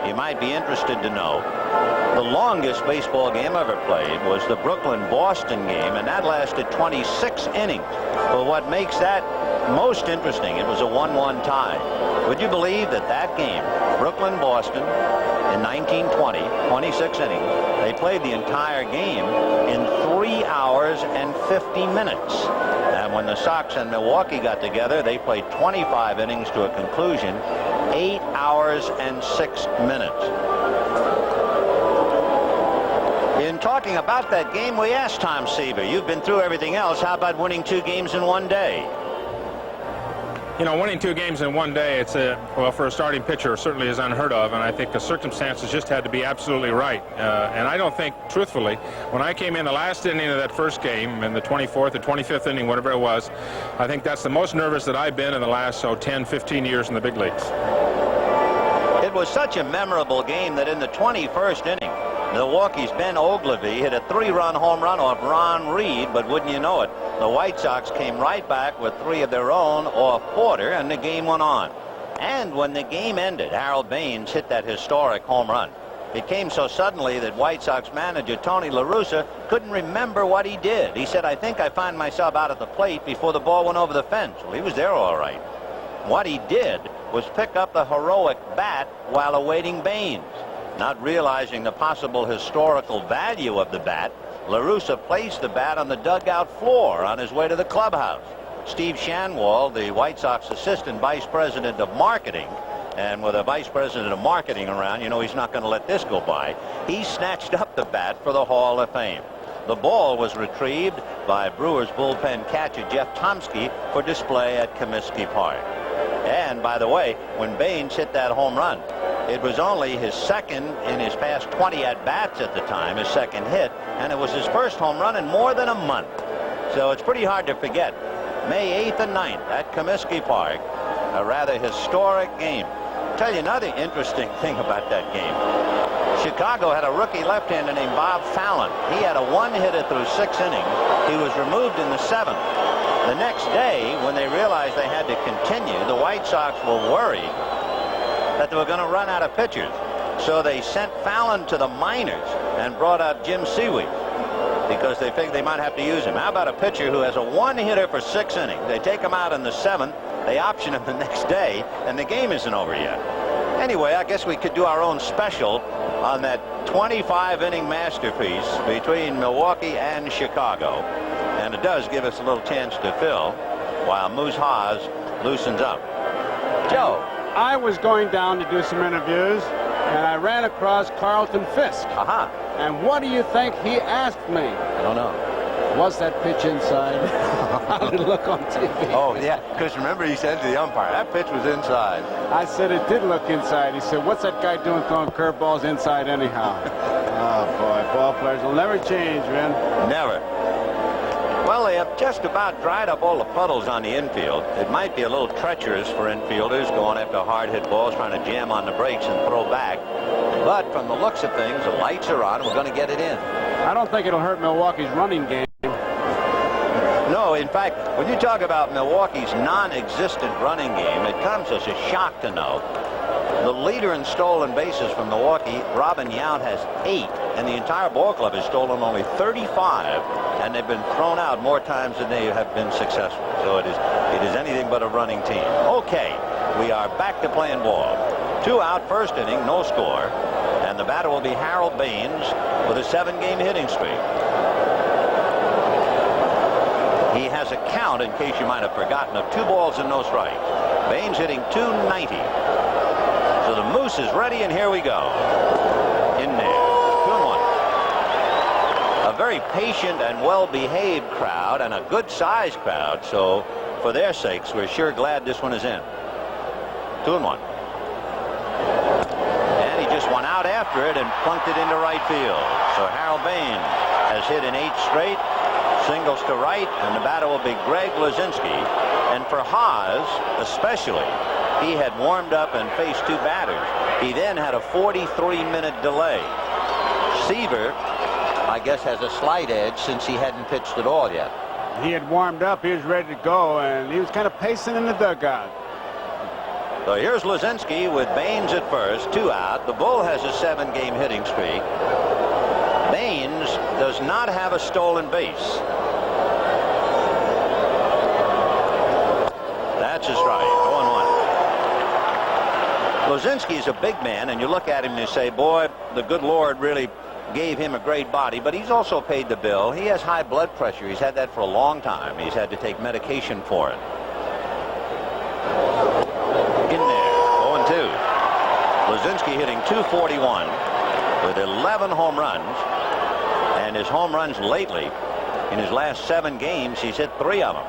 you might be interested to know. The longest baseball game ever played was the Brooklyn-Boston game, and that lasted 26 innings. But what makes that most interesting, it was a 1-1 tie. Would you believe that that game, Brooklyn-Boston, in 1920, 26 innings, they played the entire game in 3 hours and 50 minutes. And when the Sox and Milwaukee got together, they played 25 innings to a conclusion, 8 hours and 6 minutes. In talking about that game, we asked Tom Seaver, you've been through everything else, how about winning 2 games in one day? You know, winning 2 games in one day, it's well, for a starting pitcher, certainly is unheard of, and I think the circumstances just had to be absolutely right. And I don't think, truthfully, when I came in the last inning of that first game, in the 24th or 25th inning, whatever it was, I think that's the most nervous that I've been in the last, 10, 15 years in the big leagues. It was such a memorable game that in the 21st inning, Milwaukee's Ben Ogilvie hit a 3-run home run off Ron Reed, but wouldn't you know it, the White Sox came right back with 3 of their own off Porter, and the game went on. And when the game ended, Harold Baines hit that historic home run. It came so suddenly that White Sox manager Tony La Russa couldn't remember what he did. He said, I think I find myself out at the plate before the ball went over the fence. Well, he was there all right. What he did was pick up the heroic bat while awaiting Baines. Not realizing the possible historical value of the bat, La Russa placed the bat on the dugout floor on his way to the clubhouse. Steve Shanwall, the White Sox assistant vice president of marketing, and with a vice president of marketing around, you know he's not going to let this go by, he snatched up the bat for the Hall of Fame. The ball was retrieved by Brewers bullpen catcher Jeff Tomsky for display at Comiskey Park. And by the way, when Baines hit that home run, it was only his second in his past 20 at-bats at the time, his second hit, and it was his first home run in more than a month. So it's pretty hard to forget. May 8th and 9th at Comiskey Park, a rather historic game. I'll tell you another interesting thing about that game. Chicago had a rookie left-hander named Bob Fallon. He had a 1-hitter through 6 innings. He was removed in the 7th. The next day, when they realized they had to continue, the White Sox were worried that they were going to run out of pitchers. So they sent Fallon to the minors and brought out Jim Seaver because they figured they might have to use him. How about a pitcher who has a 1-hitter for 6 innings? They take him out in the 7th, they option him the next day, and the game isn't over yet. Anyway, I guess we could do our own special on that 25-inning masterpiece between Milwaukee and Chicago. And it does give us a little chance to fill while Moose Haas loosens up. Joe. I was going down to do some interviews, and I ran across Carlton Fisk. And what do you think he asked me? I don't know. Was that pitch inside? How did it look on TV? Oh, yeah, because remember he said to the umpire, that pitch was inside. I said it did look inside. He said, what's that guy doing throwing curveballs inside anyhow? Oh, boy, ball players will never change, man. Never. Well, they have just about dried up all the puddles on the infield. It might be a little treacherous for infielders going after hard-hit balls, trying to jam on the brakes and throw back. But from the looks of things, the lights are on. We're going to get it in. I don't think it'll hurt Milwaukee's running game. No, in fact, when you talk about Milwaukee's non-existent running game, it comes as a shock to know the leader in stolen bases from Milwaukee, Robin Yount, has 8, and the entire ball club has stolen only 35, and they've been thrown out more times than they have been successful. So it is anything but a running team. Okay, we are back to playing ball. 2 out, first inning, no score, and the batter will be Harold Baines with a 7-game hitting streak. He has a count, in case you might have forgotten, of 2 balls and no strikes. Baines hitting .290. So the Moose is ready, and here we go. In there. 2-1. A very patient and well-behaved crowd, and a good-sized crowd. So for their sakes, we're sure glad this one is in. 2-1. And he just went out after it and plunked it into right field. So Harold Baines has hit in 8 straight. Singles to right, and the batter will be Greg Luzinski. And for Haas, especially, he had warmed up and faced 2 batters. He then had a 43-minute delay. Seaver, I guess, has a slight edge since he hadn't pitched at all yet. He had warmed up, he was ready to go, and he was kind of pacing in the dugout. So here's Luzinski with Baines at first, 2 out. The Bull has a 7-game hitting streak. Baines does not have a stolen base. That's a strike. 0-1. Luzinski's a big man, and you look at him and you say, boy, the good Lord really gave him a great body, but he's also paid the bill. He has high blood pressure. He's had that for a long time. He's had to take medication for it. In there, 0-2. Luzinski hitting .241 with 11 home runs, and his home runs lately, in his last 7 games, he's hit 3 of them.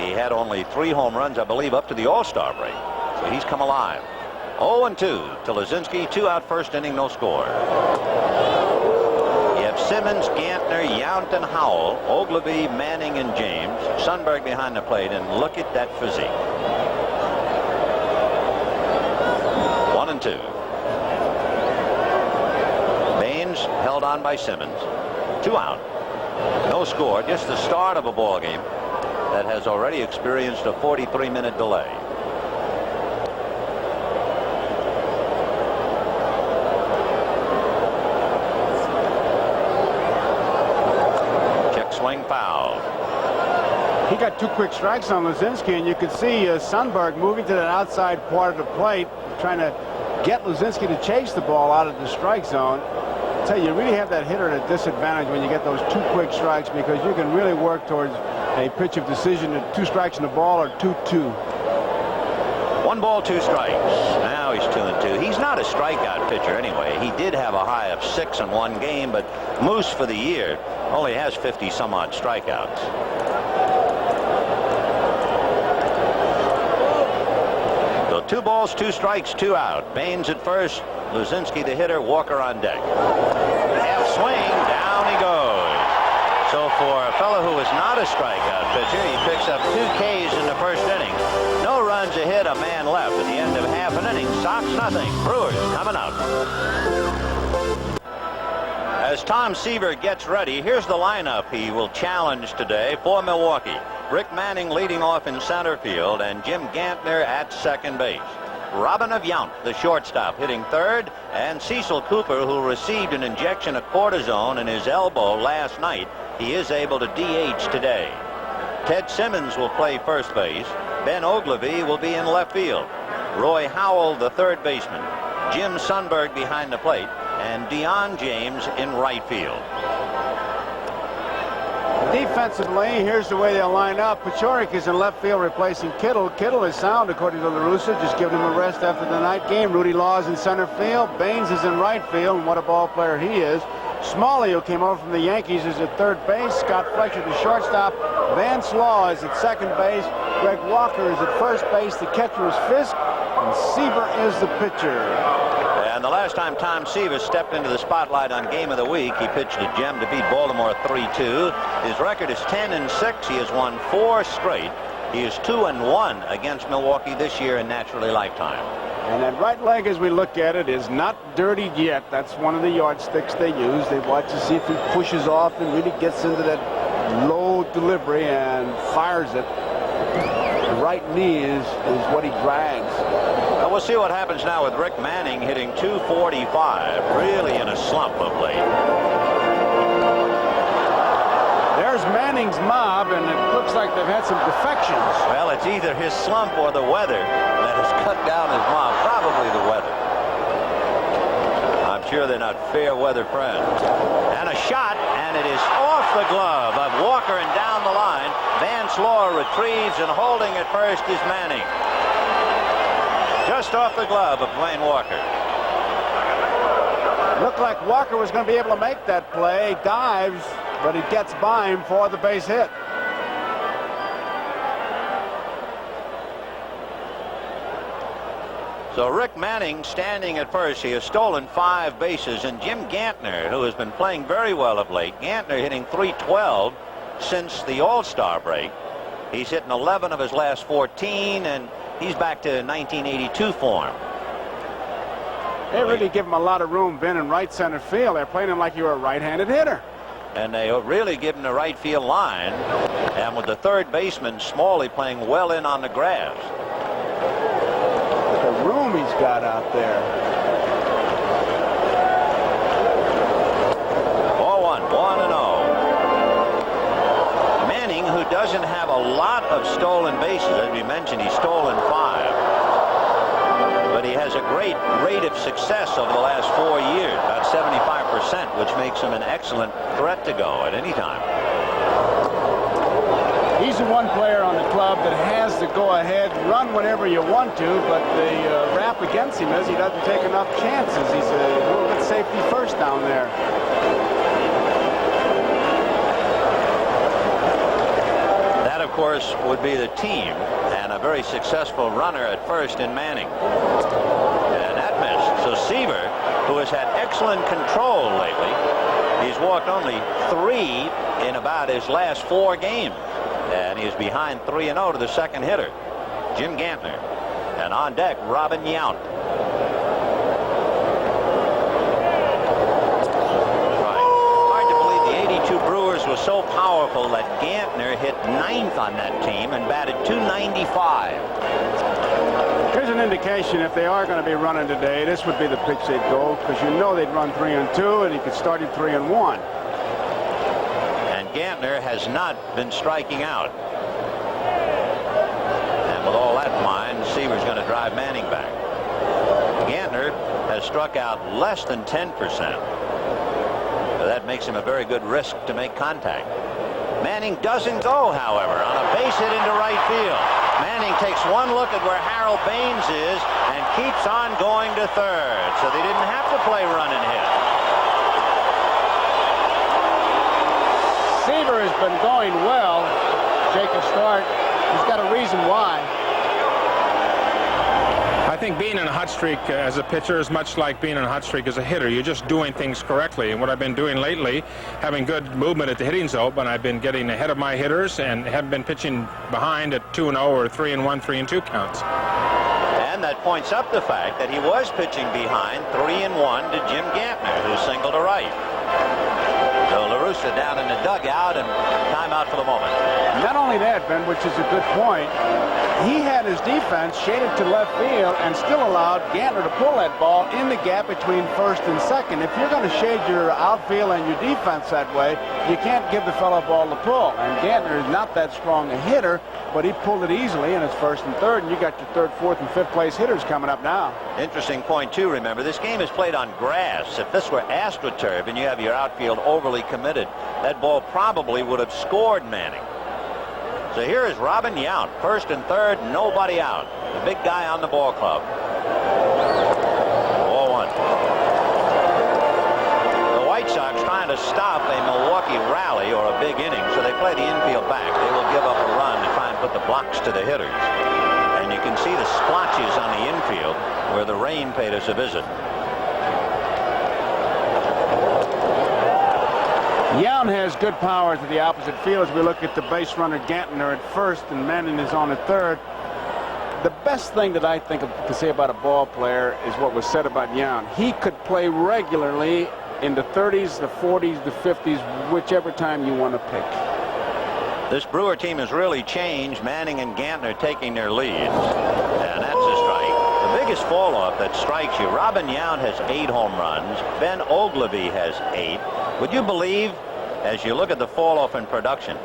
He had only 3 home runs, I believe, up to the All-Star break, so he's come alive. 0-2 to Luzinski, 2 out first inning, no score. You have Simmons, Gantner, Yount, and Howell, Ogilvie, Manning, and James. Sundberg behind the plate, and look at that physique. 1-2. Baines held on by Simmons. 2 out. No score, just the start of a ball game that has already experienced a 43-minute delay. Swing foul. He got 2 quick strikes on Luzinski, and you could see Sundberg moving to that outside part of the plate, trying to get Luzinski to chase the ball out of the strike zone. I tell you, you really have that hitter at a disadvantage when you get those 2 quick strikes, because you can really work towards a pitch of decision at 2 strikes in the ball or 2-2. 1 ball, 2 strikes. Now he's 2-2. He's not a strikeout pitcher anyway. He did have a high of 6 in 1 game, but Moose for the year only has 50 some odd strikeouts. So 2 balls, 2 strikes, 2 out. Baines at first, Luzinski the hitter, Walker on deck. Half swing, down he goes. So for a fellow who is not a strikeout pitcher, he picks up 2 Ks in the first inning. No runs ahead, a man left at the end of half an inning. Sox nothing. Brewers coming up. As Tom Seaver gets ready, here's the lineup he will challenge today for Milwaukee. Rick Manning leading off in center field, and Jim Gantner at second base. Robin of Yount, the shortstop, hitting third, and Cecil Cooper, who received an injection of cortisone in his elbow last night. He is able to DH today. Ted Simmons will play first base. Ben Ogilvie will be in left field. Roy Howell, the third baseman. Jim Sundberg behind the plate, and Deion James in right field. Defensively, here's the way they'll line up. Pachorik is in left field replacing Kittle. Kittle is sound, according to La Russa, just giving him a rest after the night game. Rudy Law is in center field. Baines is in right field, and what a ball player he is. Smalley, who came over from the Yankees, is at third base. Scott Fletcher, the shortstop. Vance Law is at second base. Greg Walker is at first base. The catcher is Fisk, and Seaver is the pitcher. And the last time Tom Seaver stepped into the spotlight on Game of the Week, he pitched a gem to beat Baltimore 3-2. His record is 10-6. He has won 4 straight. He is 2-1 against Milwaukee this year in Naturally Lifetime. And that right leg, as we look at it, is not dirtied yet. That's one of the yardsticks they use. They watch to see if he pushes off and really gets into that low delivery and fires it. The right knee is what he drags. Well, we'll see what happens now with Rick Manning hitting .245, really in a slump of late. There's Manning's mob, and it looks like they've had some defections. Well, it's either his slump or the weather that has cut down his mob. Probably the weather. I'm sure they're not fair weather friends. And a shot, and it is off the glove of Walker and down the line. Vance Law retrieves, and holding at first is Manning. Just off the glove of Dwayne Walker. Looked like Walker was going to be able to make that play. Dives, but he gets by him for the base hit. So Rick Manning standing at first. He has stolen 5 bases, and Jim Gantner, who has been playing very well of late. Gantner hitting .312 since the All-Star break. He's hitting 11 of his last 14, and he's back to 1982 form. They really give him a lot of room, Ben, in right center field. They're playing him like you're a right-handed hitter. And they really give him the right field line. And with the third baseman, Smalley, playing well in on the grass. The room he's got out there. 4-1, 1-0. Manning, who doesn't have a lot of stolen bases, as we mentioned, he's stolen 5. But he has a great rate of success over the last 4 years, about 75%, which makes him an excellent threat to go at any time. He's the one player on the club that has to go ahead, run whenever you want to, but the rap against him is he doesn't take enough chances. He's a little bit safety first down there. That, of course, would be the team, and a very successful runner at first in Manning. And that missed. So Seaver, who has had excellent control lately, he's walked only 3 in about his last 4 games. And he's behind 3-0 to the second hitter, Jim Gantner. And on deck, Robin Yount. Right. Hard to believe the 82 Brewers was so powerful that Gantner hit 9th on that team and batted .295. Here's an indication if they are going to be running today, this would be the pitch they'd go, because you know they'd run 3-2, and he could start him 3-1. Gantner has not been striking out. And with all that in mind, Seaver's going to drive Manning back. Gantner has struck out less than 10%. So that makes him a very good risk to make contact. Manning doesn't go, however, on a base hit into right field. Manning takes one look at where Harold Baines is and keeps on going to third. So they didn't have to play run and hit. Seaver has been going well. Jake a start. He's got a reason why. I think being in a hot streak as a pitcher is much like being in a hot streak as a hitter. You're just doing things correctly. And what I've been doing lately, having good movement at the hitting zone, and I've been getting ahead of my hitters and haven't been pitching behind at 2-0 or 3-1, 3-2 counts. And that points up the fact that he was pitching behind 3-1 to Jim Gantner, who singled to right. So La Russa down in the dugout, and timeout for the moment. Not only that, Ben, which is a good point, he had his defense shaded to left field and still allowed Gantner to pull that ball in the gap between first and second. If you're going to shade your outfield and your defense that way, you can't give the fellow a ball to pull. And Gantner is not that strong a hitter, but he pulled it easily in his first and third, and you got your third, fourth, and fifth place hitters coming up now. Interesting point, too, remember, this game is played on grass. If this were AstroTurf and you have your outfield overly committed, that ball probably would have scored Manning. So here is Robin Yount, first and third, nobody out. The big guy on the ball club. 4-1. The White Sox trying to stop a Milwaukee rally or a big inning, so they play the infield back. They will give up a run to try and put the blocks to the hitters. And you can see the splotches on the infield where the rain paid us a visit. Yount has good power to the opposite field as we look at the base runner Gantner at first and Manning is on at third. The best thing that I think to say about a ball player is what was said about Yount. He could play regularly in the 30s, the 40s, the 50s, whichever time you want to pick. This Brewer team has really changed. Manning and Gantner taking their leads. And that's a strike. The biggest fall off that strikes you. Robin Yount has 8 home runs. Ben Ogilvy has 8. Would you believe, as you look at the fall off in production,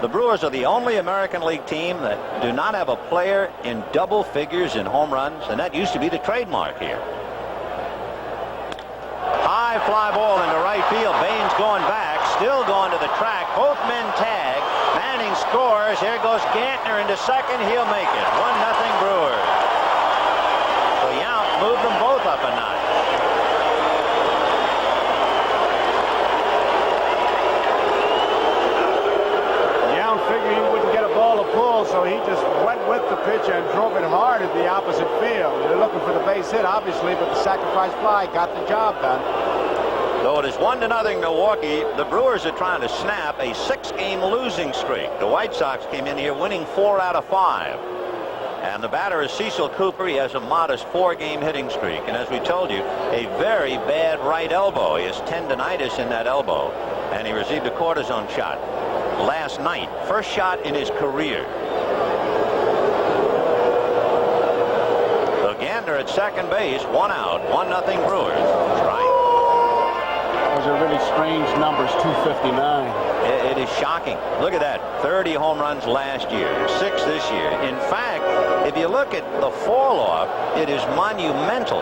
the Brewers are the only American League team that do not have a player in double figures in home runs, and that used to be the trademark here. High fly ball into right field. Baines going back, still going to the track. Both men tag. Manning scores. Here goes Gantner into second. He'll make it. 1-0 Brewers. So Yount moved them both up a notch. Figured he wouldn't get a ball to pull, so he just went with the pitch and drove it hard at the opposite field. They're looking for the base hit, obviously, but the sacrifice fly got the job done. Though it is 1-0 Milwaukee, the Brewers are trying to snap a 6-game losing streak. The White Sox came in here winning 4 out of 5. And the batter is Cecil Cooper. He has a modest 4-game hitting streak. And as we told you, a very bad right elbow. He has tendonitis in that elbow. And he received a cortisone shot last night. First shot in his career. Gantner at second base. 1 out. 1-0 Brewers. Strike. Those are really strange numbers. 259. It is shocking. Look at that. 30 home runs last year. 6 this year. In fact, if you look at the fall off, it is monumental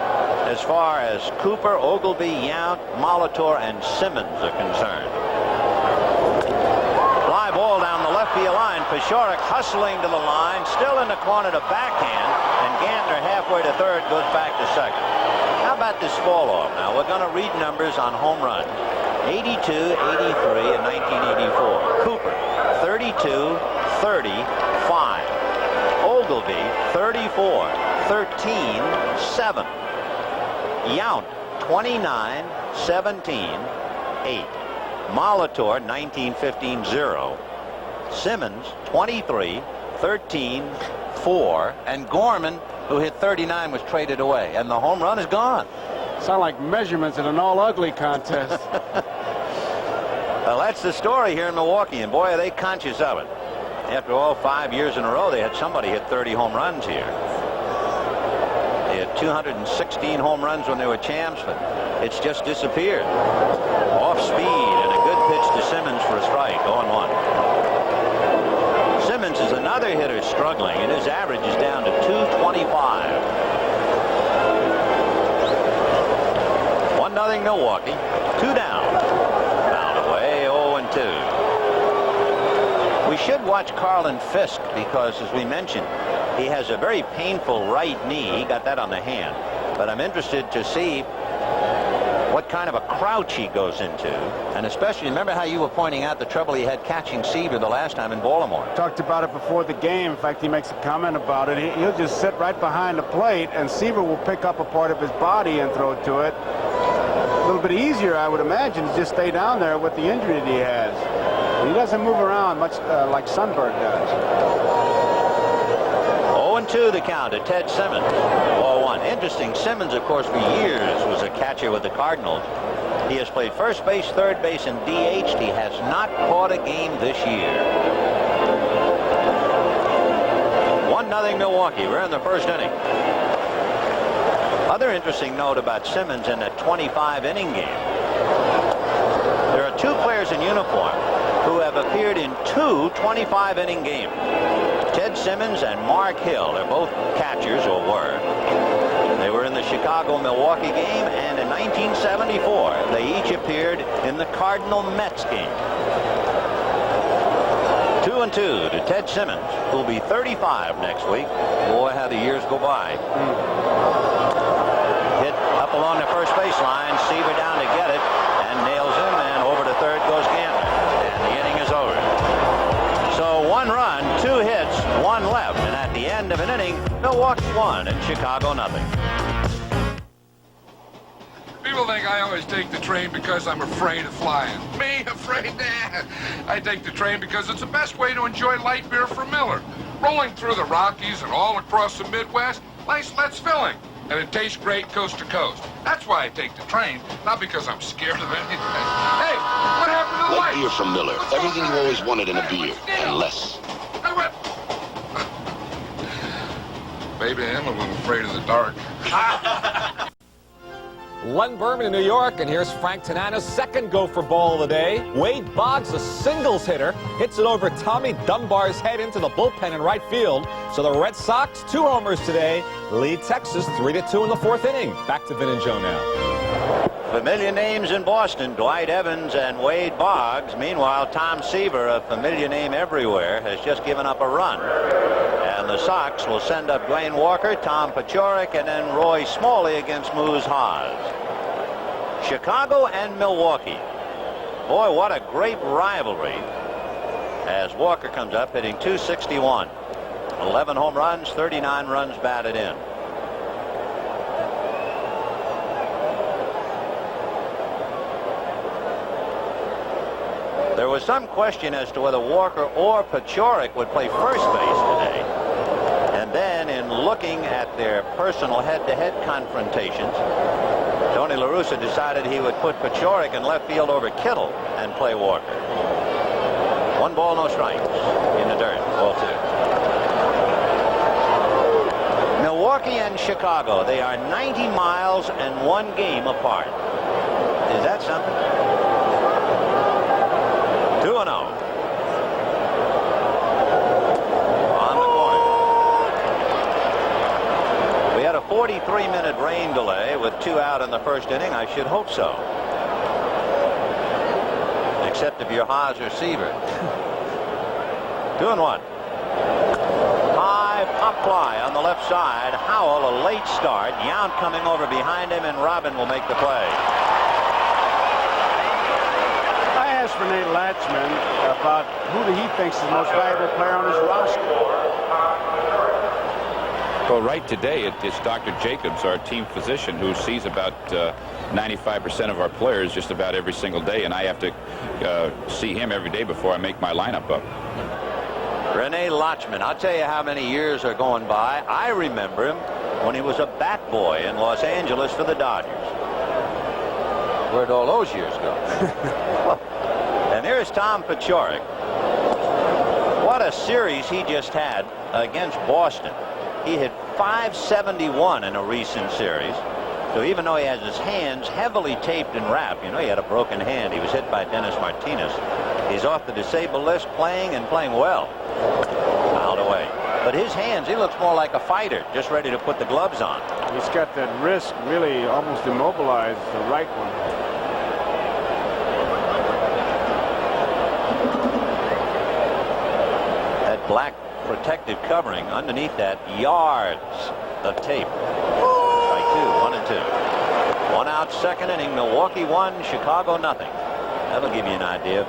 as far as Cooper, Ogilvy, Yount, Molitor, and Simmons are concerned. Fly ball down the left field line. Paciorek hustling to the line, still in the corner to backhand, and Gantner halfway to third goes back to second. How about this fall off? Now we're going to read numbers on home runs. 82, 83, and 1984. Cooper, 32, 30, 5. Ogilvy, 34, 13, 7. Yount, 29, 17, 8. Molitor, 19, 15, 0. Simmons, 23, 13, 4. And Gorman, who hit 39, was traded away. And the home run is gone. Sound like measurements in an all-ugly contest. Well, that's the story here in Milwaukee, and boy, are they conscious of it. After all, 5 years in a row, they had somebody hit 30 home runs here. They had 216 home runs when they were champs, but it's just disappeared. Off speed, and a good pitch to Simmons for a strike, 0-1. Simmons is another hitter struggling, and his average is down to 225. 1-0 Milwaukee. 2 down. Fouled away, 0-2. We should watch Carlin Fisk because, as we mentioned, he has a very painful right knee. He got that on the hand. But I'm interested to see what kind of a crouch he goes into. And especially, remember how you were pointing out the trouble he had catching Seaver the last time in Baltimore. Talked about it before the game. In fact, he makes a comment about it. He'll just sit right behind the plate, and Seaver will pick up a part of his body and throw it to it. A little bit easier, I would imagine, to just stay down there with the injury that he has. He doesn't move around much like Sundberg does. 0-2 the count to Ted Simmons. 0-1. Interesting. Simmons, of course, for years was a catcher with the Cardinals. He has played first base, third base, and DH. He has not caught a game this year. 1-0 Milwaukee. We're in the first inning. Other interesting note about Simmons in that 25-inning game. There are 2 players in uniform who have appeared in 2 25-inning games. Ted Simmons and Mark Hill. They're both catchers, or were. They were in the Chicago-Milwaukee game, and in 1974, they each appeared in the Cardinal-Mets game. 2-2 to Ted Simmons, who'll be 35 next week. Boy, how the years go by. Hit up along the first baseline. Seaver down to get it, and nails him, and over to third goes Gantner. And the inning is over. So 1 run, 2 hits, 1 left, and at the end of an inning, Milwaukee won and Chicago nothing. People think I always take the train because I'm afraid of flying. Me, afraid? Nah. I take the train because it's the best way to enjoy light beer from Miller. Rolling through the Rockies and all across the Midwest, nice, less filling. And it tastes great coast to coast. That's why I take the train, not because I'm scared of anything. Hey, what happened to the lights? Beer from Miller. Everything you always wanted in a beer, and less. Maybe I am a little afraid of the dark. Len Berman in New York, and here's Frank Tanana's second gopher ball of the day. Wade Boggs, a singles hitter, hits it over Tommy Dunbar's head into the bullpen in right field. So the Red Sox, 2 homers today, lead Texas 3-2 in the 4th inning. Back to Vin and Joe now. Familiar names in Boston, Dwight Evans and Wade Boggs. Meanwhile, Tom Seaver, a familiar name everywhere, has just given up a run. And the Sox will send up Dwayne Walker, Tom Paciorek, and then Roy Smalley against Moose Haas. Chicago and Milwaukee. Boy, what a great rivalry. As Walker comes up hitting .261. 11 home runs, 39 runs batted in. There was some question as to whether Walker or Paciorek would play first base today. And then in looking at their personal head-to-head confrontations, Tony La Russa decided he would put Paciorek in left field over Kittle and play Walker. 1 ball, no strikes in the dirt. Ball 2. Milwaukee Milwaukee and Chicago, they are 90 miles and 1 game apart. Is that something? 2-0. On the corner. We had a 43-minute rain delay with 2 out in the first inning. I should hope so. Except if you're Haas or Seaver. 2-1. High pop fly on the left side. Howell, a late start. Yount coming over behind him, and Robin will make the play. I asked Rene Latchman about who he thinks is the most valuable player on his roster. Well, right today it's Dr. Jacobs, our team physician, who sees about 95% of our players just about every single day, and I have to see him every day before I make my lineup up. Rene Latchman, I'll tell you how many years are going by. I remember him when he was a bat boy in Los Angeles for the Dodgers. Where'd all those years go? And here's Tom Paciorek. What a series he just had against Boston. He hit .571 in a recent series. So even though he has his hands heavily taped and wrapped, you know, he had a broken hand. He was hit by Dennis Martinez. He's off the disabled list, playing and playing well. Fouled away. But his hands, he looks more like a fighter, just ready to put the gloves on. He's got that wrist really almost immobilized, the right one. That black protective covering, underneath that, yards of tape. Strike 2, 1-2. 1 out, second inning. Milwaukee 1, Chicago nothing. That'll give you an idea of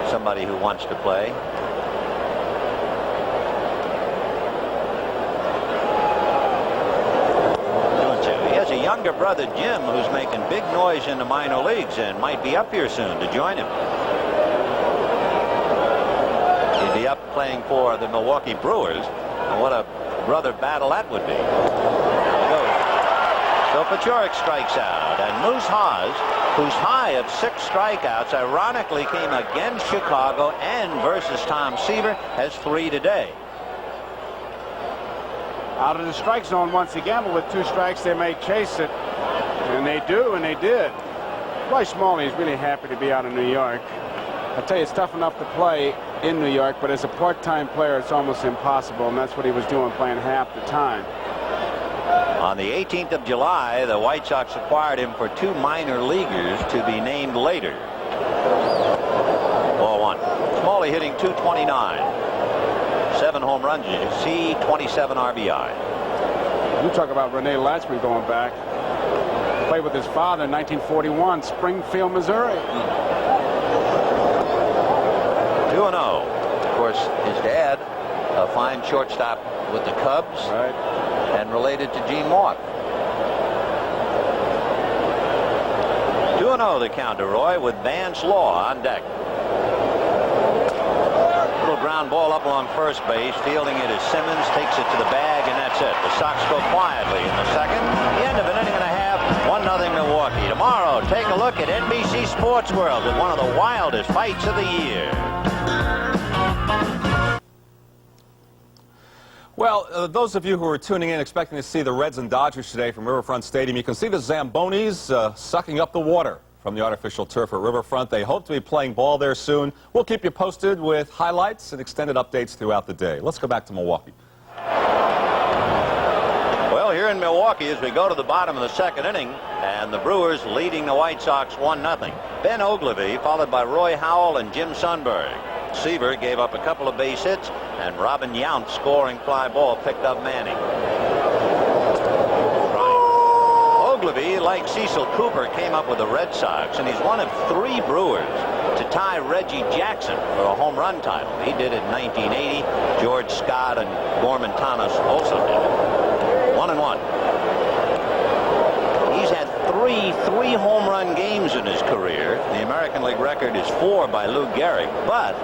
somebody who wants to play. 2-2. He has a younger brother, Jim, who's making big noise in the minor leagues and might be up here soon to join him. He'd be up playing for the Milwaukee Brewers, and what a brother battle that would be. So Paciorek strikes out, and Moose Haas, whose high of 6 strikeouts ironically came against Chicago and versus Tom Seaver, has 3 today. Out of the strike zone once again, but with 2 strikes they may chase it, and they do, and they did. Roy Smalley is really happy to be out of New York. I tell you, it's tough enough to play in New York, but as a part-time player it's almost impossible, and that's what he was doing, playing half the time. On the 18th of July, the White Sox acquired him for 2 minor leaguers to be named later. Ball 1. Smalley hitting .229. 7 home runs, as you see, 27 RBI. You talk about Rene Latchman going back. Played with his father in 1941, Springfield, Missouri. 2-0. Of course, his dad, a fine shortstop with the Cubs. Right. And related to Gene Mauch. 2-0 the count to Roy with Vance Law on deck. Little ground ball up along first base. Fielding it is Simmons. Takes it to the bag, and that's it. The Sox go quietly in the second. The end of an inning and a half. 1-0 Milwaukee. Tomorrow, take a look at NBC Sports World with one of the wildest fights of the year. Well, those of you who are tuning in expecting to see the Reds and Dodgers today from Riverfront Stadium, you can see the Zambonis sucking up the water from the artificial turf at Riverfront. They hope to be playing ball there soon. We'll keep you posted with highlights and extended updates throughout the day. Let's go back to Milwaukee. Well, here in Milwaukee as we go to the bottom of the second inning, and the Brewers leading the White Sox 1-0. Ben Ogilvie followed by Roy Howell and Jim Sundberg. Seaver gave up a couple of base hits, and Robin Yount scoring fly ball picked up Manning. Ogilvie, like Cecil Cooper, came up with the Red Sox, and he's one of 3 Brewers to tie Reggie Jackson for a home run title. He did it in 1980. George Scott and Gorman Thomas also did it. 1-1. He's had 3 home run games in his career. The American League record is 4 by Lou Gehrig, but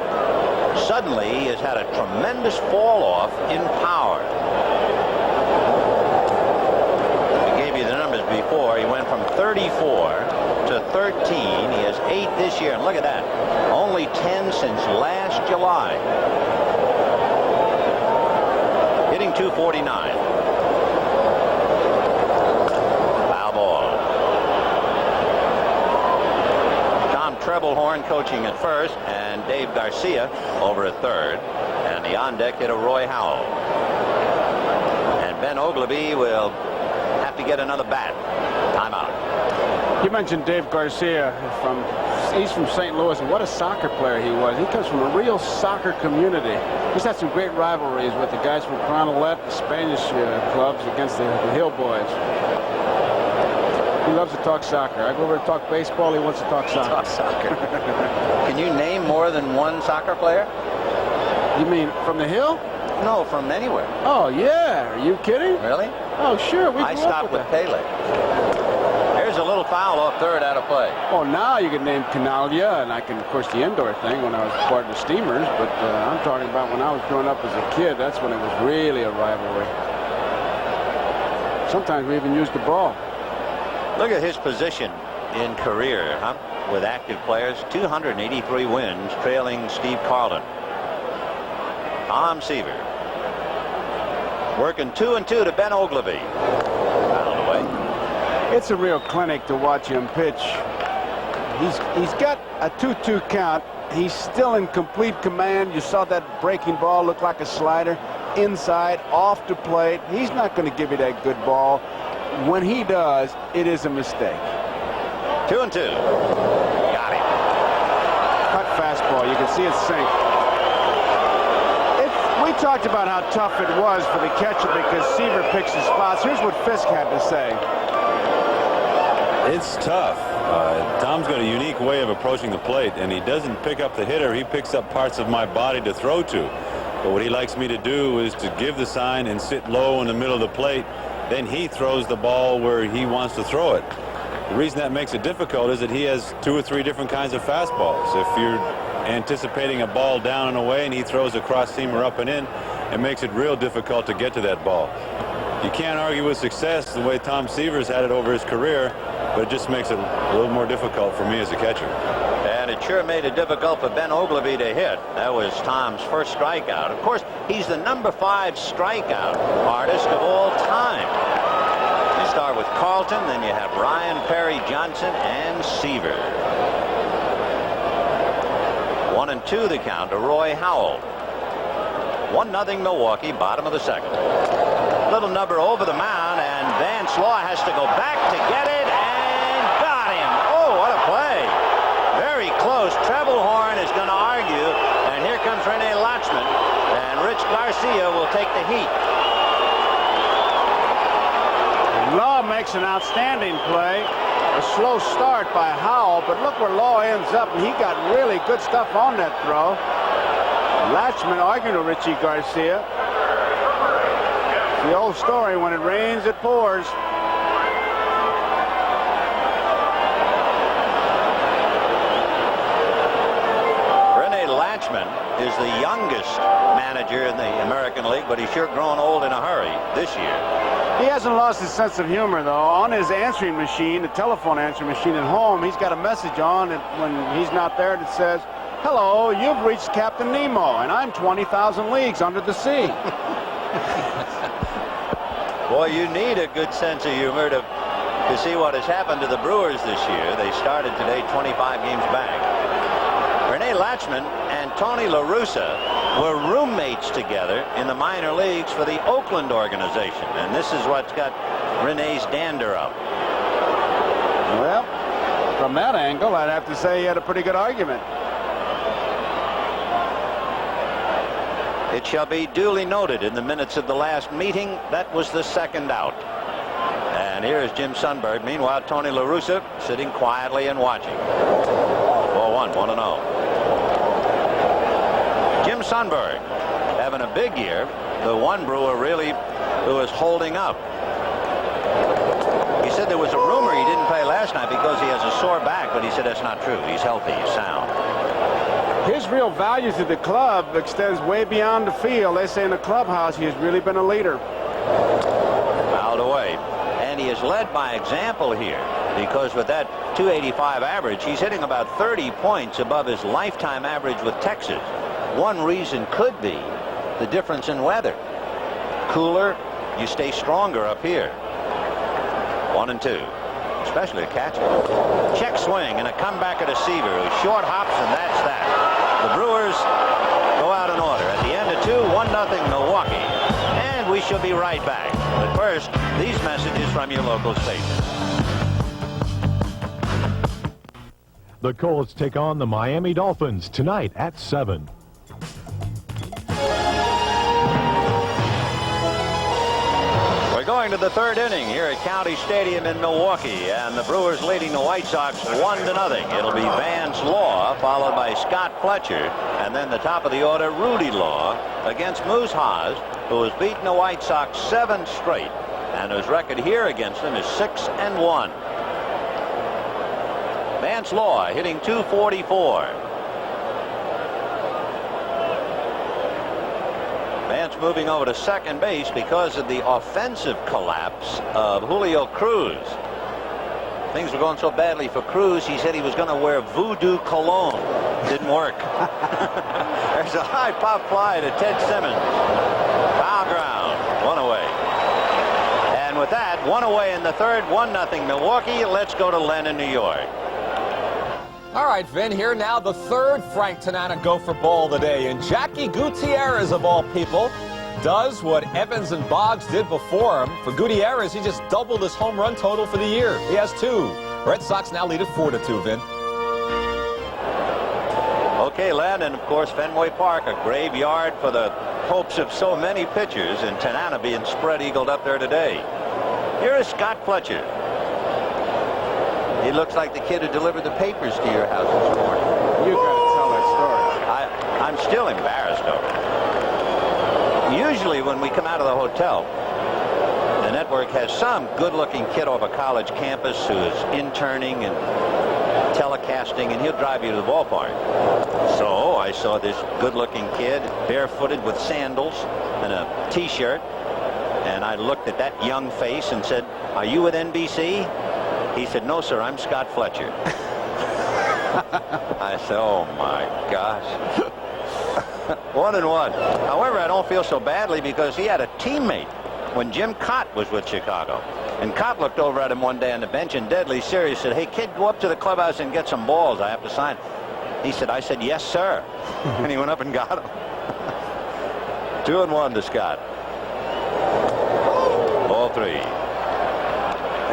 suddenly he has had a tremendous fall off in power. I gave you the numbers before. He went from 34 to 13. He has 8 this year, and look at that. Only 10 since last July. Hitting .249. Horn coaching at first, and Dave Garcia over at third. And the on-deck hitter, Roy Howell. And Ben Oglivie will have to get another bat. Timeout. You mentioned Dave Garcia. He's from St. Louis, and what a soccer player he was. He comes from a real soccer community. He's had some great rivalries with the guys from Cronolette, the Spanish clubs, against the Hill boys. He loves to talk soccer. I go over to talk baseball. He wants to talk soccer. Talk soccer. Can you name more than one soccer player? You mean from the Hill? No, from anywhere. Oh, yeah. Are you kidding? Really? Oh, sure. I stopped with Pele. Here's a little foul off third, out of play. Oh, now you can name Canalia, and I can, of course, the indoor thing when I was part of the Steamers, but I'm talking about when I was growing up as a kid. That's when it was really a rivalry. Sometimes we even used the ball. Look at his position in career, huh? With active players, 283 wins, trailing Steve Carlton. Tom Seaver working 2-2 to Ben Oglivie. Fouled away. It's a real clinic to watch him pitch. He's got a 2-2 count. He's still in complete command. You saw that breaking ball look like a slider. Inside, off the plate. He's not going to give you that good ball. When he does, it is a mistake. 2-2. Got him. Cut fastball. You can see it sink. We talked about how tough it was for the catcher because Seaver picks his spots. Here's what Fisk had to say. It's tough. Tom's got a unique way of approaching the plate, and he doesn't pick up the hitter. He picks up parts of my body to throw to. But what he likes me to do is to give the sign and sit low in the middle of the plate. Then he throws the ball where he wants to throw it. The reason that makes it difficult is that he has 2 or 3 different kinds of fastballs. If you're anticipating a ball down and away and he throws a cross seamer up and in, it makes it real difficult to get to that ball. You can't argue with success the way Tom Seaver's had it over his career, but it just makes it a little more difficult for me as a catcher. And it sure made it difficult for Ben Oglivie to hit. That was Tom's first strikeout. Of course, he's the #5 strikeout artist of all time. You start with Carlton, then you have Ryan, Perry, Johnson, and Seaver. 1-2 the count to Roy Howell. 1-0 Milwaukee, bottom of the second. Little number over the mound, and Vance Law has to go back to get it, and got him. Oh, what a play. Very close. Treble Horn is going to argue, and here comes Rene Lachemann, and Rich Garcia will take the heat. Law makes an outstanding play. A slow start by Howell, but look where Law ends up, and he got really good stuff on that throw. Lachemann arguing with Richie Garcia. It's the old story, when it rains, it pours. Rene Lachemann is the youngest manager in the American League, but he's sure grown old in a hurry this year. He hasn't lost his sense of humor, though. On his answering machine, the telephone answering machine at home, he's got a message on it when he's not there that says, "Hello, you've reached Captain Nemo, and I'm 20,000 leagues under the sea." Boy, you need a good sense of humor to see what has happened to the Brewers this year. They started today 25 games back. Rene Lachemann and Tony La Russa were roommates together in the minor leagues for the Oakland organization, and this is what's got Rene's dander up. Well, from that angle, I'd have to say he had a pretty good argument. It shall be duly noted in the minutes of the last meeting that was the second out. And here's Jim Sundberg. Meanwhile, Tony La Russa sitting quietly and watching. 4-1, 1-0. Jim Sundberg having a big year. The one Brewer really who is holding up. He said there was a rumor he didn't play last night because he has a sore back, but he said that's not true. He's healthy, he's sound. His real value to the club extends way beyond the field. They say in the clubhouse he has really been a leader. Fouled away. And he is led by example here, because with that 285 average, he's hitting about 30 points above his lifetime average with Texas. One reason could be the difference in weather. Cooler, you stay stronger up here. 1-2. especially a catcher. Check swing and a comebacker to Seaver, who short hops, and that's that. The Brewers go out in order. At the end of 2, 1-0 Milwaukee. And we shall be right back. But first, these messages from your local station. The Colts take on the Miami Dolphins tonight at 7. We're going to the 3rd inning here at County Stadium in Milwaukee, and the Brewers leading the White Sox 1-0. It'll be Vance Law, followed by Scott Fletcher, and then the top of the order, Rudy Law, against Moose Haas, who has beaten the White Sox 7 straight, and whose record here against them is 6-1. Vance Law hitting .244. Vance moving over to second base because of the offensive collapse of Julio Cruz. Things were going so badly for Cruz, he said he was going to wear voodoo cologne. Didn't work. There's a high pop fly to Ted Simmons. Foul ground. 1 away. And with that, 1 away in the 3rd, 1-0 Milwaukee. Let's go to Len in New York. All right, Vin, here now the 3rd Frank Tanana Gopher Ball of the day. And Jackie Gutierrez, of all people, does what Evans and Boggs did before him. For Gutierrez, he just doubled his home run total for the year. He has 2. Red Sox now lead at 4-2, Vin. Okay, Len, and of course Fenway Park, a graveyard for the hopes of so many pitchers, and Tanana being spread-eagled up there today. Here is Scott Fletcher. He looks like the kid who delivered the papers to your house this morning. You gotta tell that story. I'm still embarrassed over it. Usually when we come out of the hotel, the network has some good-looking kid off a college campus who is interning and telecasting, and he'll drive you to the ballpark. So I saw this good-looking kid, barefooted with sandals and a T-shirt, and I looked at that young face and said, "Are you with NBC?" He said, "No, sir, I'm Scott Fletcher." I said, "Oh, my gosh." 1-1. However, I don't feel so badly because he had a teammate when Jim Cott was with Chicago. And Cott looked over at him one day on the bench and deadly serious said, "Hey, kid, go up to the clubhouse and get some balls. I have to sign." He said, "I said, yes, sir." And he went up and got them. 2-1 to Scott. Ball 3.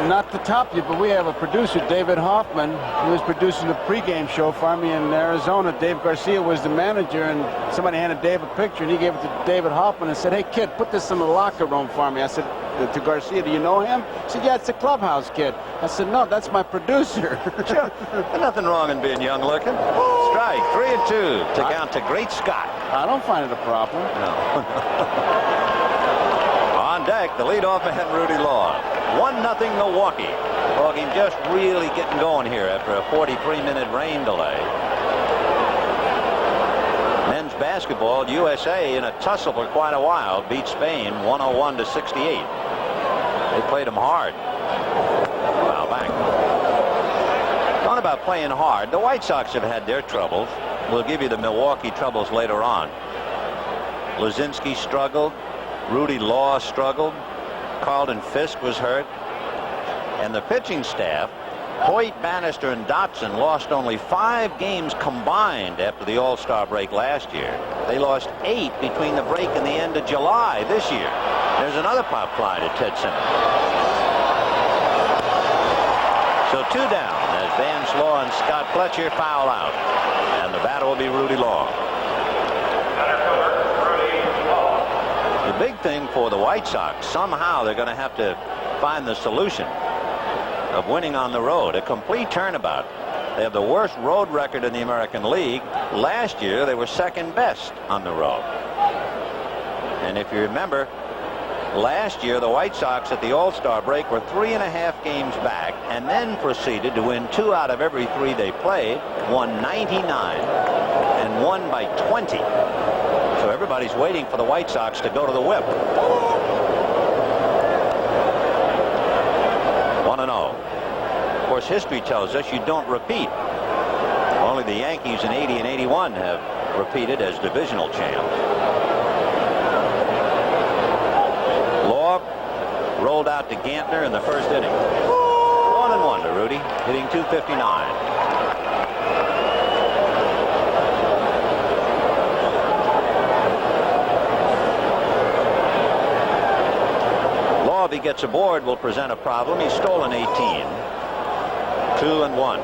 Not to top you, but we have a producer, David Hoffman. He was producing the pregame show for me in Arizona. Dave Garcia was the manager, and somebody handed Dave a picture, and he gave it to David Hoffman and said, "Hey, kid, put this in the locker room for me." I said to Garcia, "Do you know him?" He said, "Yeah, it's a clubhouse kid." I said, "No, that's my producer." Sure. Nothing wrong in being young looking. Strike. 3-2 to count to Great Scott. I don't find it a problem. No. On deck, the leadoff man, Rudy Law. 1-0 Milwaukee. Ball game just really getting going here after a 43-minute rain delay. Men's basketball, USA in a tussle for quite a while beat Spain 101-68. They played them hard. Foul back. On about playing hard, the White Sox have had their troubles. We'll give you the Milwaukee troubles later on. Lazinski struggled. Rudy Law struggled. Carlton Fisk was hurt. And the pitching staff, Hoyt, Bannister, and Dotson, lost only 5 games combined after the All-Star break last year. They lost 8 between the break and the end of July this year. There's another pop fly to Ted Simmons. So 2 down as Vance Law and Scott Fletcher foul out. And the batter will be Rudy Law. The big thing for the White Sox, somehow they're going to have to find the solution of winning on the road. A complete turnabout. They have the worst road record in the American League. Last year they were second best on the road. And if you remember, last year the White Sox at the All-Star break were 3.5 games back and then proceeded to win 2 out of every 3 they played, won 99 and won by 20. So everybody's waiting for the White Sox to go to the whip. 1-0. Of course, history tells us you don't repeat. Only the Yankees in 80 and 81 have repeated as divisional champs. Law rolled out to Gantner in the first inning. 1-1 to hitting .259. Law, if he gets aboard, will present a problem. He's stolen 18. 2-1.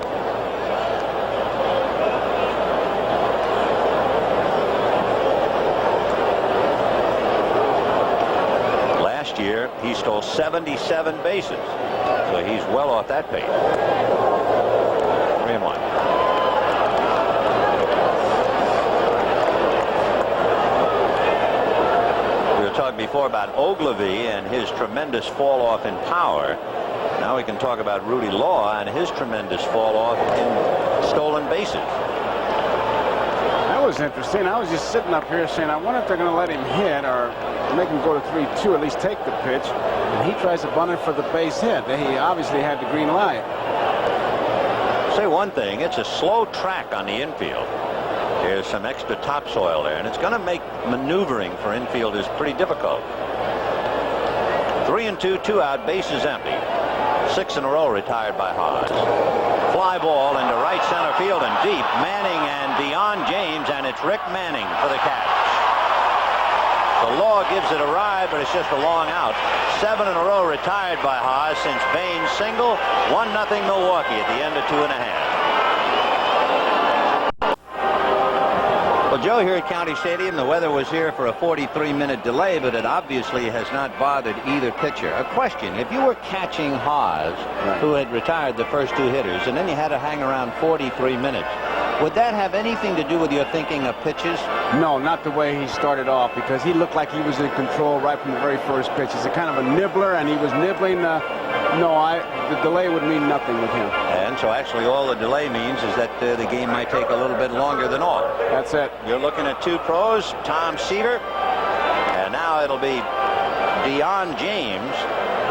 Last year, he stole 77 bases, so he's well off that pace. 3-1. We were talking before about Ogilvy and his tremendous fall off in power. Now we can talk about Rudy Law and his tremendous fall off in stolen bases. That was interesting. I was just sitting up here saying, I wonder if they're going to let him hit or make him go to 3-2, at least take the pitch. And he tries to bunt it for the base hit. He obviously had the green light. Say one thing, it's a slow track on the infield. There's some extra topsoil there, and it's going to make maneuvering for infielders pretty difficult. 3-2, 2 out, bases empty. 6 in a row retired by Haas. Fly ball into right center field and deep. Manning and Deion James, and it's Rick Manning for the catch. The Law gives it a ride, but it's just a long out. 7 in a row retired by Haas since Baines' single. 1-0 Milwaukee at the end of 2½. Well, Joe, here at County Stadium, the weather was here for a 43-minute delay, but it obviously has not bothered either pitcher. A question, if you were catching Haas, who had retired the first 2 hitters, and then you had to hang around 43 minutes, would that have anything to do with your thinking of pitches? No, not the way he started off, because he looked like he was in control right from the very first pitch. He's a kind of a nibbler, and he was nibbling. The delay would mean nothing with him. And so actually all the delay means is that the game might take a little bit longer than all. That's it. You're looking at 2 pros, Tom Seaver, and now it'll be Deion James,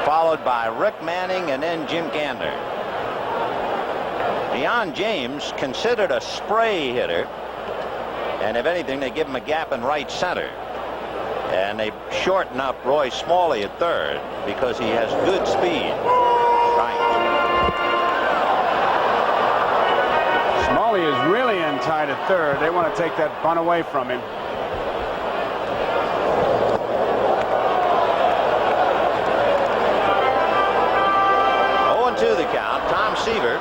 followed by Rick Manning, and then Jim Gander. Deion James, considered a spray hitter, and if anything, they give him a gap in right center. And they shorten up Roy Smalley at third because he has good speed. Right. Smalley is really in tight at third. They want to take that bunt away from him. The count. Tom Seaver,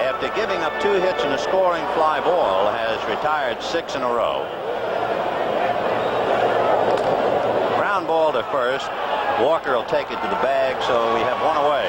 after giving up 2 hits and a scoring fly ball, has retired 6 in a row. Ground ball to first. Walker will take it to the bag, so we have 1 away.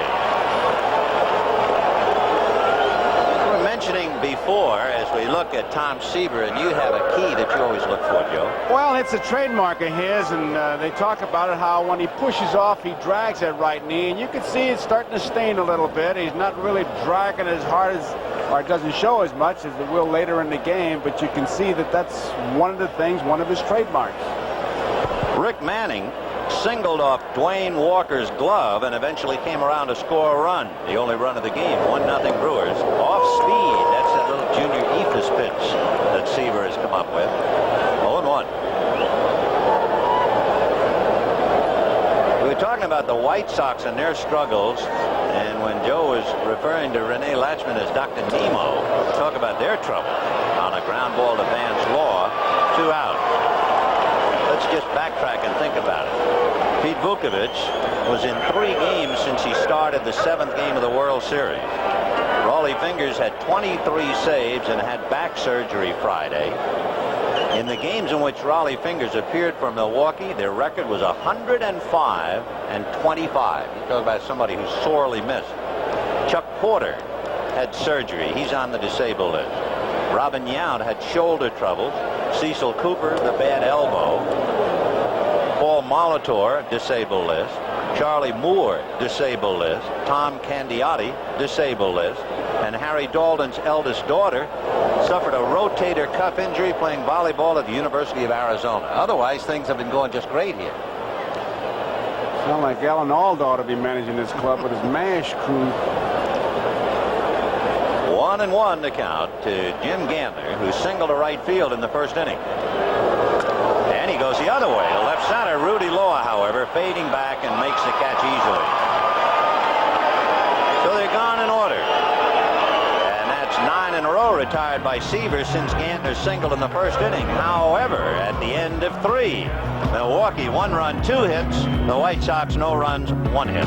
We were mentioning before, as we look at Tom Seaver, and you have a key that you always look for, Joe. Well, it's a trademark of his, and they talk about it, how when he pushes off, he drags that right knee, and you can see it's starting to stain a little bit. He's not really dragging as hard as, or it doesn't show as much as it will later in the game, but you can see that that's one of the things, one of his trademarks. Rick Manning singled off Dwayne Walker's glove and eventually came around to score a run. The only run of the game, 1-0 Brewers. Off speed, that's that little junior Ephus pitch that Seaver has come up with. 0-1. We were talking about the White Sox and their struggles, and when Joe was referring to Rene Latchman as Dr. Nemo, talk about their trouble on a ground ball to Vance Law. 2 out. Let's just backtrack and think about it. Pete Vukovich was in 3 games since he started the 7th game of the World Series. Rollie Fingers had 23 saves and had back surgery Friday. In the games in which Rollie Fingers appeared for Milwaukee, their record was 105-25. You talk about somebody who's sorely missed. Chuck Porter had surgery. He's on the disabled list. Robin Yount had shoulder troubles. Cecil Cooper, the bad elbow. Paul Molitor, disabled list. Charlie Moore, disabled list. Tom Candiotti, disabled list. And Harry Dalton's eldest daughter suffered a rotator cuff injury playing volleyball at the University of Arizona. Otherwise, things have been going just great here. Sound like Alan Alda ought to be managing this club with his MASH crew. 1-1 to count to Jim Gander, who singled to right field in the first inning. And he goes the other way to left center. Rudy Law, however, fading back and makes the catch easily. So they're gone in order. row retired by Seaver since Gantner singled in the first inning. However, at the end of 3, Milwaukee 1 run, 2 hits. The White Sox no runs, 1 hit.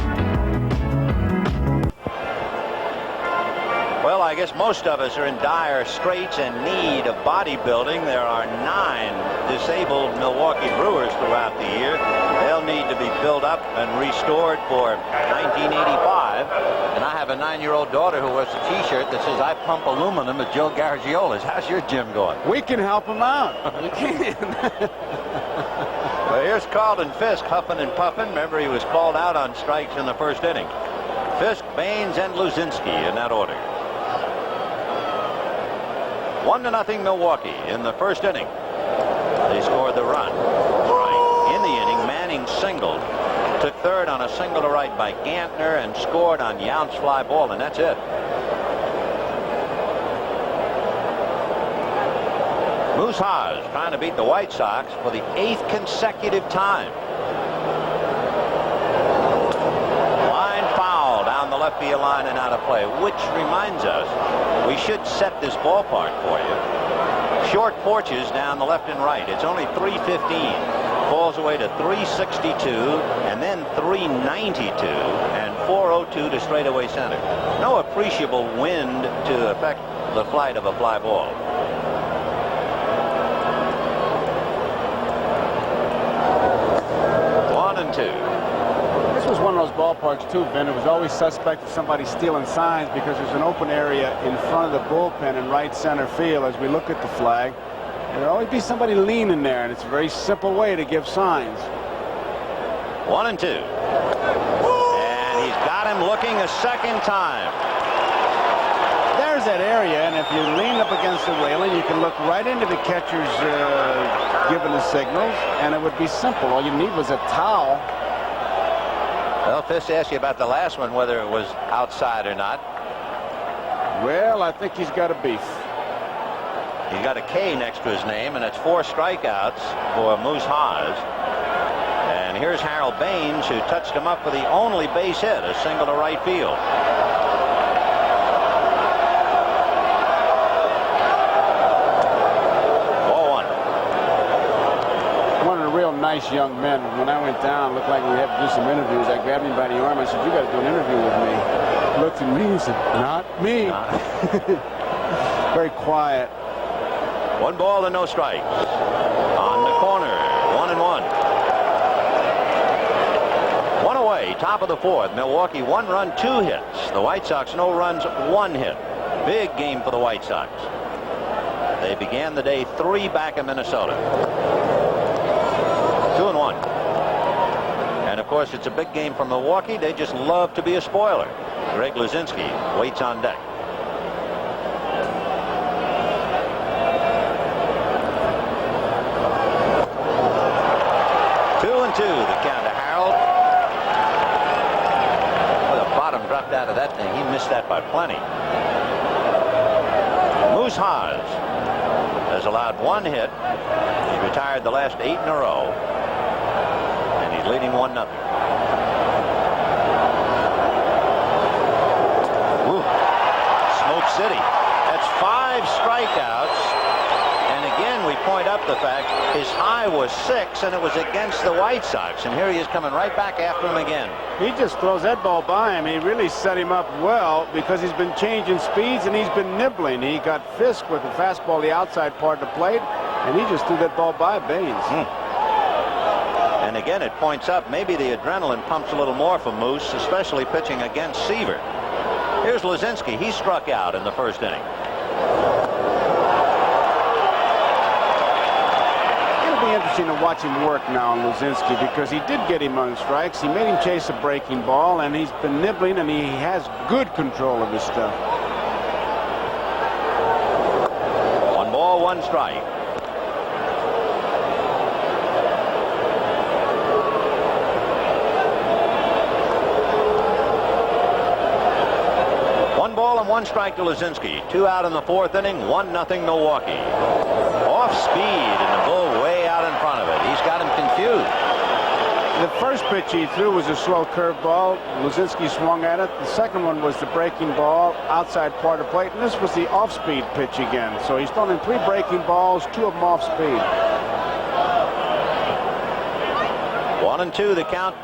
Well, I guess most of us are in dire straits and need of bodybuilding. There are 9 disabled Milwaukee Brewers throughout the year. They'll need to be built up and restored for 1985. And I have a 9-year-old daughter who wears a T-shirt that says, "I pump aluminum at Joe Garagiolas." How's your gym going? We can help him out. We can. Well, here's Carlton Fisk huffing and puffing. Remember, he was called out on strikes in the first inning. Fisk, Baines, and Luzinski in that order. 1-0 Milwaukee in the first inning. They scored the run. Right. In the inning, Manning singled. Took third on a single to right by Gantner and scored on Yount's fly ball, and that's it. Moose Haas trying to beat the White Sox for the 8th consecutive time. Line foul down the left field line and out of play, which reminds us we should set this ballpark for you. Short porches down the left and right. It's only 315. Falls away to 362 and then 392 and 402 to straightaway center. No appreciable wind to affect the flight of a fly ball. This was one of those ballparks too, Ben. It was always suspect of somebody stealing signs because there's an open area in front of the bullpen in right center field. As we look at the flag, there'll always be somebody leaning there, and it's a very simple way to give signs. 1-2. And he's got him looking a second time. There's that area, and if you lean up against the railing, you can look right into the catcher's giving the signals, and it would be simple. All you need was a towel. Well, Fisk asked you about the last one, whether it was outside or not. Well, I think he's got a beef. He's got a K next to his name, and it's 4 strikeouts for Moose Haas. And here's Harold Baines, who touched him up for the only base hit, a single to right field. Nice young men. When I went down, looked like we had to do some interviews. I grabbed him by the arm. I said, "You got to do an interview with me." He looked at me and said, "Not me." Very quiet. 1 ball and no strikes. On the corner, 1-1. 1 away, top of the 4th. Milwaukee 1 run, 2 hits. The White Sox no runs, 1 hit. Big game for the White Sox. They began the day 3 back in Minnesota. 2-1. And of course, it's a big game for Milwaukee. They just love to be a spoiler. Greg Luzinski waits on deck. The count to Harold. Well, the bottom dropped out of that thing. He missed that by plenty. Moose Haas has allowed 1 hit. He's retired the last 8 in a row. And he's leading 1-0. Woo. Smoke City. That's 5 strikeouts. And again, we point up the fact his high was 6, and it was against the White Sox. And here he is coming right back after him again. He just throws that ball by him. He really set him up well because he's been changing speeds and he's been nibbling. He got Fisk with the fastball, the outside part of the plate, and he just threw that ball by Baines. And again, it points up. Maybe the adrenaline pumps a little more for Moose, especially pitching against Seaver. Here's Luzinski. He struck out in the first inning. Interesting to watch him work now on Luzinski because he did get him on strikes. He made him chase a breaking ball, and he's been nibbling, and he has good control of his stuff. 1 ball, 1 strike. Ball and 1 strike to Luzinski. 2 out in the 4th inning. 1-0 Milwaukee. Off speed, and the bull way out in front of it. He's got him confused. The first pitch he threw was a slow curveball. Luzinski swung at it. The second one was the breaking ball outside part of plate, and this was the off-speed pitch again. So he's thrown in 3 breaking balls, 2 of them off-speed. 1-2 the count.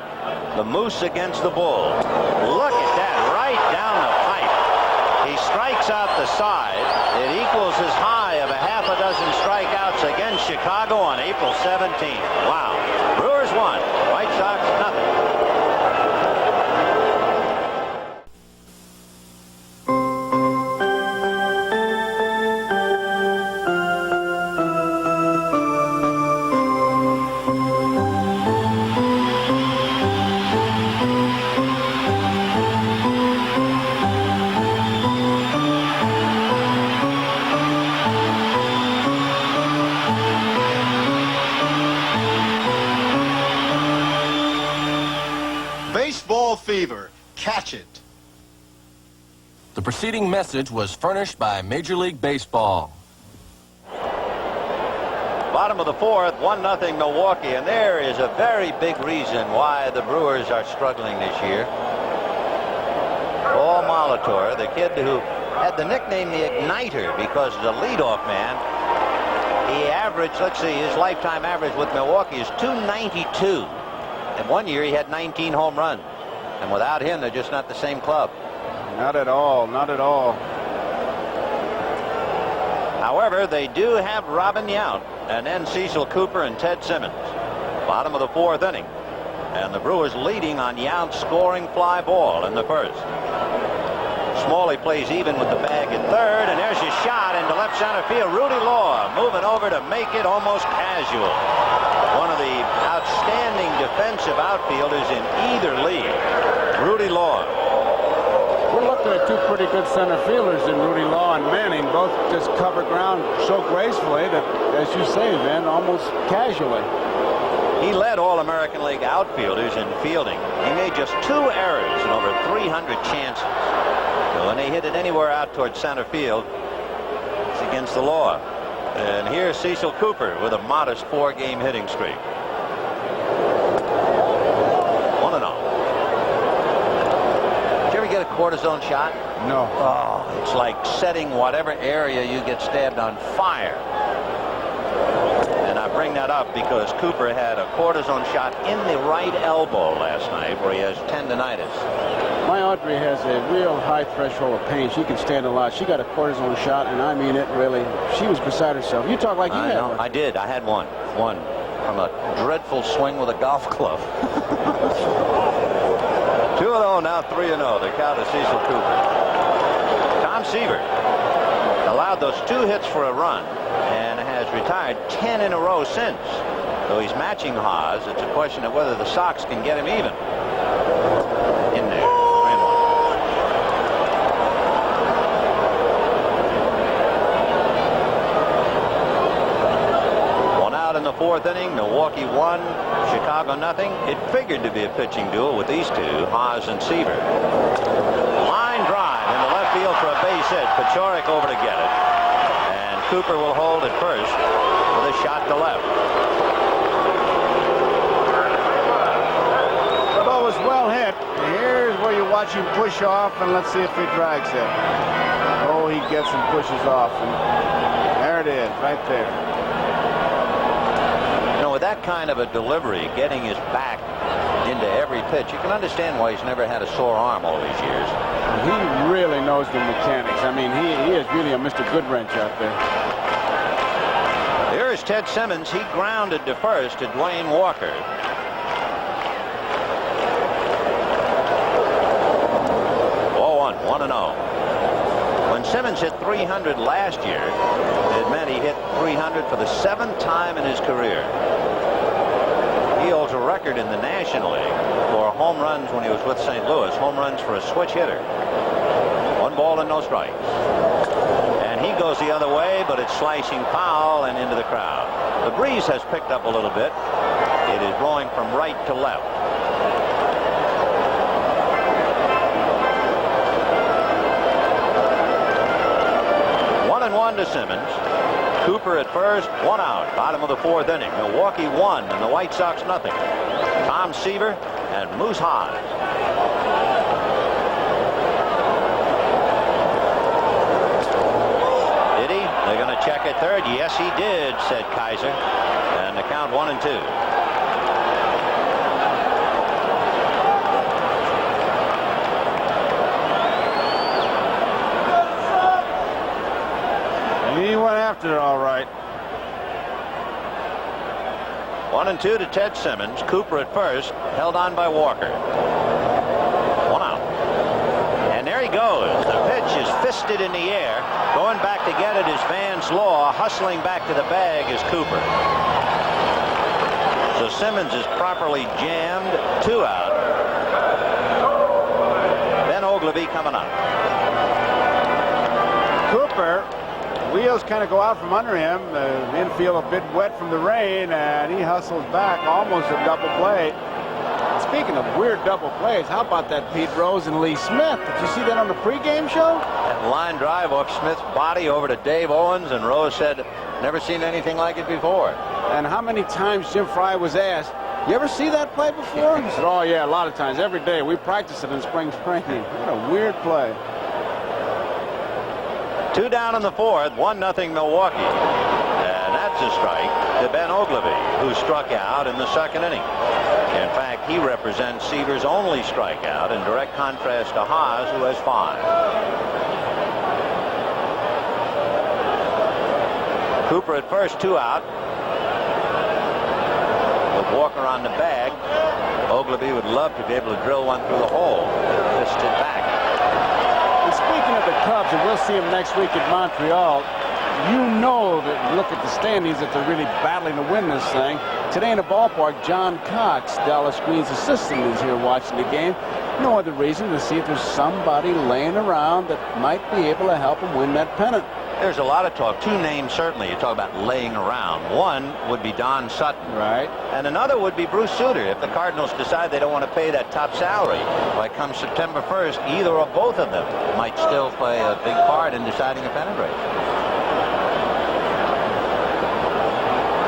The Moose against the Bull. Look at that, right down the pipe. He strikes out the side. It equals his high of a half a dozen strikeouts against Chicago on April 17th. Wow. Brewers 1, White Sox nothing. Baseball fever. Catch it. The preceding message was furnished by Major League Baseball. Bottom of the 4th, 1-0 Milwaukee, and there is a very big reason why the Brewers are struggling this year. Paul Molitor, the kid who had the nickname the Igniter because the leadoff man, he averaged, let's see, his lifetime average with Milwaukee is .292. And one year he had 19 home runs. And without him, they're just not the same club. Not at all, not at all. However, they do have Robin Yount and then Cecil Cooper and Ted Simmons. Bottom of the 4th inning. And the Brewers leading on Yount's scoring fly ball in the first. Smalley plays even with the bag at third, and there's his shot into left center field. Rudy Law moving over to make it almost casual. One of the outstanding defensive outfielders in either league, Rudy Law. We're looking at 2 pretty good center fielders in Rudy Law and Manning. Both just cover ground so gracefully that, as you say, Vin, almost casually. He led All-American League outfielders in fielding. He made just 2 errors in over 300 chances. So when they hit it anywhere out towards center field, it's against the law. And here's Cecil Cooper with a modest 4-game hitting streak. 1-0. Did you ever get a cortisone shot? No. Oh, it's like setting whatever area you get stabbed on fire. And I bring that up because Cooper had a cortisone shot in the right elbow last night where he has tendonitis. My Audrey has a real high threshold of pain. She can stand a lot. She got a cortisone shot, and I mean it really. She was beside herself. You talk like you had one. I did. I had one from a dreadful swing with a golf club. 2-0 now, 3-0. The count is Cecil Cooper. Tom Seaver allowed those 2 hits for a run and has retired 10 in a row since. Though he's matching Haas, it's a question of whether the Sox can get him even. In there. 1 out in the 4th inning. Milwaukee 1, Chicago nothing. It figured to be a pitching duel with these 2, Haas and Seaver. Line drive into left field for a base hit. Pachorik over to get it. And Cooper will hold at first with a shot to left. The ball was well hit. Here's where you watch him push off, and let's see if he drags it. Oh, he gets and pushes off. And there it is, right there. You know, with that kind of a delivery, getting his back into every pitch, you can understand why he's never had a sore arm all these years. He really knows the mechanics. I mean, he is really a Mr. Goodwrench out there. Here is Ted Simmons. He grounded to first to Dwayne Walker. Ball 1-0. When Simmons hit 300 last year, it meant he hit 300 for the 7th time in his career. He holds a record in the National League for home runs when he was with St. Louis, home runs for a switch hitter. 1 ball and no strikes. And he goes the other way, but it's slicing foul and into the crowd. The breeze has picked up a little bit. It is blowing from right to left. One to Simmons. Cooper at first, 1 out. Bottom of the 4th inning. Milwaukee 1 and the White Sox nothing. Tom Seaver, and Moose Haas. Did he? They're going to check at third. Yes, he did, said Kaiser. And the count 1-2. He went after it all right. 1-2 to Ted Simmons. Cooper at first, held on by Walker. 1 out. And there he goes. The pitch is fisted in the air. Going back to get it is Vance Law. Hustling back to the bag is Cooper. So Simmons is properly jammed. 2 out. Ben Ogilvy coming up. Cooper, wheels kind of go out from under him. The infield a bit wet from the rain, and he hustles back almost a double play. Speaking of weird double plays, how about that Pete Rose and Lee Smith? Did you see that on the pregame show? That line drive off Smith's body over to Dave Owens, and Rose said, never seen anything like it before. And how many times Jim Fry was asked, you ever see that play before? He said, oh yeah, a lot of times, every day. We practice it in spring training. What a weird play. 2 down in the 4th, 1-0 Milwaukee. And that's a strike to Ben Ogilvy, who struck out in the 2nd inning. In fact, he represents Seaver's only strikeout, in direct contrast to Haas, who has 5. Cooper at first, 2 out. With Walker on the bag, Ogilvy would love to be able to drill one through the hole. Fisted back. Speaking of the Cubs, and we'll see them next week at Montreal, you know that look at the standings that they're really battling to win this thing. Today in the ballpark, John Cox, Dallas Green's assistant, is here watching the game. No other reason to see if there's somebody laying around that might be able to help him win that pennant. There's a lot of talk. 2 names certainly. You talk about laying around. One would be Don Sutton. Right. And another would be Bruce Sutter. If the Cardinals decide they don't want to pay that top salary, by come September 1st, either or both of them might still play a big part in deciding a pennant race.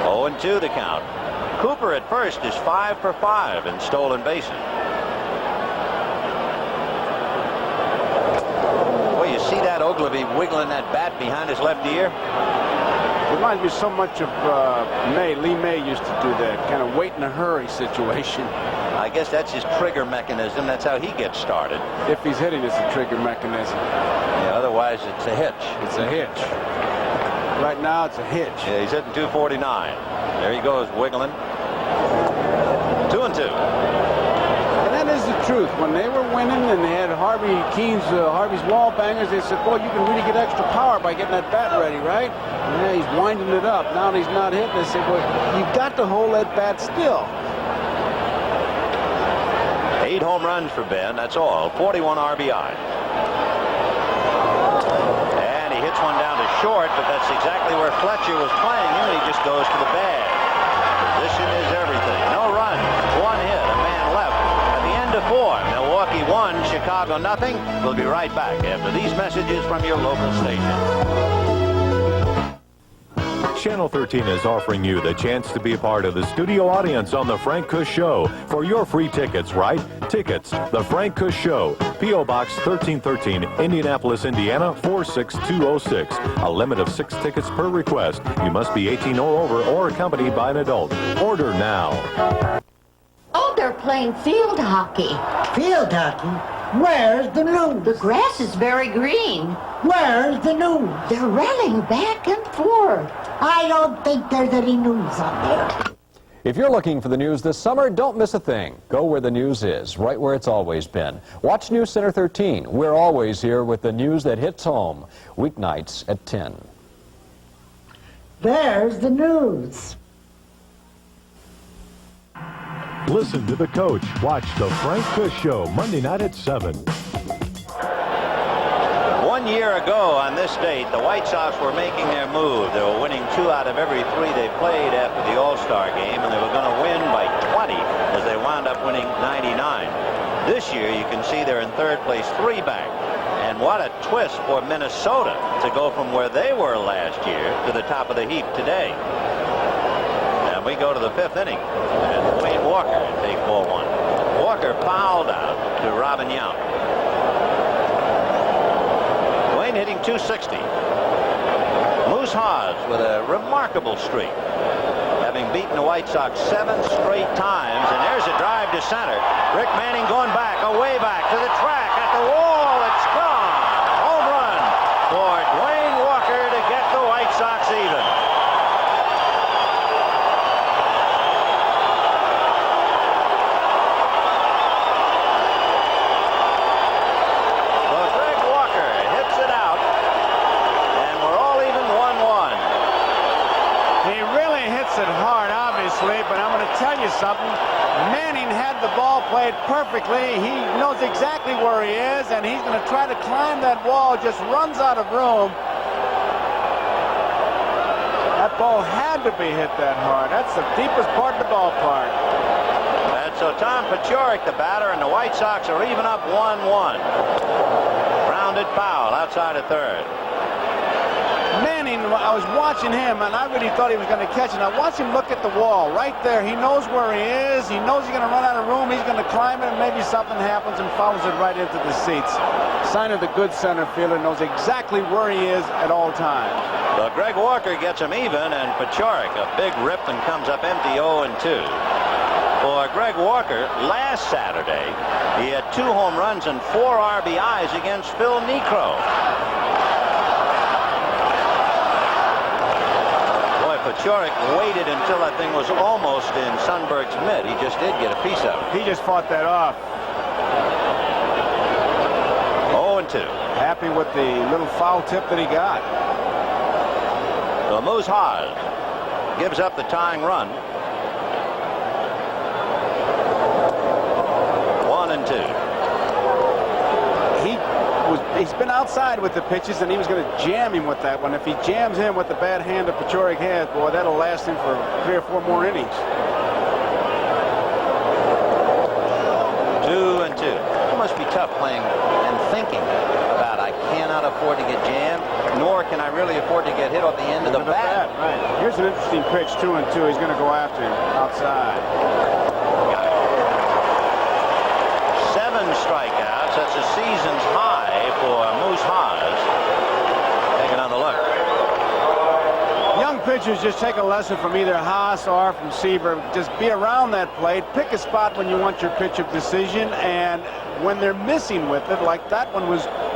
0-2 the count. Cooper at first is 5 for 5 in stolen bases. You see that Ogilvy wiggling that bat behind his left ear? Reminds me so much of Lee May used to do that, kind of wait in a hurry situation. I guess that's his trigger mechanism. That's how he gets started. If he's hitting, it's a trigger mechanism. Yeah, otherwise it's a hitch. It's a hitch. Right now it's a hitch. Yeah, he's hitting 249. There he goes, wiggling. 2-2. And that is the truth. When they were winning and they had Harvey's wall bangers, they said, boy, you can really get extra power by getting that bat ready, right? Yeah, he's winding it up. Now that he's not hitting, they said, well, you've got to hold that bat still. 8 home runs for Ben, that's all. 41 RBI. And he hits one down to short, but that's exactly where Fletcher was playing him, and he just goes to the bag. Position is everything. No runs, 1 hit, a man left. At the end of 4, Milwaukee 1, Chicago nothing. We'll be right back after these messages from your local station. Channel 13 is offering you the chance to be a part of the studio audience on The Frank Kush Show. For your free tickets, right? Tickets, The Frank Kush Show, P.O. Box 1313, Indianapolis, Indiana 46206. A limit of 6 tickets per request. You must be 18 or over or accompanied by an adult. Order now. Oh, they're playing field hockey. Field hockey? Where's the news? The grass is very green. Where's the news? They're rallying back and forth. I don't think there's any news up there. If you're looking for the news this summer, don't miss a thing. Go where the news is, right where it's always been. Watch News Center 13. We're always here with the news that hits home. Weeknights at 10. There's the news. Listen to the coach. Watch The Frank Kush Show, Monday night at 7. 1 year ago on this date, the White Sox were making their move. They were winning 2 out of every 3 they played after the All-Star game, and they were going to win by 20 as they wound up winning 99. This year, you can see they're in 3rd place, 3 back. And what a twist for Minnesota to go from where they were last year to the top of the heap today. And we go to the 5th inning. And Wayne Walker and take ball 1. Walker fouled out to Robin Young. Wayne hitting .260. Moose Haas with a remarkable streak, having beaten the White Sox 7 straight times. And there's a drive to center. Rick Manning going back, away back to the track, at the wall. It's gone. Home run for Dwayne Walker to get the White Sox even. Well, Greg Walker hits it out, and we're all even 1-1. He really hits it hard, obviously, but I'm going to tell you something. Manning had the ball played perfectly. He knows exactly where he is, and he's going to try to climb that wall. Just runs out of room. That ball had to be hit that hard. That's the deepest part of the ballpark. And so Tom Paciorek, the batter, and the White Sox are even up 1-1. Grounded foul outside of third. Manning, I was watching him, and I really thought he was going to catch it. I watched him look at the wall right there. He knows where he is. He knows he's going to run out of room. He's going to climb it, and maybe something happens and follows it right into the seats. Sign of the good center fielder, knows exactly where he is at all times. Well, Greg Walker gets him even, and Paciorek, a big rip, and comes up empty 0-2. For Greg Walker, last Saturday, he had 2 home runs and 4 RBIs against Phil Niekro. Paciorek waited until that thing was almost in Sundberg's mitt. He just did get a piece of it. He just fought that off. 0-2. Happy with the little foul tip that he got. So Moose Haas gives up the tying run. 1-2. He's been outside with the pitches, and he was going to jam him with that one. If he jams him with the bad hand that Paciorek has, boy, that'll last him for 3 or 4 more innings. 2-2. It must be tough playing and thinking about, I cannot afford to get jammed, nor can I really afford to get hit off the end of the bat. Right. Here's an interesting pitch, 2-2. He's going to go after him outside. Got it. 7 strikeouts. That's a season's high for Moose Haas. Take another look. Young pitchers just take a lesson from either Haas or from Seaver. Just be around that plate. Pick a spot when you want your pitch of decision, and when they're missing with it, like that one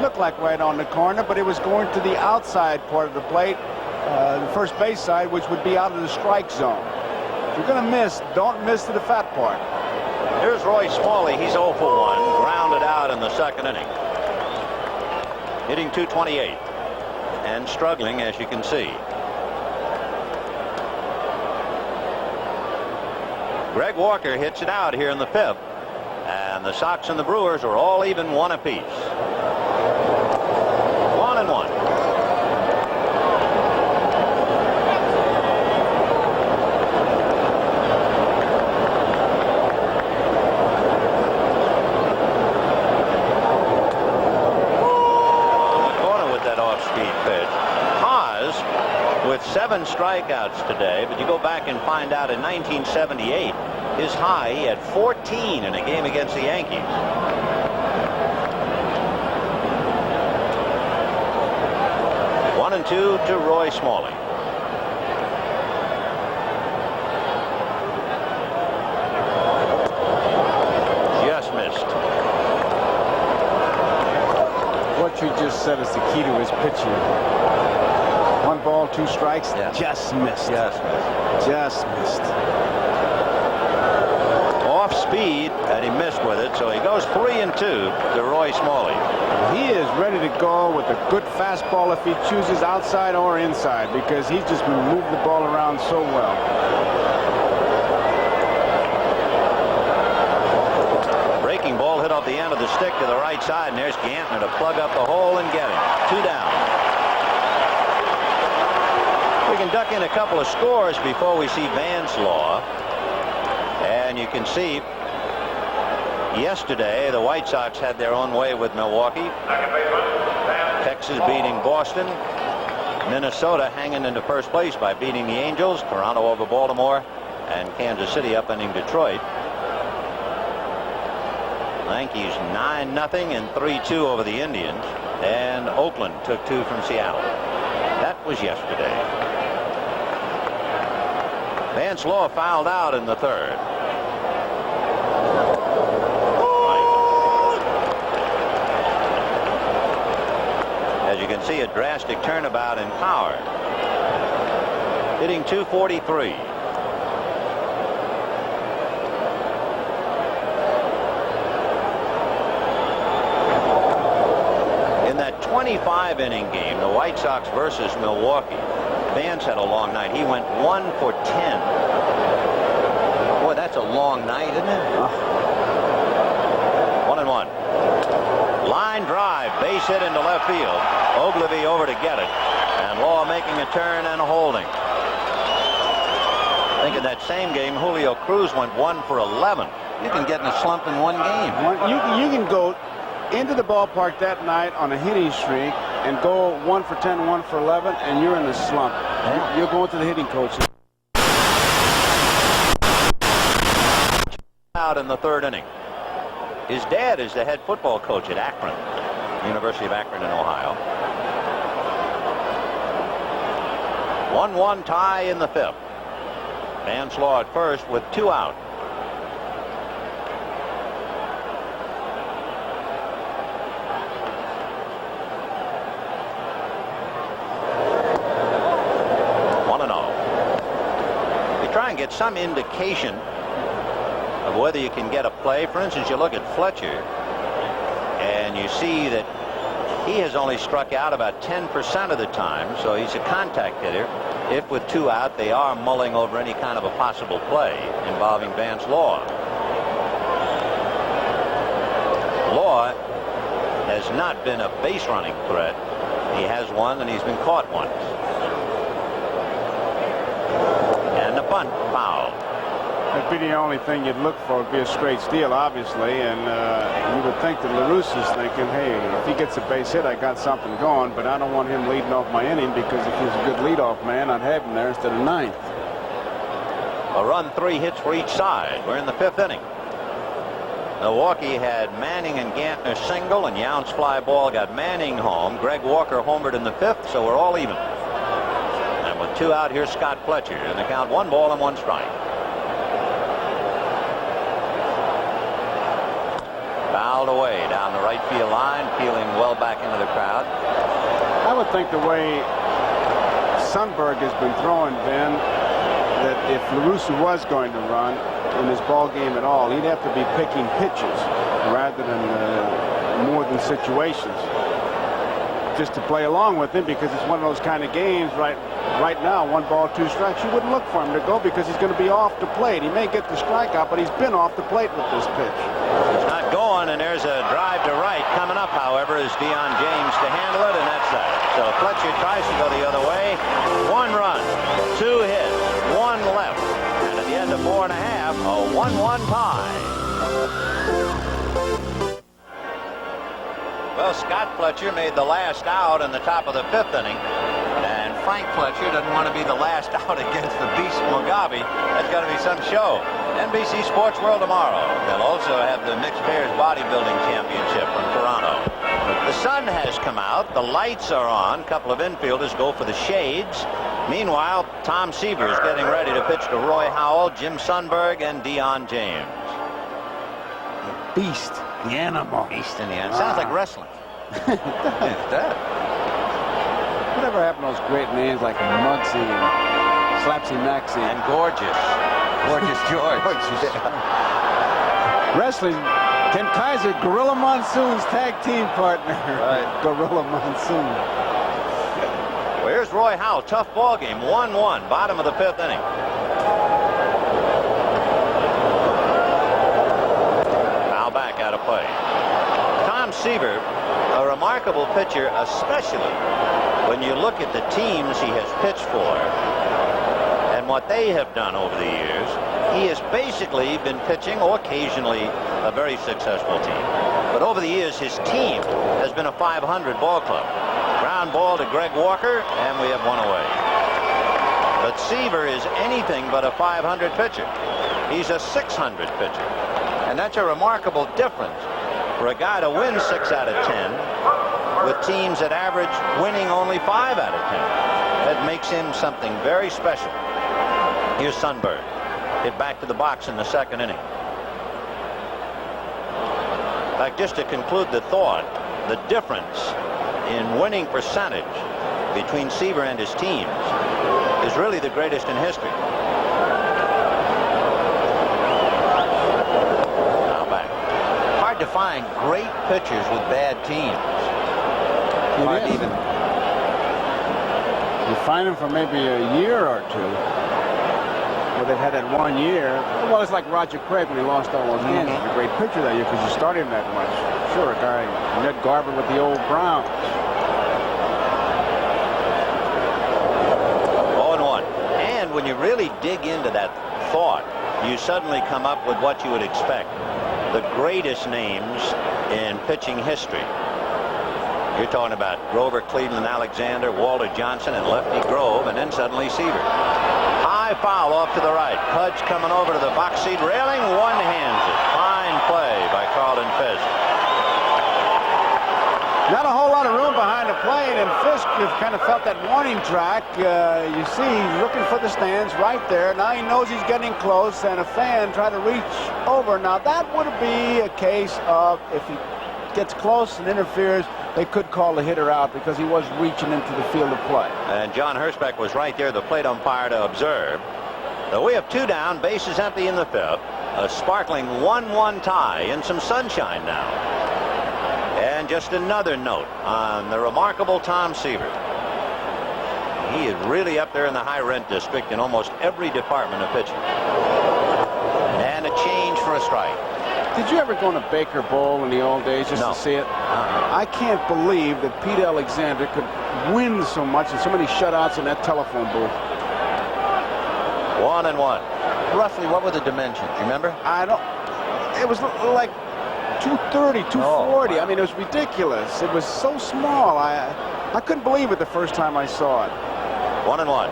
looked like right on the corner, but it was going to the outside part of the plate, the first base side, which would be out of the strike zone. If you're going to miss, don't miss to the fat part. Here's Roy Smalley. He's 0 for 1. Grounded out in the 2nd inning. Hitting .228. And struggling, as you can see. Greg Walker hits it out here in the 5th. And the Sox and the Brewers are all even 1 apiece. 1-1. With 7 strikeouts today, but you go back and find out in 1978, his high, he had 14 in a game against the Yankees. One and 2 to Roy Smalley. Just missed. What you just said is the key to his pitching. 1 ball, 2 strikes. Yeah. Just missed. Just missed. Just missed. Off speed, and he missed with it, so he goes 3-2 to Roy Smalley. He is ready to go with a good fastball if he chooses outside or inside, because he's just been moving the ball around so well. Breaking ball hit off the end of the stick to the right side, and there's Gantner to plug up the hole and get him. 2 down. We can duck in a couple of scores before we see Van's Law. And you can see yesterday the White Sox had their own way with Milwaukee. Texas beating Boston. Minnesota hanging into first place by beating the Angels. Toronto over Baltimore. And Kansas City upending Detroit. Yankees 9-0 and 3-2 over the Indians. And Oakland took 2 from Seattle. That was yesterday. Vance Law fouled out in the 3rd. As you can see, a drastic turnabout in power. Hitting .243. In that 25-inning game, the White Sox versus Milwaukee, Vance had a long night. He went 1 for 10. Boy, that's a long night, isn't it? 1-1. Line drive, base hit into left field. Ogilvy over to get it. And Law making a turn and holding. I think in that same game, Julio Cruz went 1 for 11. You can get in a slump in one game. You can go into the ballpark that night on a hitting streak and go 1 for 10, 1 for 11, and you're in a slump. Yeah. You're going to the hitting coach. Out in the 3rd inning. His dad is the head football coach at Akron, University of Akron in Ohio. 1-1 tie in the 5th. Vance Law at first with 2 out. Get some indication of whether you can get a play. For instance, you look at Fletcher and you see that he has only struck out about 10% of the time, so he's a contact hitter. If with 2 out they are mulling over any kind of a possible play involving Vance Law. Law has not been a base running threat. He has one and he's been caught once. And the punt foul. That'd be the only thing you'd look for, would be a straight steal, obviously, and you would think that LaRusso's thinking, hey, if he gets a base hit, I got something going, but I don't want him leading off my inning, because if he's a good leadoff man, I'd have him there instead of 9th. A run, 3 hits for each side. We're in the 5th inning. Milwaukee had Manning and Gantner single, and Yount's fly ball got Manning home. Greg Walker homered in the 5th, so we're all even. And with 2 out, here's Scott Fletcher, and the count 1 ball and 1 strike. Fouled away down the right field line, peeling well back into the crowd. I would think the way Sundberg has been throwing, Ben, that if LaRusso was going to run in this ball game at all, he'd have to be picking pitches rather than more than situations, just to play along with him, because it's one of those kind of games right now, 1 ball, 2 strikes. You wouldn't look for him to go because he's going to be off the plate. He may get the strikeout, but he's been off the plate with this pitch. He's not going, and there's a drive to right. Coming up, however, is Deion James to handle it, and that's that. So Fletcher tries to go the other way. 1 run, 2 hits, 1 left, and at the end of 4 1/2, a 1-1 tie. Well, Scott Fletcher made the last out in the top of the 5th inning. And Frank Fletcher doesn't want to be the last out against the beast Mugabe. That's got to be some show. NBC Sports World tomorrow. They'll also have the Mixed Pairs Bodybuilding Championship from Toronto. The sun has come out. The lights are on. A couple of infielders go for the shades. Meanwhile, Tom Seaver is getting ready to pitch to Roy Howell, Jim Sundberg, and Deion James. Beast, the animal. Beast in the animal. Sounds like wrestling. Whatever happened to those great names like Muggsy and Slapsy Maxie? And Gorgeous. Gorgeous George. Wrestling, Ken Kaiser, Gorilla Monsoon's tag team partner. Right. Gorilla Monsoon. Well, here's Roy Howell. Tough ball game. 1-1. Bottom of the 5th inning. Foul back out of play. Tom Seaver, a remarkable pitcher, especially when you look at the teams he has pitched for and what they have done over the years. He has basically been pitching, or occasionally, a very successful team. But over the years, his team has been a .500 ball club. Ground ball to Greg Walker, and we have 1 away. But Seaver is anything but a .500 pitcher. He's a .600 pitcher. And that's a remarkable difference for a guy to win 6 out of 10 with teams that average winning only 5 out of 10. That makes him something very special. Here's Sundberg. Hit back to the box in the second inning. In fact, just to conclude the thought, the difference in winning percentage between Seaver and his teams is really the greatest in history. Now back. Hard to find great pitchers with bad teams. Hard to even. You find them for maybe a year or two. Well, they've had that 1 year. Well, it's like Roger Craig when he lost all those games. He was a great pitcher that year because you started him that much. Sure, a guy, Ned Garber with the old Browns. 0-1. And when you really dig into that thought, you suddenly come up with what you would expect. The greatest names in pitching history. You're talking about Grover, Cleveland, Alexander, Walter Johnson, and Lefty Grove, and then suddenly Seaver. High foul off to the right. Pudge coming over to the box seat railing, one-hands it. Fine play by Carlton Fisk. Not a whole lot of room behind the plate, and Fisk kind of felt that warning track. You see, he's looking for the stands right there. Now he knows he's getting close, and a fan tried to reach over. Now that would be a case of if he gets close and interferes, they could call the hitter out because he was reaching into the field of play. And John Hirschbeck was right there, the plate umpire, to observe. So we have 2 down, bases empty in the 5th. A sparkling 1-1 tie and some sunshine now. And just another note on the remarkable Tom Seaver. He is really up there in the high rent district in almost every department of pitching. And a change for a strike. Did you ever go to Baker Bowl in the old days just to see it? I can't believe that Pete Alexander could win so much and so many shutouts in that telephone booth. 1-1. Roughly, what were the dimensions? You remember? I don't. It was like 230, 240. I mean, it was ridiculous. It was so small. I couldn't believe it the first time I saw it. 1-1.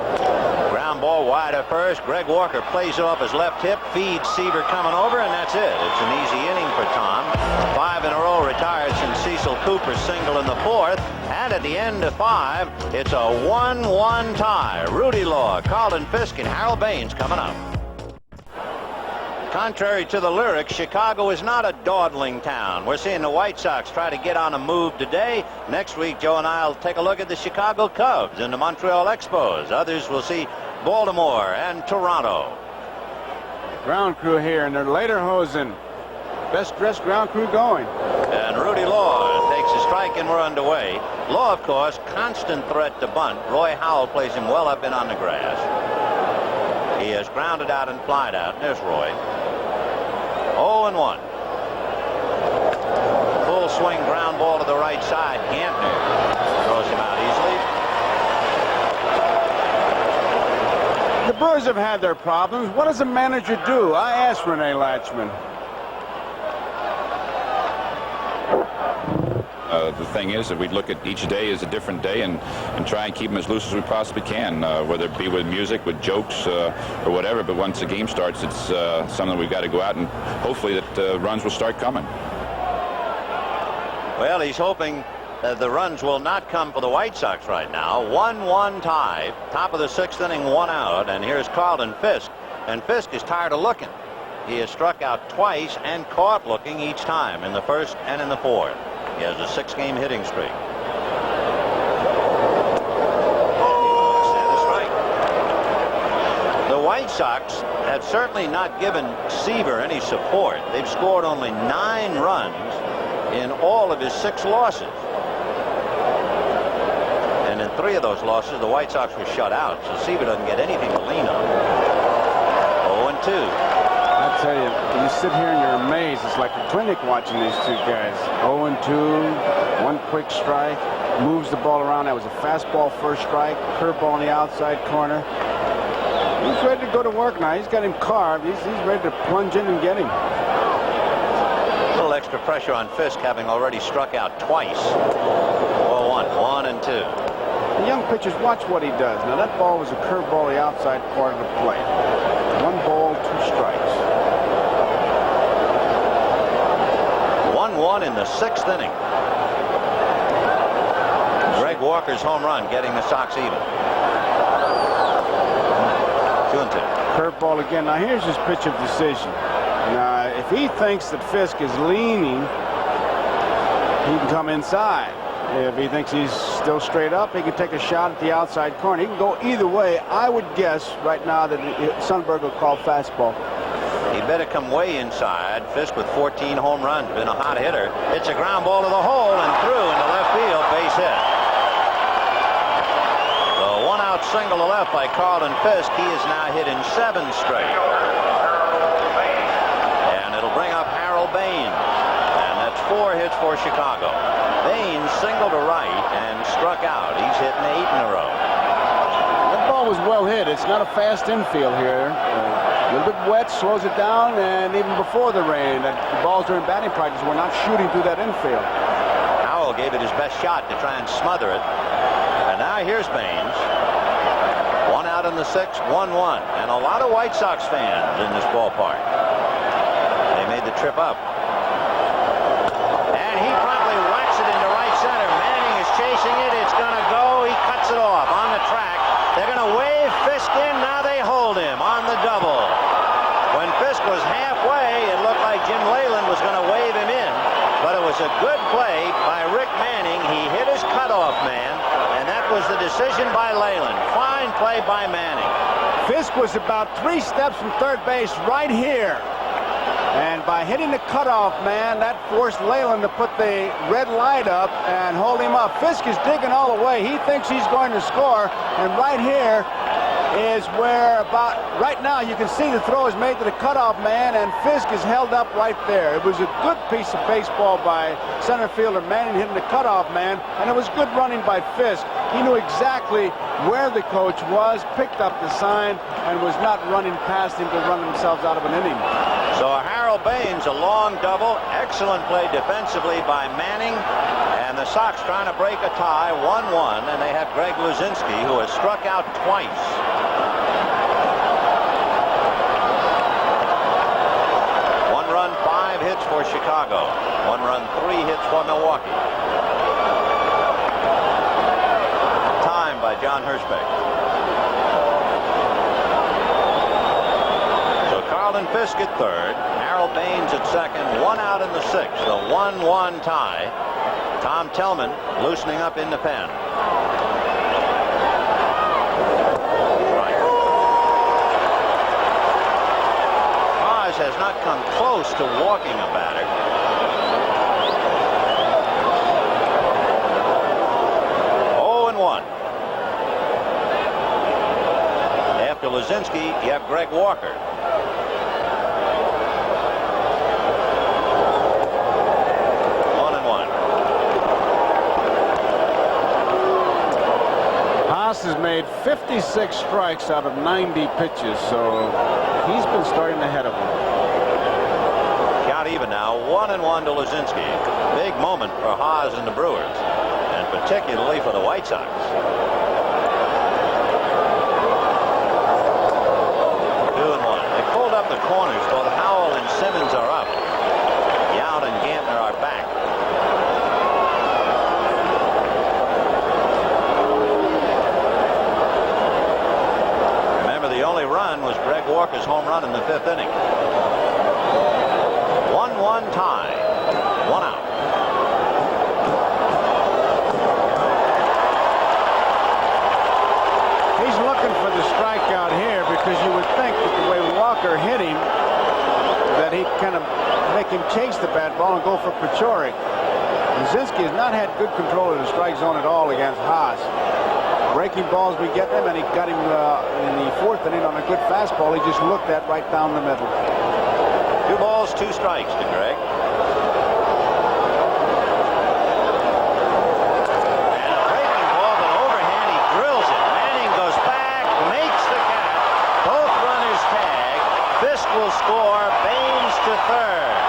Ground ball wide at first. Greg Walker plays it off his left hip, feeds Seaver coming over, and that's it. It's an easy inning for Tom. 5 in a row retired since Cecil Cooper singled in the 4th. And at the end of 5, it's a 1-1 tie. Rudy Law, Carlton Fisk, and Harold Baines coming up. Contrary to the lyrics, Chicago is not a dawdling town. We're seeing the White Sox try to get on a move today. Next week, Joe and I will take a look at the Chicago Cubs and the Montreal Expos. Others will see Baltimore and Toronto. Ground crew here, and they're lederhosen. Best dressed ground crew going. And Rudy Law takes a strike, and we're underway. Law, of course, constant threat to bunt. Roy Howell plays him well up in on the grass. He has grounded out and flied out. There's Roy. 0-1. Full swing ground ball to the right side. Gantner throws him out easily. The Brewers have had their problems. What does the manager do? I asked Renee Latchman. The thing is that we look at each day as a different day and try and keep them as loose as we possibly can, whether it be with music, with jokes, or whatever. But once the game starts, it's something we've got to go out and hopefully that runs will start coming. Well, he's hoping that the runs will not come for the White Sox right now. 1-1 tie. Top of the 6th inning, 1 out. And here's Carlton Fisk. And Fisk is tired of looking. He has struck out twice and caught looking each time in the 1st and in the 4th. He has a 6-game hitting streak. The White Sox have certainly not given Seaver any support. They've scored only 9 runs in all of his 6 losses. And in 3 of those losses, the White Sox were shut out, so Seaver doesn't get anything to lean on. 0-2. I tell you, you sit here and you're amazed. It's like a clinic watching these 2 guys. 0-2, 1 quick strike, moves the ball around. That was a fastball first strike, curveball on the outside corner. He's ready to go to work now. He's got him carved. He's ready to plunge in and get him. A little extra pressure on Fisk, having already struck out twice. 0-1, 1-2. The young pitchers, watch what he does. Now that ball was a curveball on the outside part of the plate. 1 ball, 2 strikes. 1-1 1-1 in the 6th inning. Greg Walker's home run getting the Sox even. 2-2. Curveball again. Now here's his pitch of decision. Now if he thinks that Fisk is leaning, he can come inside. If he thinks he's still straight up, he can take a shot at the outside corner. He can go either way. I would guess right now that Sundberg will call fastball. He better come way inside. Fisk with 14 home runs, been a hot hitter. It's a ground ball to the hole and through into left field, base hit. The one-out single to left by Carlton Fisk. He is now hit in 7 straight. And it'll bring up Harold Baines. And that's 4 hits for Chicago. Baines singled to right and struck out. He's hitting 8 in a row. That ball was well hit. It's not a fast infield here. A little bit wet, slows it down, and even before the rain, the balls during batting practice were not shooting through that infield. Howell gave it his best shot to try and smother it. And now here's Baines. 1 out in the 6th, 1-1. And a lot of White Sox fans in this ballpark. They made the trip up. And he promptly whacks it into right center. Manning is chasing it. It's going to go. He cuts it off on the track. They're going to wave Fisk in. Now they hold him on the double. When Fisk was halfway, it looked like Jim Leyland was going to wave him in. But it was a good play by Rick Manning. He hit his cutoff man, and that was the decision by Leyland. Fine play by Manning. Fisk was about 3 steps from third base right here. And by hitting the cutoff man, that forced Leyland to put the red light up and hold him up. Fisk is digging all the way. He thinks he's going to score. And right here is where right now you can see the throw is made to the cutoff man, and Fisk is held up right there. It was a good piece of baseball by center fielder Manning hitting the cutoff man, and it was good running by Fisk. He knew exactly where the coach was, picked up the sign, and was not running past him to run themselves out of an inning. So Harold Baines, a long double. Excellent play defensively by Manning. And the Sox trying to break a tie, 1-1. And they have Greg Luzinski, who has struck out twice. One run, 5 hits for Chicago. 1 run, 3 hits for Milwaukee. Time by John Hirschbeck. Carlton Fisk at third, Harold Baines at second, 1 out in the 6th, a 1-1 tie. Tom Tillman loosening up in the pen. Right. Oz has not come close to walking a batter. After Luzinski, you have Greg Walker. Has made 56 strikes out of 90 pitches, so he's been starting ahead of him. Count even now, 1-1 to Luzinski. Big moment for Haas and the Brewers, and particularly for the White Sox. 2-1. They pulled up the corners. Both Howell and Simmons are up. Yount and Gantner are back. The only run was Greg Walker's home run in the 5th inning. 1-1 tie. 1 out. He's looking for the strikeout here because you would think that the way Walker hit him that he'd kind of make him chase the bat ball and go for Paciorek. Luzinski has not had good control of the strike zone at all against Haas. Breaking balls we get them, and he got him in the 4th inning on a good fastball. He just looked at right down the middle. 2 balls, 2 strikes to Greg. And a breaking ball, but overhand, he drills it. Manning goes back, makes the catch. Both runners tag. Fisk will score. Baines to third.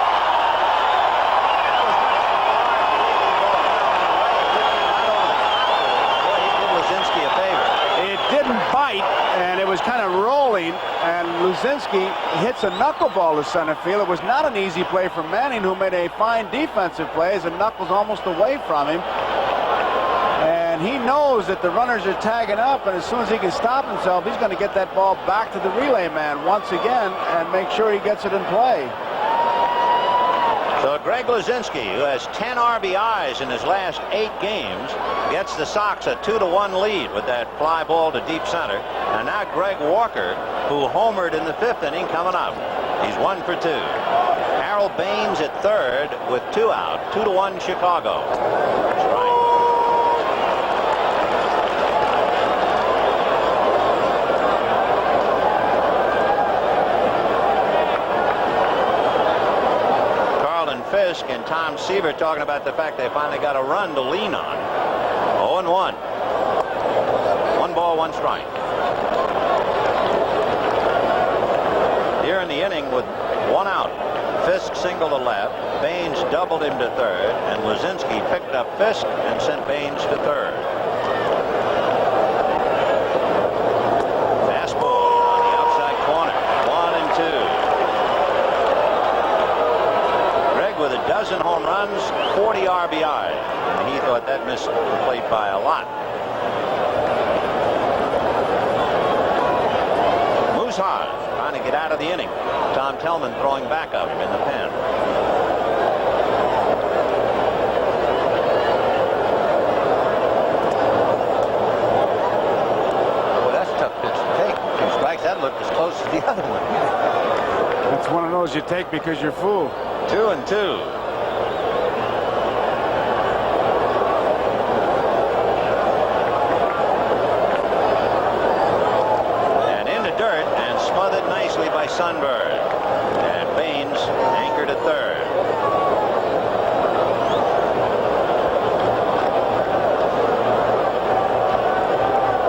It didn't bite, and it was kind of rolling, and Luzinski hits a knuckleball to center field. It was not an easy play for Manning, who made a fine defensive play as the knuckles almost away from him. And he knows that the runners are tagging up, and as soon as he can stop himself, he's going to get that ball back to the relay man once again and make sure he gets it in play. So Greg Luzinski, who has 10 RBIs in his last 8 games, gets the Sox a 2-1 lead with that fly ball to deep center. And now Greg Walker, who homered in the 5th inning, coming up. He's 1 for 2. Harold Baines at third with 2 out. 2-1 Chicago. Strike. Fisk and Tom Seaver talking about the fact they finally got a run to lean on. 0-1. 1 ball, 1 strike. Here in the inning with 1 out. Fisk singled to left. Baines doubled him to third, and Luzinski picked up Fisk and sent Baines to third. Fastball on the outside corner. 1-2. With a dozen home runs, 40 RBI, and he thought that missed the plate by a lot. Moose Haas trying to get out of the inning. Tom Tellman throwing back of him in the pen. Well, that's a tough pitch to take. 2 strikes. That looked as close as the other one. It's one of those you take because you're fool. 2-2. And into dirt and smothered nicely by Sunbird. And Baines anchored at third.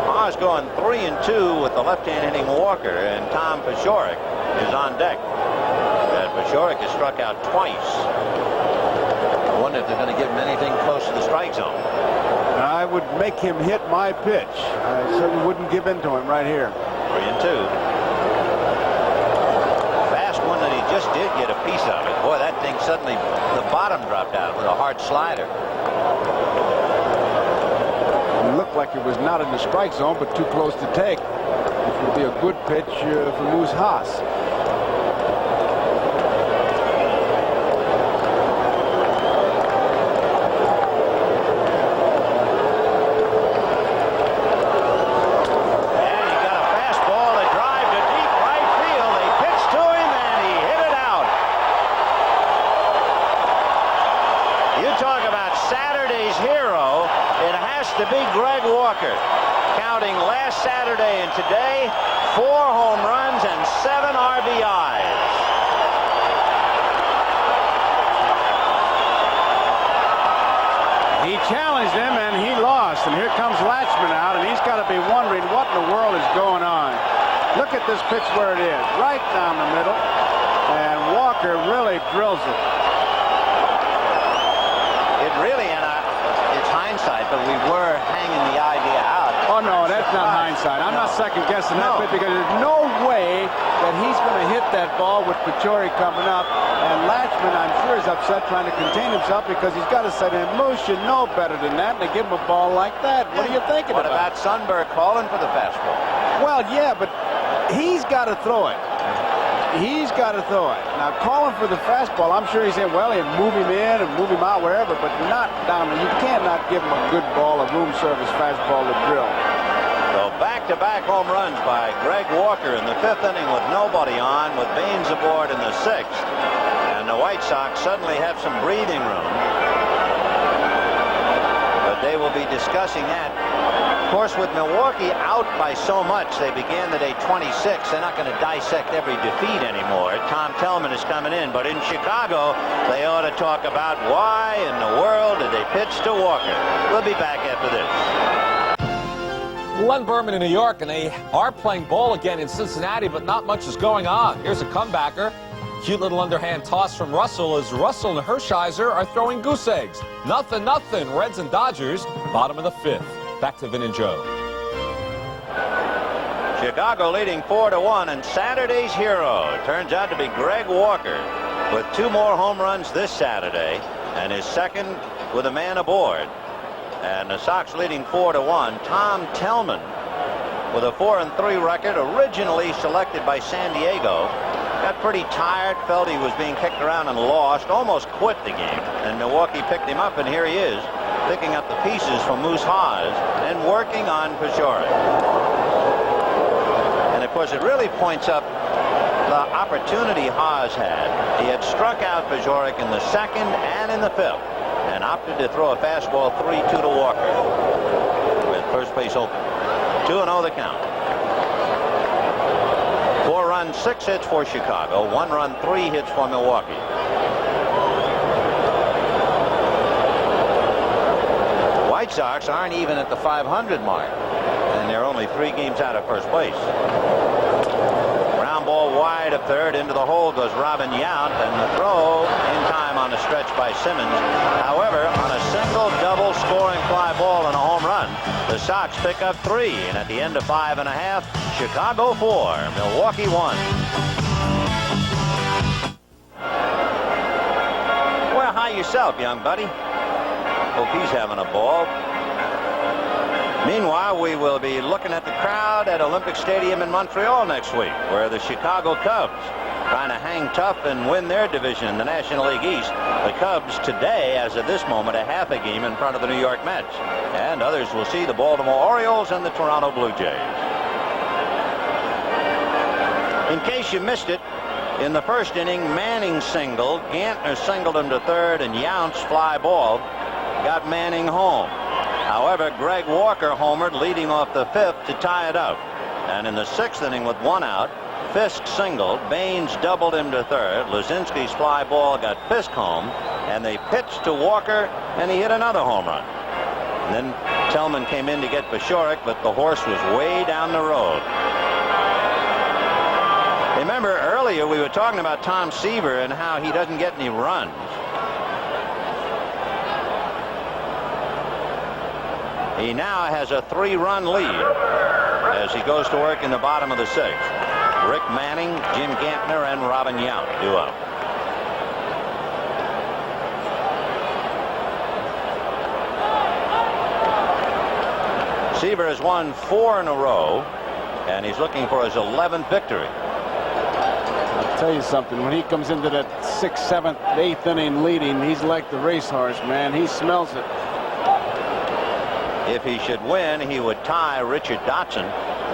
Haas going 3-2 with the left-hand hitting Walker, and Tom Paciorek is on deck. Paciorek has struck out twice. I wonder if they're going to give him anything close to the strike zone. I would make him hit my pitch. I certainly wouldn't give in to him right here. 3-2. Fast one that he just did get a piece of it. Boy, that thing suddenly, the bottom dropped out with a hard slider. It looked like it was not in the strike zone, but too close to take. Which would be a good pitch for Moose Haas. To be Greg Walker, counting last Saturday and today, 4 home runs and 7 RBIs. He challenged him and he lost, and here comes Latchman out, and he's got to be wondering what in the world is going on. Look at this pitch where it is, right down the middle, and Walker really drills it. It really, and it's hindsight, but we were hanging the idea out. Oh, no, that's not hindsight. I'm not second-guessing that bit, because there's no way that he's going to hit that ball with Paciorek coming up. And Latchman, I'm sure, is upset trying to contain himself because he's got to say to him, Moose, you know better than that, and they give him a ball like that. What are you thinking about? What about Sunberg calling for the fastball? Well, yeah, but he's got to throw it. He's got to throw it. Now, calling for the fastball, I'm sure he's saying, well, he'll move him in and move him out wherever, but not down there. You cannot give him a good ball, a room service fastball to drill. So back-to-back home runs by Greg Walker in the 5th inning with nobody on, with Baines aboard in the 6th. And the White Sox suddenly have some breathing room. But they will be discussing that. Of course, with Milwaukee out by so much, they began the day 26. They're not going to dissect every defeat anymore. Tom Tellman is coming in. But in Chicago, they ought to talk about why in the world did they pitch to Walker. We'll be back after this. Len Berman in New York, and they are playing ball again in Cincinnati, but not much is going on. Here's a comebacker. Cute little underhand toss from Russell as Russell and Hershiser are throwing goose eggs. 0-0, Reds and Dodgers, bottom of the 5th. Back to Vin and Joe. Chicago leading 4-1, and Saturday's hero turns out to be Greg Walker with 2 more home runs this Saturday and his second with a man aboard. And the Sox leading 4-1. Tom Tellman with a 4-3 record, originally selected by San Diego. Got pretty tired, felt he was being kicked around and lost, almost quit the game. And Milwaukee picked him up, and here he is, picking up the pieces from Moose Haas and working on Paciorek. And of course, it really points up the opportunity Haas had. He had struck out Paciorek in the 2nd and in the 5th, and opted to throw a fastball 3-2 to Walker with first base open. 2-0 the count. 4 runs, 6 hits for Chicago. 1 run, 3 hits for Milwaukee. White Sox aren't even at the 500 mark, and they're only 3 games out of first place. Ground ball wide of third. Into the hole goes Robin Yount, and the throw in time on a stretch by Simmons. However, on a single double scoring fly ball and a home run, the Sox pick up 3, and at the end of 5.5, Chicago 4, Milwaukee 1. Well, hi yourself, young buddy. Hope he's having a ball. Meanwhile, we will be looking at the crowd at Olympic Stadium in Montreal next week, where the Chicago Cubs trying to hang tough and win their division in the National League East. The Cubs today, as of this moment, a half a game in front of the New York Mets. And others will see the Baltimore Orioles and the Toronto Blue Jays. In case you missed it, in the first inning, Manning singled, Gantner singled him to third, and Yount's fly ball got Manning home. However, Greg Walker homered, leading off the 5th to tie it up. And in the 6th inning with 1 out, Fisk singled, Baines doubled him to third, Lazinski's fly ball got Fisk home, and they pitched to Walker, and he hit another home run. And then Tellman came in to get Paciorek, but the horse was way down the road. Remember, earlier we were talking about Tom Seaver and how he doesn't get any runs. He now has a 3-run lead as he goes to work in the bottom of the 6th. Rick Manning, Jim Gantner, and Robin Yount duo. Seaver has won 4 in a row, and he's looking for his 11th victory. I'll tell you something. When he comes into that 6th, 7th, 8th inning leading, he's like the racehorse, man. He smells it. If he should win, he would tie Richard Dotson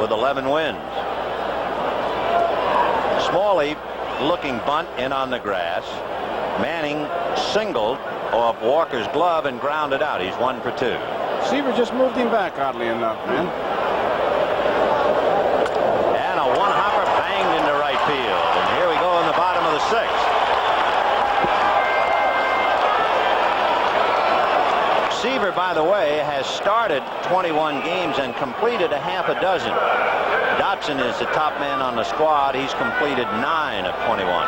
with 11 wins. Smalley looking bunt in on the grass. Manning singled off Walker's glove and grounded out. He's 1 for 2. Seaver just moved him back, oddly enough, man. And a one-hopper banged into right field. And here we go in the bottom of the 6th. Seaver, by the way, has started 21 games and completed a half a dozen. Dotson is the top man on the squad. He's completed 9 of 21.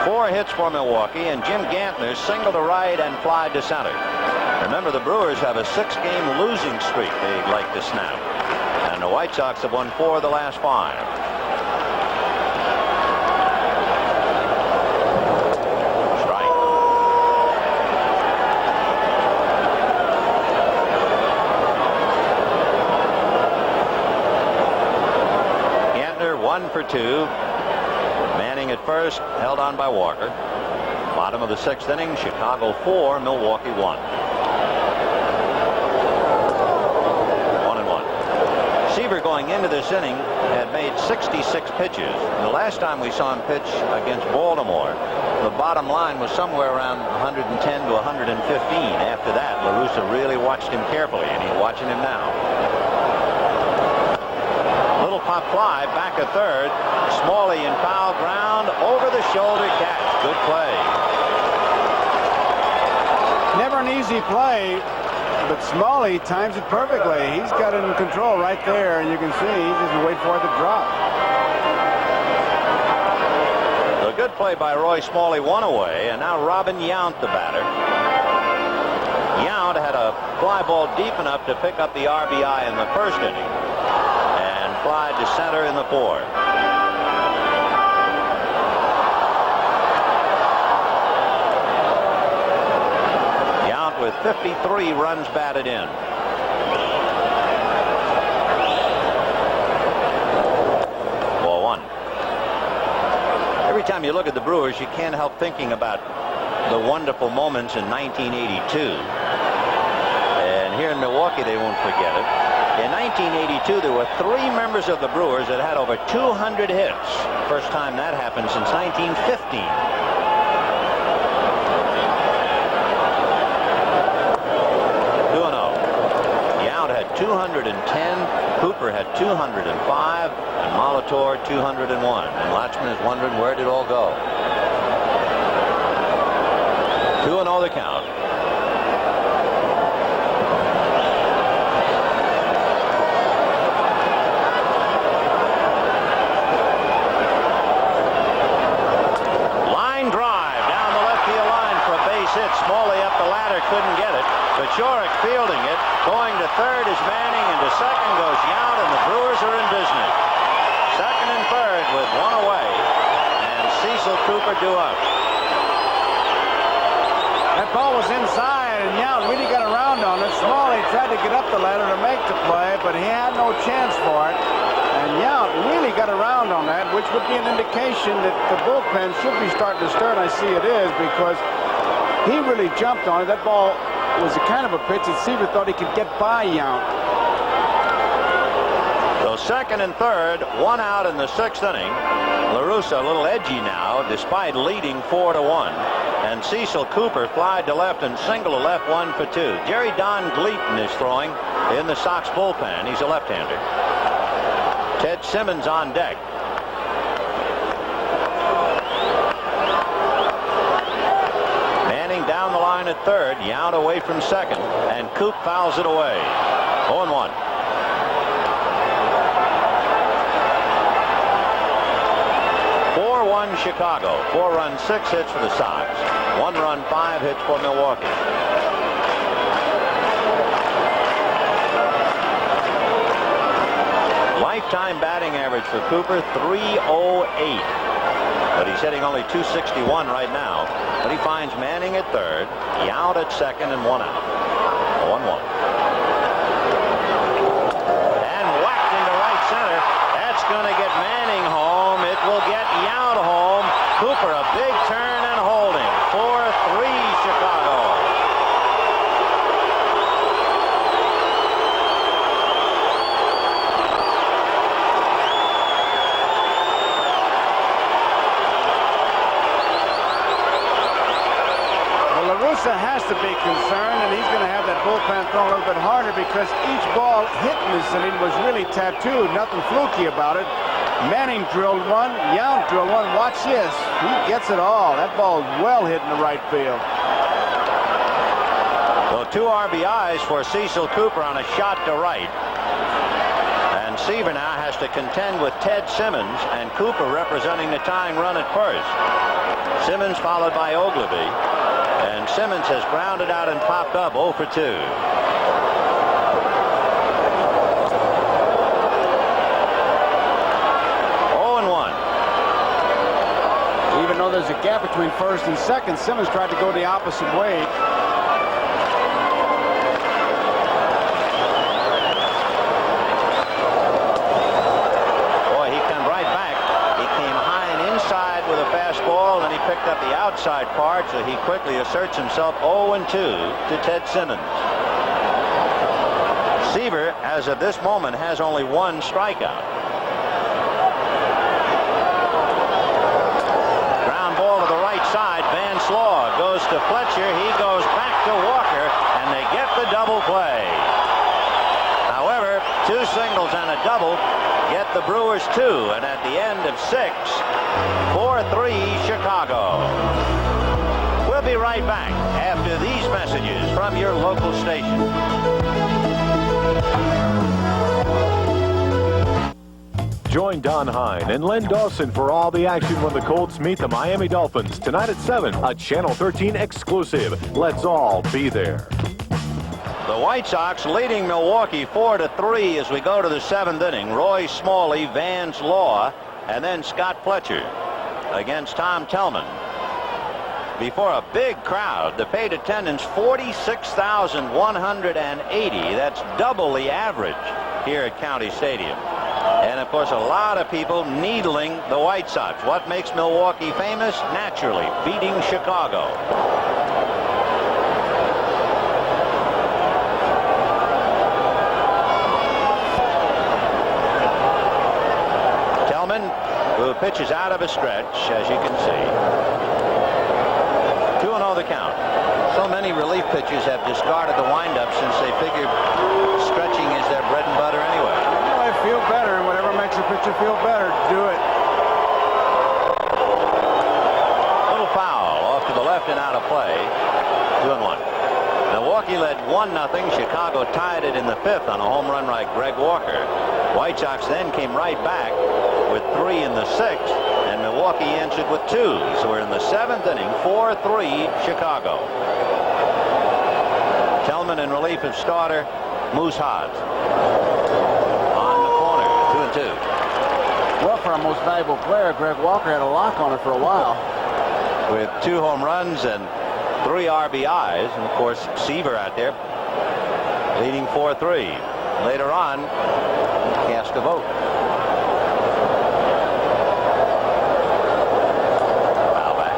4 hits for Milwaukee, and Jim Gantner singled to right and fly to center. Remember, the Brewers have a 6-game losing streak they'd like to snap. And the White Sox have won 4 of the last 5. For 2. Manning at first, held on by Walker. Bottom of the 6th inning, Chicago 4, Milwaukee 1. 1-1. Seaver, going into this inning, had made 66 pitches. The last time we saw him pitch against Baltimore, the bottom line was somewhere around 110 to 115. After that, La Russa really watched him carefully, and he's watching him now. Pop fly back at third. Smalley in foul ground, over the shoulder catch. Good play. Never an easy play, but Smalley times it perfectly. He's got it in control right there, and you can see he just wait for it to drop. A good play by Roy Smalley, 1 away, and now Robin Yount, the batter. Yount had a fly ball deep enough to pick up the RBI in the first inning and fly to center in the fourth. Yount with 53 runs batted in. Ball one. Every time you look at the Brewers, you can't help thinking about the wonderful moments in 1982. And here in Milwaukee, they won't forget it. In 1982, there were 3 members of the Brewers that had over 200 hits. First time that happened since 1915. 2-0. Yount had 210, Cooper had 205, and Molitor 201. And Lachman is wondering, where did it all go? 2-0 the count. Line drive down the left field line for a base hit. Smalley up the ladder, couldn't get it. Paciorek fielding it. Going to third is Manning, and to second goes Yount, and the Brewers are in business. Second and third with one away, and Cecil Cooper due up. That ball was inside, and Yount really got around on it. Smalley tried to get up the ladder to make the play, but he had no chance for it. And Yount really got around on that, which would be an indication that the bullpen should be starting to stir, and I see it is, because he really jumped on it. That ball was a kind of a pitch that Seaver thought he could get by Yount. So second and third, one out in the 6th inning. La Russa a little edgy now, despite leading 4-1. And Cecil Cooper flied to left and single to left, 1 for 2. Jerry Don Gleaton is throwing in the Sox bullpen. He's a left-hander. Ted Simmons on deck. Manning down the line at third. Yount away from second, and Coop fouls it away. 0-1. Chicago. 4-run, 6 hits for the Sox. 1-run, 5 hits for Milwaukee. Lifetime batting average for Cooper, .308. But he's hitting only .261 right now. But he finds Manning at third, Yount at second, and 1 out. 1-1. And whacked into right center. That's going to get Manning home. It will get Yount home. Cooper a big turn and holding. 4-3 Chicago. Well, La Russa has to be concerned, and he's going to have that bullpen thrown a little bit harder because each ball hit in this inning was really tattooed. Nothing fluky about it. Manning drilled one. Yount drilled one. Watch this. He gets it all. That ball well hit in the right field. Well, 2 RBIs for Cecil Cooper on a shot to right. And Seaver now has to contend with Ted Simmons, and Cooper representing the tying run at first. Simmons followed by Ogilvy. And Simmons has grounded out and popped up 0 for 2. Even though there's a gap between first and second, Simmons tried to go the opposite way. Boy, he came right back. He came high and inside with a fastball, and he picked up the outside part, so he quickly asserts himself 0-2 to Ted Simmons. Seaver, as of this moment, has only 1 strikeout. Ball to the right side. Van Slaw goes to Fletcher. He goes back to Walker, and they get the double play. However, 2 singles and a double get the Brewers 2, and at the end of 6, 4-3 Chicago. We'll be right back after these messages from your local station. Join Don Hine and Len Dawson for all the action when the Colts meet the Miami Dolphins tonight at 7, a Channel 13 exclusive. Let's all be there. The White Sox leading Milwaukee 4-3 as we go to the 7th inning. Roy Smalley, Vance Law, and then Scott Fletcher against Tom Tellman. Before a big crowd, the paid attendance 46,180. That's double the average here at County Stadium. And of course, a lot of people needling the White Sox. What makes Milwaukee famous? Naturally, beating Chicago. Tellman, who pitches out of a stretch, as you can see. 2-0 the count. So many relief pitchers have discarded the windup since they figured stretching is their bread and butter anyway. Well, they feel better, and whatever makes a pitcher feel better, do it. Little foul off to the left and out of play. 2-1. Milwaukee led 1-0. Chicago tied it in the 5th on a home run by Greg Walker. White Sox then came right back with 3 in the 6th, and Milwaukee answered with 2. So we're in the 7th inning, 4-3 Chicago. Tellman in relief of starter Moose Hodge. On the corner, 2-2. Well, for our most valuable player, Greg Walker had a lock on it for a while. With 2 home runs and 3 RBIs, and of course Seaver out there leading 4-3. Later on, cast a vote. Foul back.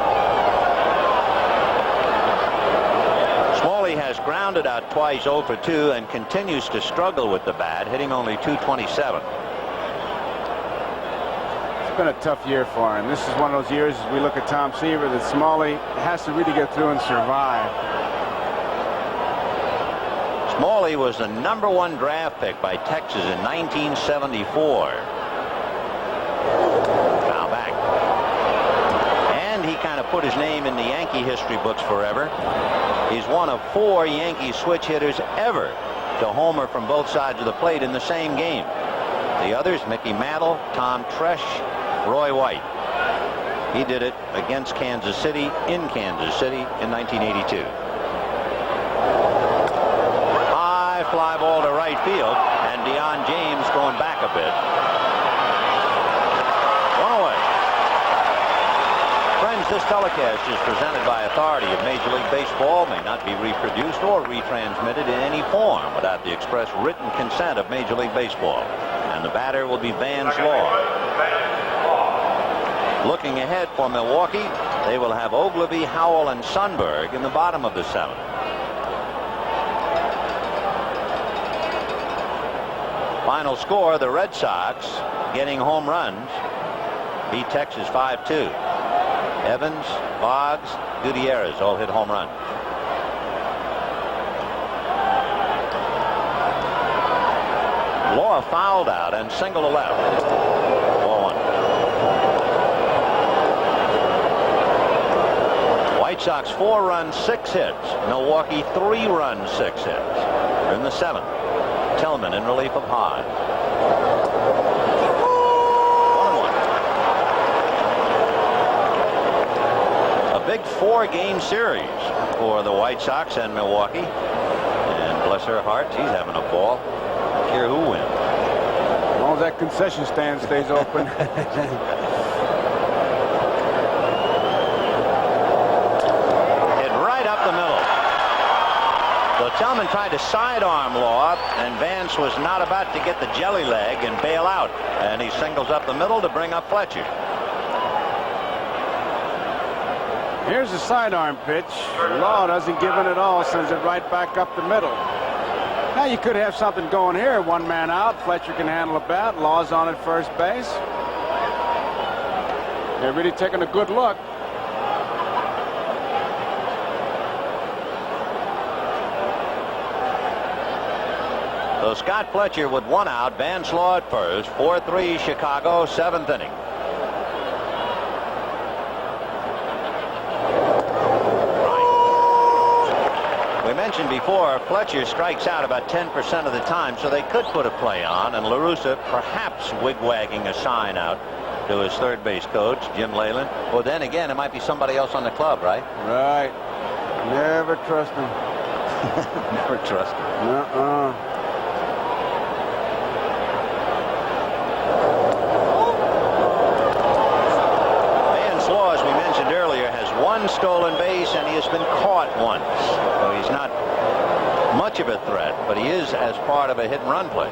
Smalley has grounded out twice 0 for 2 and continues to struggle with the bat, hitting only .227. It's been a tough year for him. This is one of those years, as we look at Tom Seaver, that Smalley has to really get through and survive. Smalley was the #1 draft pick by Texas in 1974. Foul back. And he kind of put his name in the Yankee history books forever. He's one of 4 Yankee switch hitters ever to homer from both sides of the plate in the same game. The others, Mickey Mantle, Tom Tresh, Roy White. He did it against Kansas City in Kansas City in 1982. Fly ball to right field, and Deion James going back a bit. 1 away. Friends, this telecast is presented by authority of Major League Baseball, may not be reproduced or retransmitted in any form without the express written consent of Major League Baseball. And the batter will be Vance Law. Looking ahead for Milwaukee, they will have Ogilvy, Howell, and Sundberg in the bottom of the 7th. Final score, the Red Sox getting home runs beat Texas 5-2. Evans, Boggs, Gutierrez all hit home runs. Law fouled out and single to left. 4-1. White Sox 4 runs, 6 hits. Milwaukee 3 runs, 6 hits. They're in the 7th. Tellman in relief of Hodge. 1-1. A big 4-game series for the White Sox and Milwaukee. And bless her heart, she's having a ball. I don't care who wins. As long as that concession stand stays open. Hit right up the middle. So Tellman tried to sidearm Law, and Vance was not about to get the jelly leg and bail out. And he singles up the middle to bring up Fletcher. Here's a sidearm pitch. Law doesn't give it at all, sends it right back up the middle. Now you could have something going here. 1 man out. Fletcher can handle a bat. Law's on at first base. They're really taking a good look. So Scott Fletcher with 1 out, Vance Law at first. 4-3 Chicago, 7th inning. We mentioned before, Fletcher strikes out about 10% of the time, so they could put a play on, and La Russa perhaps wig-wagging a sign out to his third base coach, Jim Leyland. Well, then again, it might be somebody else on the club, right? Right. Never trust him. Never trust him. As we mentioned earlier, has one stolen base, and he has been caught once. So he's not much of a threat, but he is as part of a hit-and-run play.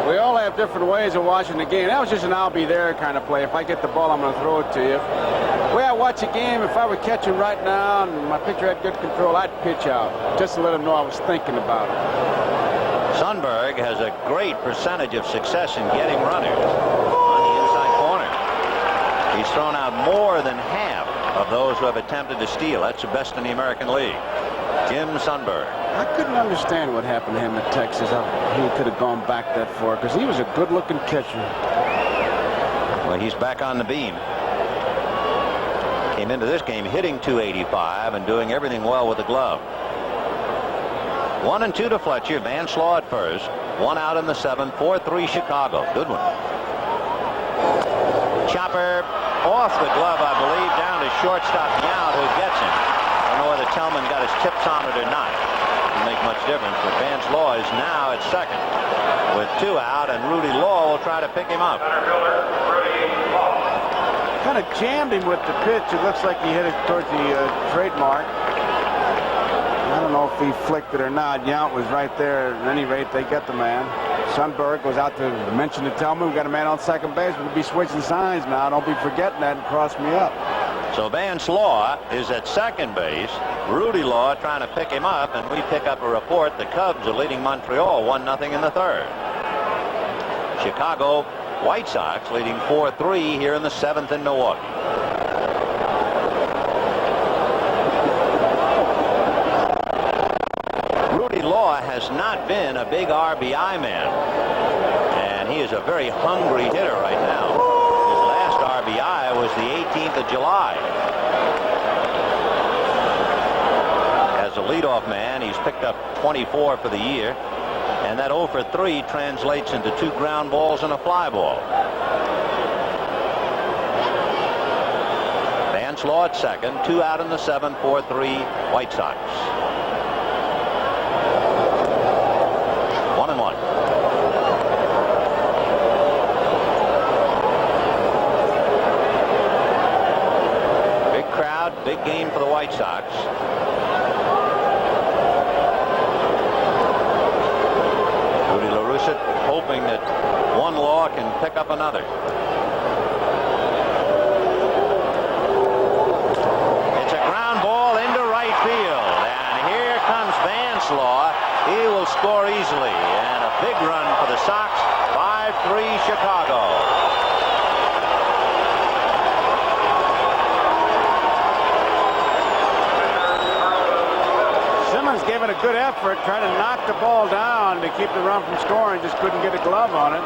We all have different ways of watching the game. That was just an I'll be there kind of play. If I get the ball, I'm going to throw it to you. The way I watch a game, if I were catching right now and my pitcher had good control, I'd pitch out just to let him know I was thinking about it. Sundberg has a great percentage of success in getting runners on the inside corner. He's thrown out more than half of those who have attempted to steal. That's the best in the American League. Jim Sundberg. I couldn't understand what happened to him at Texas. He could have gone back that far because he was a good-looking catcher. Well, he's back on the beam. Came into this game hitting .285 and doing everything well with the glove. 1-2 to Fletcher. Van Slaw at first. One out in the seventh. 4-3 Chicago. Good one. Chopper off the glove, I believe, down to shortstop Yount, who gets him. I don't know whether Tellman got his tips on it or not. Doesn't make much difference, but Van Slaw is now at second with 2 out, and Rudy Law will try to pick him up. Kind of jammed him with the pitch. It looks like he hit it towards the trademark. I don't know if he flicked it or not. Yount was right there. At any rate, they get the man. Sundberg goes out to mention to Tellman, we got a man on second base. We'll be switching signs now. Don't be forgetting that and cross me up. So Van Slaw is at second base. Rudy Law trying to pick him up, and we pick up a report the Cubs are leading Montreal 1-0 in the third. Chicago White Sox leading 4-3 here in the seventh in Milwaukee. Rudy Law has not been a big RBI man, and he is a very hungry hitter right now. His last RBI was the 18th of July. As a leadoff man, he's picked up 24 for the year, and that 0 for 3 translates into 2 ground balls and a fly ball. Van Slaw at second, 2 out in the seventh, 4-3 White Sox. 1-1. Big crowd, big game for the White Sox. Hoping that one Law can pick up another. It's a ground ball into right field, and here comes Van Slaw. He will score easily, and a big run for the Sox. 5-3 Chicago. Simmons gave it a good effort, trying to knock the ball down to keep the run from scoring, just couldn't get a glove on it.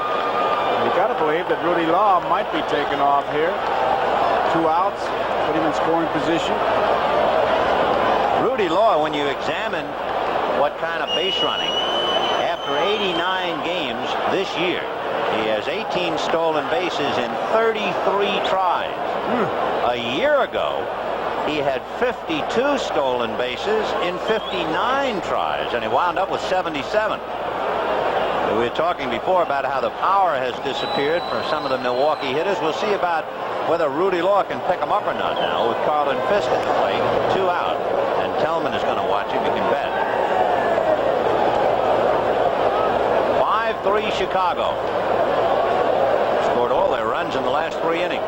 You got to believe that Rudy Law might be taken off here. 2 outs, put him in scoring position. Rudy Law, when you examine what kind of base running, after 89 games this year, he has 18 stolen bases in 33 tries. A year ago, he had 52 stolen bases in 59 tries, and he wound up with 77. We were talking before about how the power has disappeared for some of the Milwaukee hitters. We'll see about whether Rudy Law can pick him up or not now with Carlin Fisk at the plate, 2 out, and Tellman is going to watch him. You can bet. 5-3 Chicago. Scored all their runs in the last 3 innings.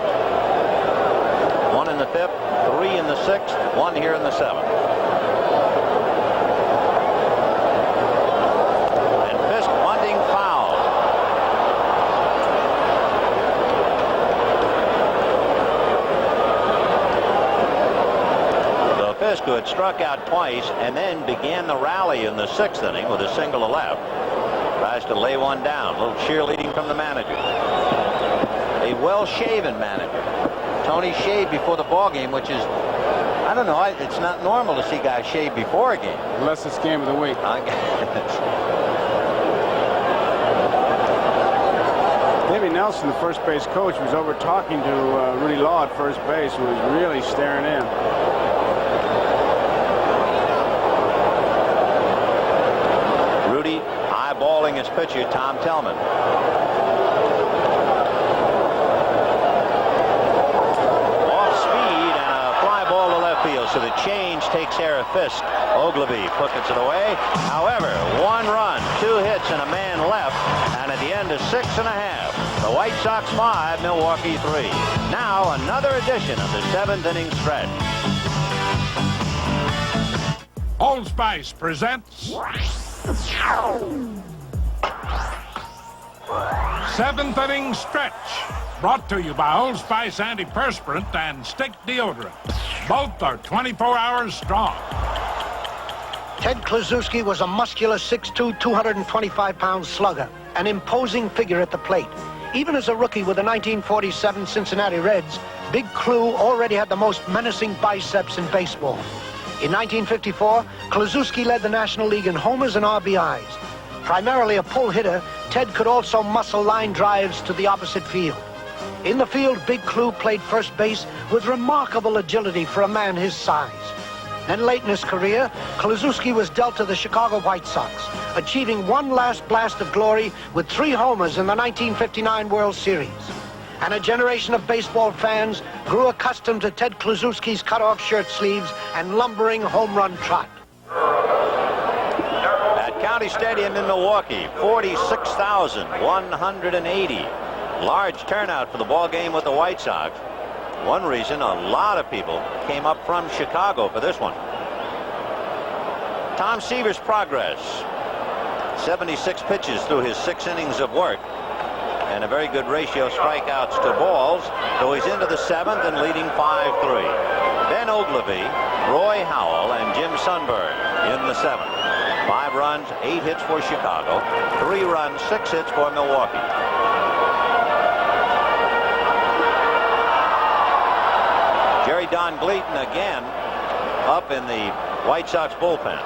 1 in the 5th, 3 in the 6th, 1 here in the 7th. And Fisk bunting foul. So Fisk, who had struck out twice and then began the rally in the 6th inning with a single to left, tries to lay one down. A little cheerleading from the manager. A well-shaven manager. Tony shaved before the ball game, which is, I don't know, it's not normal to see guys shave before a game. Unless it's game of the week. I guess. Davey Nelson, the first base coach, was over talking to Rudy Law at first base, who was really staring in. his pitcher, Tom Tellman. Off speed and a fly ball to left field, so the change takes care of Fisk. Ogilvie puts it away. However, 1 run, 2 hits, and a man left, and at the end of 6 1/2, the White Sox 5, Milwaukee 3. Now another edition of the 7th inning stretch. Old Spice presents 7th inning stretch, brought to you by Old Spice antiperspirant and stick deodorant. Both are 24 hours strong. Ted Kluszewski was a muscular 6'2", 225-pound slugger, an imposing figure at the plate. Even as a rookie with the 1947 Cincinnati Reds, Big Clu already had the most menacing biceps in baseball. In 1954, Kluszewski led the National League in homers and RBIs. Primarily a pull hitter, Ted could also muscle line drives to the opposite field. In the field, Big Clu played first base with remarkable agility for a man his size. Then late in his career, Kluszewski was dealt to the Chicago White Sox, achieving one last blast of glory with 3 homers in the 1959 World Series. And a generation of baseball fans grew accustomed to Ted Kluszewski's cut-off shirt sleeves and lumbering home run trot. At County Stadium in Milwaukee, 46,180. Large turnout for the ball game with the White Sox. One reason a lot of people came up from Chicago for this one. Tom Seaver's progress. 76 pitches through his 6 innings of work. And a very good ratio of strikeouts to balls. So he's into the 7th and leading 5-3. Ben Ogilvie, Roy Howell, and Jim Sundberg in the 7th. 5 runs, 8 hits for Chicago. 3 runs, 6 hits for Milwaukee. Jerry Don Gleaton again up in the White Sox bullpen.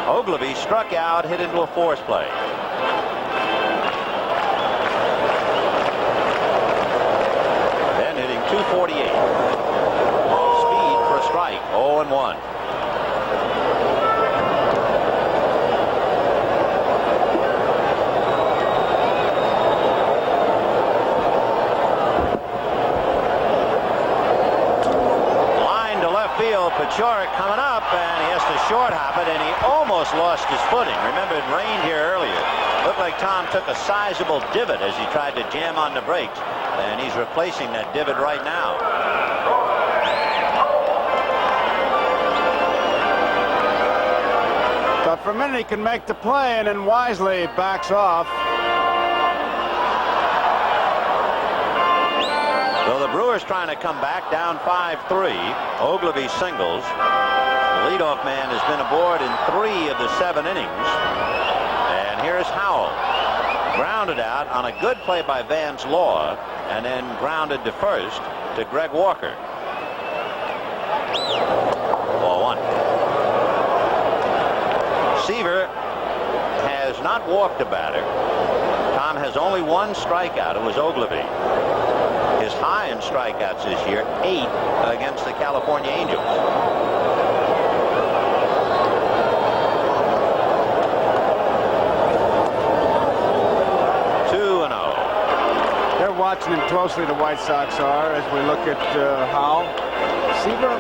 Ogilvie struck out, hit into a force play. Then hitting 248. Off speed for a strike, 0-1. Pachorik coming up, and he has to short hop it, and he almost lost his footing. Remember, it rained here earlier. Looked like Tom took a sizable divot as he tried to jam on the brakes, and he's replacing that divot right now. But for a minute he can make the play, and then wisely backs off. So the Brewers trying to come back down 5-3. Ogilvie singles. The leadoff man has been aboard in 3 of the 7 innings. And here's Howell. Grounded out on a good play by Vance Law, and then grounded to first to Greg Walker. Ball 1. Seaver has not walked a batter. Tom has only 1 strikeout. It was Ogilvie. His high in strikeouts this year, 8 against the California Angels. They're watching him closely, the White Sox are, as we look at Howell. Seaver,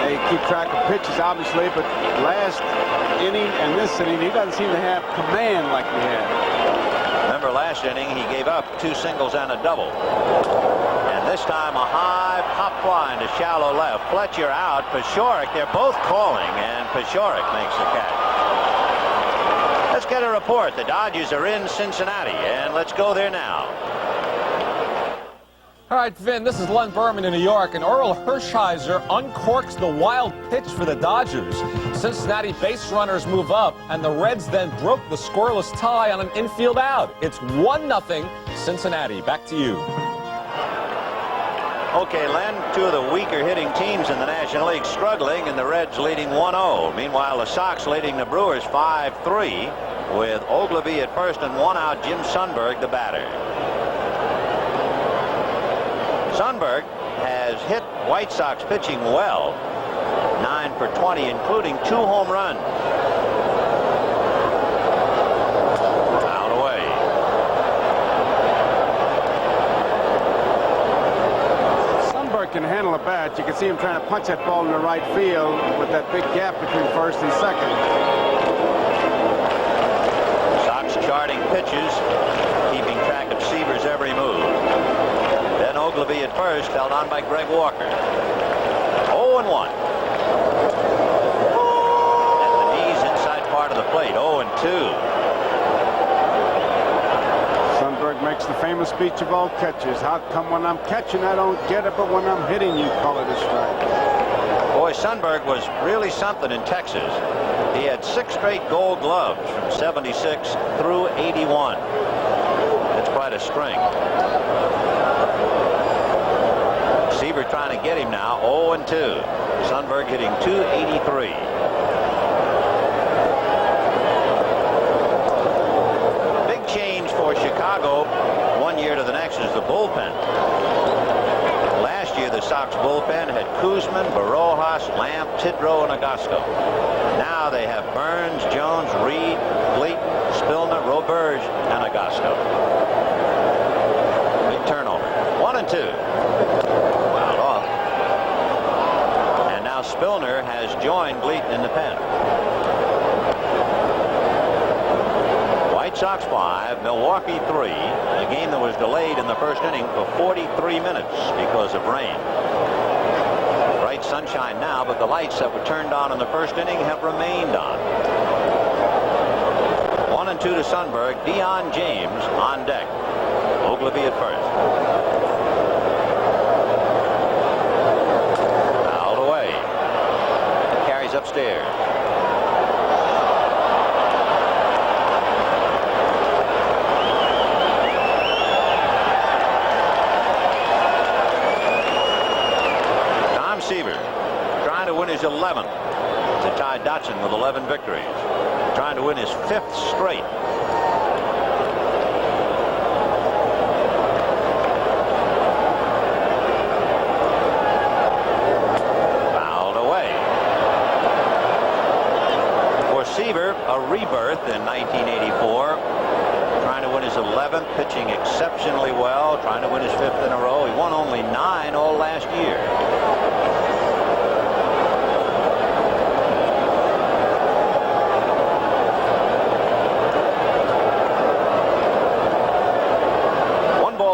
they keep track of pitches, obviously, but last inning and this inning, he doesn't seem to have command like he had. Remember last inning, he gave up 2 singles and a double. And this time, a high pop fly into shallow left. Fletcher out. Pachorik, they're both calling, and Pachorik makes the catch. Let's get a report. The Dodgers are in Cincinnati, and let's go there now. All right, Vin, this is Len Berman in New York, and Orel Hershiser uncorks the wild pitch for the Dodgers. Cincinnati base runners move up, and the Reds then broke the scoreless tie on an infield out. It's 1-0 Cincinnati. Back to you. Okay, Len, 2 of the weaker hitting teams in the National League struggling, and the Reds leading 1-0. Meanwhile, the Sox leading the Brewers 5-3 with Ogilvie at first and 1 out, Jim Sundberg, the batter. Sundberg has hit White Sox pitching well, 9 for 20, including 2 home runs. Out away. You can see him trying to punch that ball in the right field with that big gap between first and second. Sox charting pitches, keeping track of Seaver's every move. Then Ogilvy at first, held on by Greg Walker. 0-1. At the knees, inside part of the plate. 0-2. Sundberg makes the famous speech of all catchers. How come when I'm catching I don't get it, but when I'm hitting you call it a strike? Boy, Sundberg was really something in Texas. He had 6 straight Gold Gloves from 76 through 81. That's quite a string. Seaver trying to get him now. 0-2. Sundberg hitting .283. Big change for Chicago 1 year to the next is the bullpen. Last year the Sox bullpen had Kuzman, Barojas, Lamp, Tidrow, and Augusto. Now they have Burns, Jones, Reed, Gleaton, Spillner, Roberge, and Augusto. Big turnover. 1-2. Fouled off. And now Spillner has joined Gleaton in the pen. White Sox 5, Milwaukee 3. A game that was delayed in the first inning for 43 minutes because of rain. Bright sunshine now, but the lights that were turned on in the first inning have remained on. 1-2 to Sundberg. Deion James on deck. Ogilvy at first. Fouled away. It carries upstairs. Seaver trying to win his 11th to tie Dotson with 11 victories. Trying to win his 5th straight. Fouled away. For Seaver, a rebirth in 1984. Trying to win his 11th, pitching exceptionally well, trying to win his 5th in a row. He won only 9 all last year.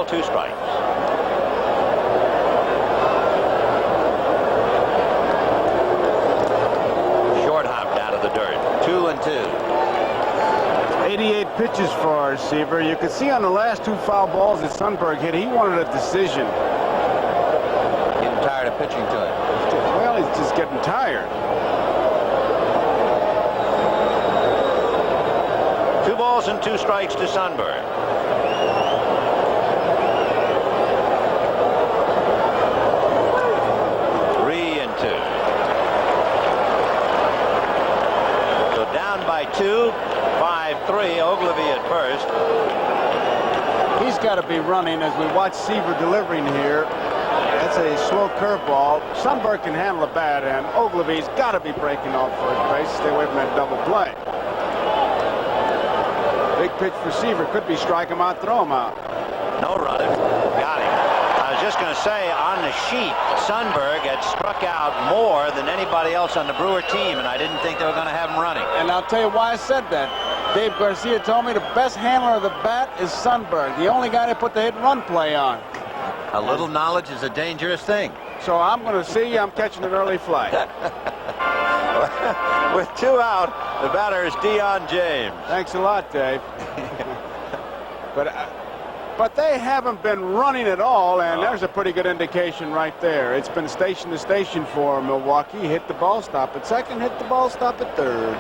Two strikes. Short hopped out of the dirt. 2-2. 88 pitches for Seaver. You could see on the last 2 foul balls that Sundberg hit, he wanted a decision. Getting tired of pitching to him. Well, he's just getting tired. 2 balls and 2 strikes to Sundberg. By 2, 5-3. Ogilvy at first. He's got to be running as we watch Seaver delivering here. That's a slow curveball. Sundberg can handle a bad end. Ogilvy's got to be breaking off first base. Stay away from that double play. Big pitch for Seaver. Could be strike him out, throw him out. No running. Got him. I was just going to say, on the sheet, Sundberg had struck out more than anybody else on the Brewer team, and I didn't think they were going to have him running. And I'll tell you why I said that. Dave Garcia told me the best handler of the bat is Sundberg, the only guy that put the hit-and-run play on. A little knowledge is a dangerous thing. So I'm going to see I'm catching an early fly. With 2 out, the batter is Deion James. Thanks a lot, Dave. But they haven't been running at all, and there's a pretty good indication right there. It's been station to station for Milwaukee. Hit the ball stop at second, hit the ball stop at third.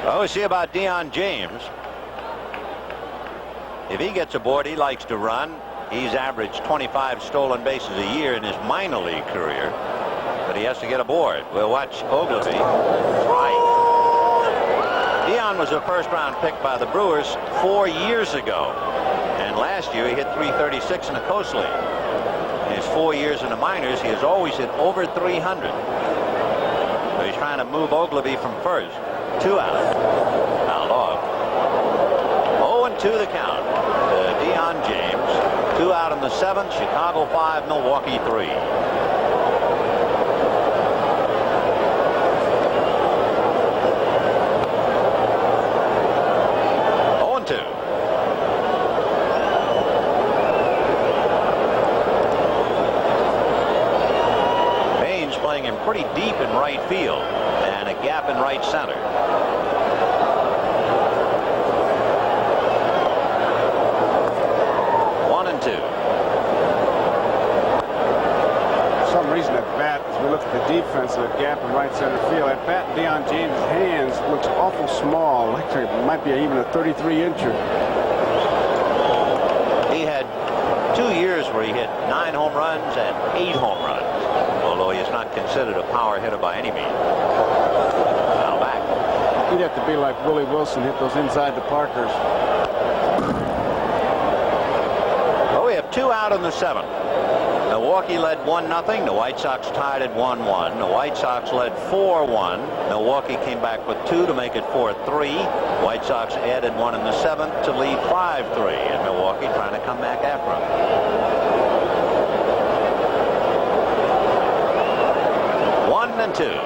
Well, we'll see about Deion James. If he gets aboard, he likes to run. He's averaged 25 stolen bases a year in his minor league career, but he has to get aboard. We'll watch Ogilvy. Right. Deion was a first-round pick by the Brewers 4 years ago. And last year he hit .336 in the Coast League. In his 4 years in the minors, he has always hit over 300. So he's trying to move Ogilvy from first. 2 out. Fouled off. 0-2 the count. Deion James. 2 out in the 7th. Chicago 5, Milwaukee 3. the defense of the gap in right center field. That bat in Deion James' hands looks awful small. Like it might be even a 33-incher. He had 2 years where he hit 9 home runs and 8 home runs, although he is not considered a power hitter by any means. Now back. He'd have to be like Willie Wilson, hit those inside the Parkers. Well, we have 2 out in the 7th. Milwaukee led 1-0. The White Sox tied at 1-1. The White Sox led 4-1. Milwaukee came back with 2 to make it 4-3. White Sox added 1 in the 7th to lead 5-3. And Milwaukee trying to come back after him. 1-2.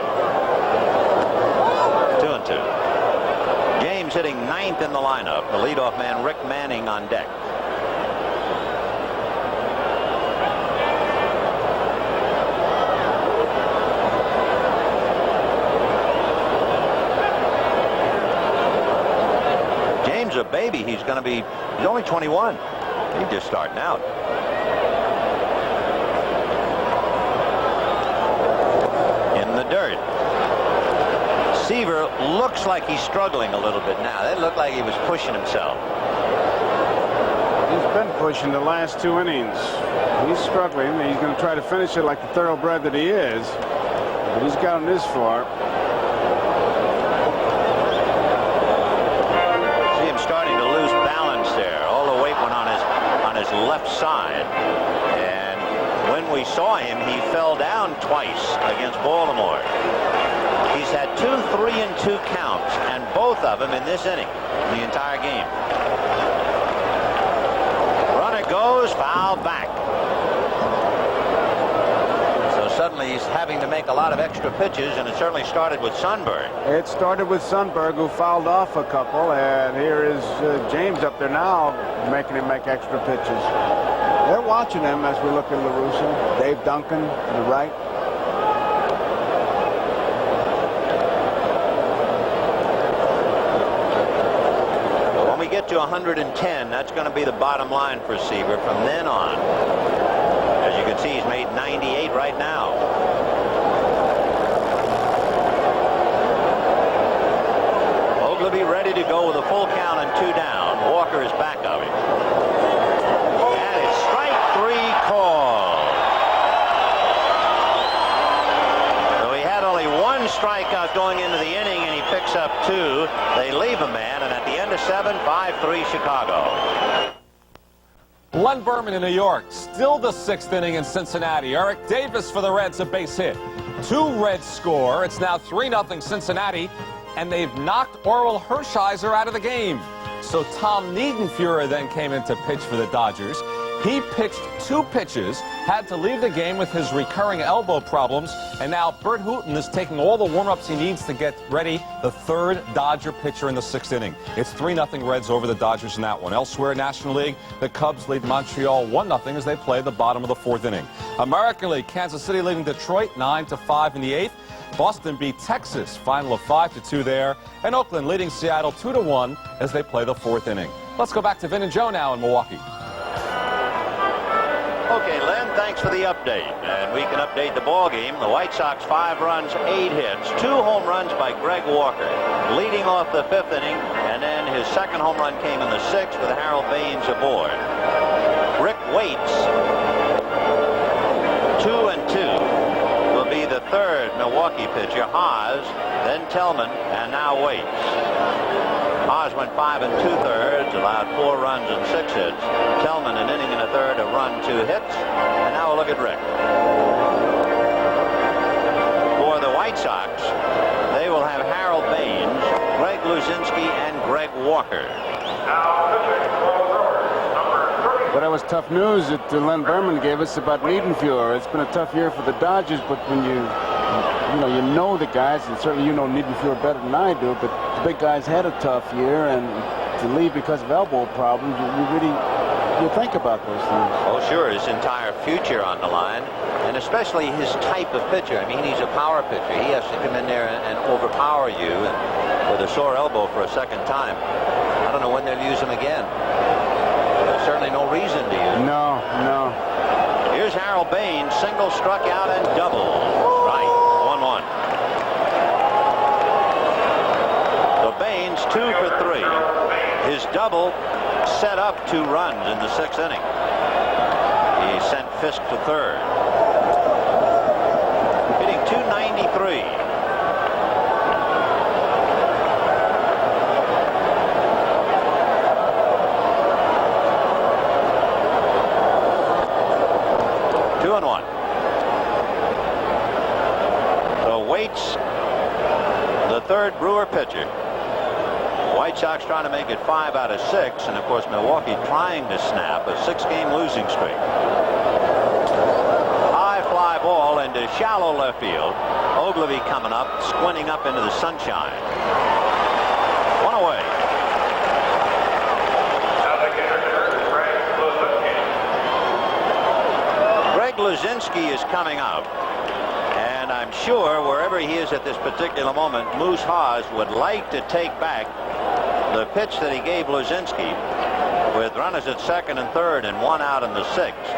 2-2. James hitting 9th in the lineup. The leadoff man Rick Manning on deck. A baby. He's only 21. He's just starting out. In the dirt. Seaver looks like he's struggling a little bit now. That looked like he was pushing himself. He's been pushing the last 2 innings. He's struggling. He's going to try to finish it like the thoroughbred that he is. But he's gotten this far. Starting to lose balance there. All the weight went on his left side, and when we saw him, he fell down twice against Baltimore. He's had 2 3-2 counts, and both of them in this inning, the entire game. Runner goes, foul back. So suddenly he's having to make a lot of extra pitches, and it certainly started with Sundberg. It started with Sundberg, who fouled off a couple, and here is James up there now making him make extra pitches. They're watching him as we look in La Russa. Dave Duncan to the right. Well, when we get to 110, that's going to be the bottom line for Seaver from then on. As you can see, he's made 98 right now. Oglivie ready to go with a full count and 2 down. Walker is back of him. And it's strike 3 call. So he had only 1 strikeout going into the inning, and he picks up 2. They leave a man, and at the end of 7, 5-3 Chicago. Len Berman in New York, still the 6th inning in Cincinnati. Eric Davis for the Reds, a base hit. 2 Reds score. It's now 3-0 Cincinnati, and they've knocked Orel Hershiser out of the game. So Tom Niedenfuhrer then came in to pitch for the Dodgers. He pitched 2 pitches, had to leave the game with his recurring elbow problems, and now Bert Hooton is taking all the warm-ups he needs to get ready, the 3rd Dodger pitcher in the 6th inning. It's 3-0 Reds over the Dodgers in that one. Elsewhere, National League, the Cubs lead Montreal 1-0 as they play the bottom of the 4th inning. American League, Kansas City leading Detroit 9-5 in the 8th. Boston beat Texas, final of 5-2 there, and Oakland leading Seattle 2-1 as they play the 4th inning. Let's go back to Vin and Joe now in Milwaukee. Okay, Len, thanks for the update. And we can update the ball game. The White Sox 5 runs, 8 hits, 2 home runs by Greg Walker, leading off the 5th inning, and then his 2nd home run came in the 6th with Harold Baines aboard. Rick Waits, 2-2, will be the 3rd Milwaukee pitcher. Haas, then Tellman, and now Waits. Haas went 5 2/3, allowed 4 runs and 6 hits. Tellman, an inning and a third, a run, 2 hits. And now we'll look at Rick. For the White Sox, they will have Harold Baines, Greg Luzinski, and Greg Walker. But that was tough news that Len Berman gave us about Niedenfuhrer. It's been a tough year for the Dodgers, but when you know the guys, and certainly you know Niedenfuhrer better than I do, but the big guys had a tough year, and to leave because of elbow problems, you think about those things. Oh, sure, his entire future on the line, and especially his type of pitcher. I mean, he's a power pitcher. He has to come in there and overpower you, and with a sore elbow for a 2nd time. I don't know when they'll use him again. There's certainly no reason to use him. No. Here's Harold Baines, single, struck out, and double. Right. 2 for 3. His double set up 2 runs in the 6th inning. He sent Fisk to third. Hitting .293. The third Brewer pitcher. White Sox trying to make it 5 out of 6, and of course Milwaukee trying to snap a 6-game losing streak. High fly ball into shallow left field. Ogilvy coming up, squinting up into the sunshine. 1 away. Greg Luzinski is coming up. And I'm sure wherever he is at this particular moment, Moose Haas would like to take back the pitch that he gave Luzinski with runners at second and third and 1 out in the 6th.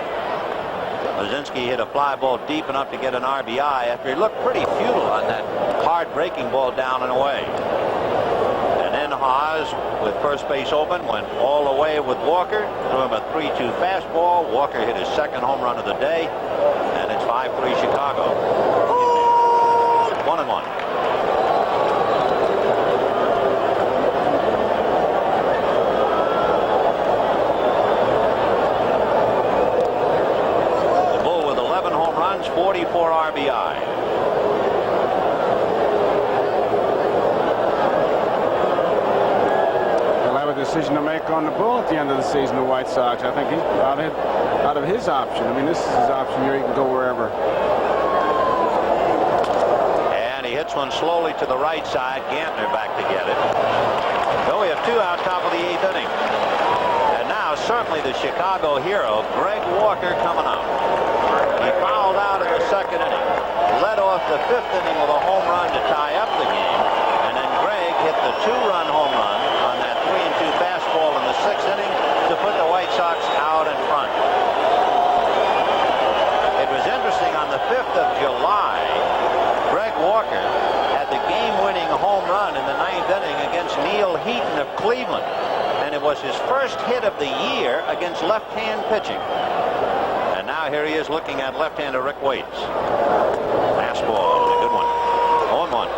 Luzinski hit a fly ball deep enough to get an RBI after he looked pretty futile on that hard breaking ball down and away. And then Haas, with first base open, went all the way with Walker, threw him a 3-2 fastball. Walker hit his 2nd home run of the day, and it's 5-3 Chicago. 1-1. The Bull with 11 home runs, 44 RBI. He'll have a decision to make on the Bull at the end of the season, the White Sox. I think he's out of his option. I mean, this is his option here. He can go wherever. He hits one slowly to the right side. Gantner back to get it. So we have 2 out top of the 8th inning. And now certainly the Chicago hero, Greg Walker, coming up. He fouled out in the 2nd inning. Led off the 5th inning with a home run to tie up the game. And then Greg hit the 2-run home run on that 3-2 fastball in the 6th inning to put the White Sox out in front. It was interesting, on the 5th of July, Greg Walker had the game-winning home run in the 9th inning against Neil Heaton of Cleveland, and it was his first hit of the year against left-hand pitching. And now here he is looking at left-hander Rick Waits. Fastball, a good one. 0-1.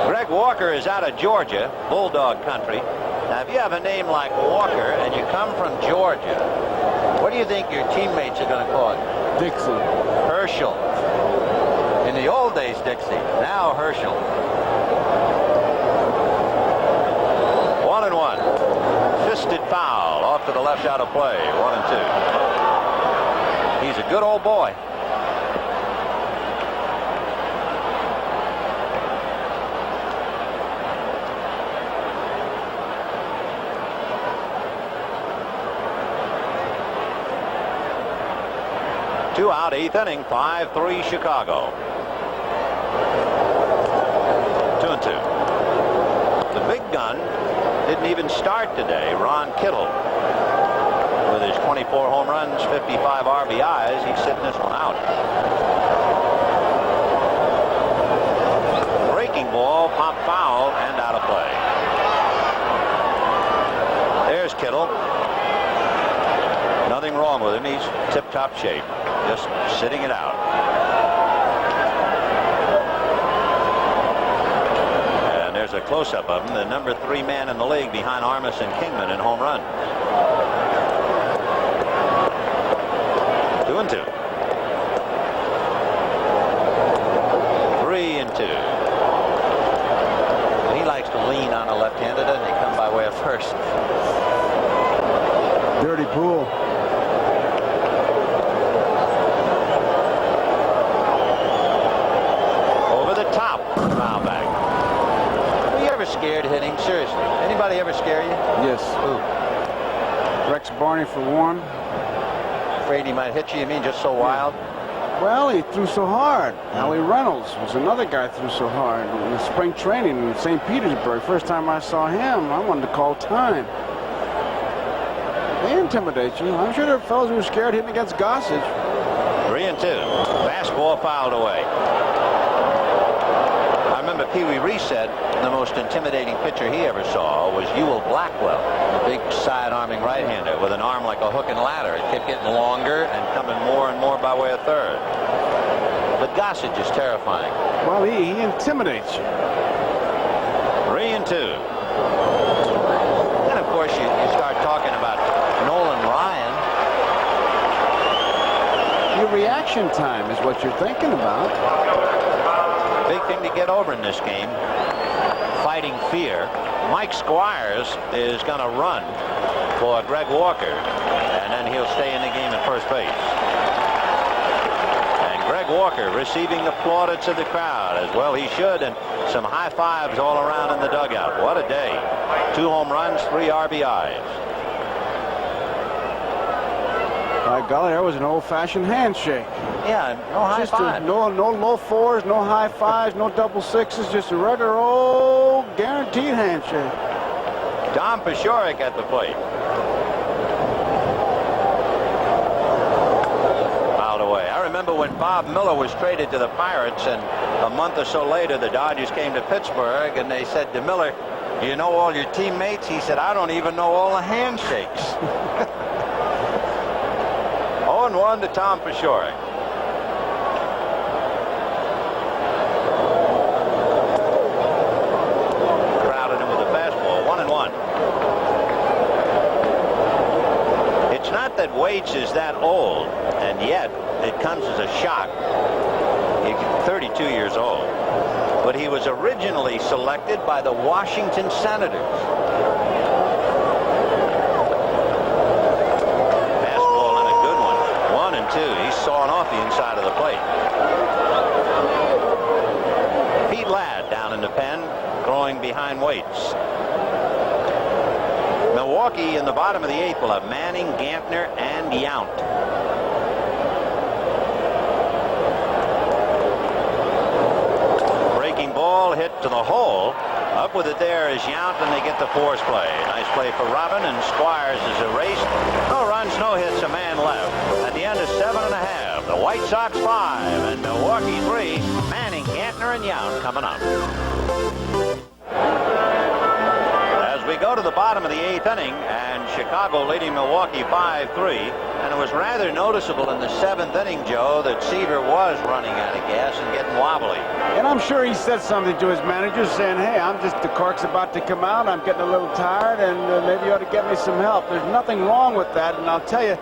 Greg Walker is out of Georgia, Bulldog country. Now, if you have a name like Walker and you come from Georgia, what do you think your teammates are going to call it? Dixie. Herschel. In the old days, Dixie. Now Herschel. 1-1. Fisted foul off to the left out of play. 1-2. He's a good old boy. Two out, 8th inning, 5-3 Chicago. 2-2. The big gun didn't even start today. Ron Kittle, with his 24 home runs, 55 RBIs, he's sitting this one out. Breaking ball, pop foul, and out of play. There's Kittle. Nothing wrong with him. He's tip-top shape. Just sitting it out. And there's a close-up of him, the number 3 man in the league behind Armas and Kingman in home run. 2-2. 3-2. He likes to lean on a left-hander, doesn't he? Come by way of first. Dirty pool. Scared hitting? Seriously. Anybody ever scare you? Yes. Who? Rex Barney for one. Afraid he might hit you? You mean just so wild? Well, he threw so hard. Allie Reynolds was another guy who threw so hard in the spring training in St. Petersburg. First time I saw him, I wanted to call time. They intimidate you. I'm sure there are fellows who are scared hitting against Gossage. 3-2. Fastball Fastball fouled away. I remember Pee Wee Reese said the most intimidating pitcher he ever saw was Ewell Blackwell, a big side-arming right-hander with an arm like a hook and ladder. It kept getting longer and coming more and more by way of third. But Gossage is terrifying. Well, he intimidates you. 3-2. And of course, you start talking about Nolan Ryan. Your reaction time is what you're thinking about. Big thing to get over in this game. Fighting fear. Mike Squires is going to run for Greg Walker, and then he'll stay in the game at first base. And Greg Walker receiving the plaudits of the crowd, as well he should, and some high fives all around in the dugout. What a day. 2 home runs, 3 RBIs. By golly, that was an old-fashioned handshake. Yeah, no high five. No low fours, no high fives, no double sixes, just a regular old guaranteed handshake. Tom Paciorek at the plate. Fouled away. I remember when Bob Miller was traded to the Pirates, and a month or so later the Dodgers came to Pittsburgh, and they said to Miller, "Do you know all your teammates?" He said, "I don't even know all the handshakes." 0-1 to Tom Paciorek. Crowded him with a fastball. 1-1. It's not that Waits is that old, and yet it comes as a shock. He's 32 years old. But he was originally selected by the Washington Senators. He's sawing off the inside of the plate. Pete Ladd down in the pen, throwing behind Waits. Milwaukee in the bottom of the 8th will have Manning, Gantner, and Yount. Breaking ball hit to the hole. Up with it there is Yount, and they get the force play. Nice play for Robin, and Squires is erased. No runs, no hits, a man left. At the end of 7½, the White Sox 5 and Milwaukee 3. Manning, Gantner, and Yount coming up. As we go to the bottom of the 8th inning, and Chicago leading Milwaukee 5-3, and it was rather noticeable in the 7th inning, Joe, that Seaver was running out of gas and getting wobbly. And I'm sure he said something to his manager saying, "Hey, the cork's about to come out. I'm getting a little tired, and maybe you ought to get me some help." There's nothing wrong with that, and I'll tell you,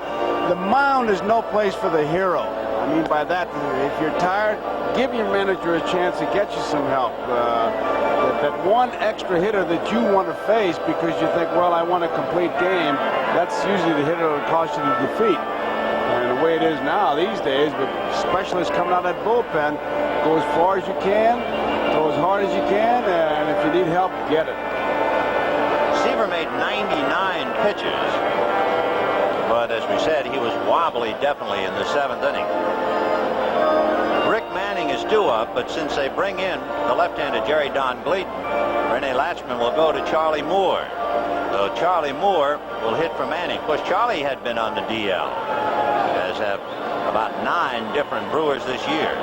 the mound is no place for the hero. I mean by that, if you're tired, give your manager a chance to get you some help. That one extra hitter that you want to face because you think, well, I want a complete game, that's usually the hitter that will cost you the defeat. And the way it is now these days, with specialists coming out of that bullpen, go as far as you can, throw as hard as you can, and if you need help, get it. Seaver made 99 pitches, but as we said, he was wobbly definitely in the 7th inning. Rick Manning is due up, but since they bring in the left-handed Jerry Don Gleaton, Rene Latchman will go to Charlie Moore. So Charlie Moore will hit for Manning. Of course, Charlie had been on the DL, as have about 9 different Brewers this year.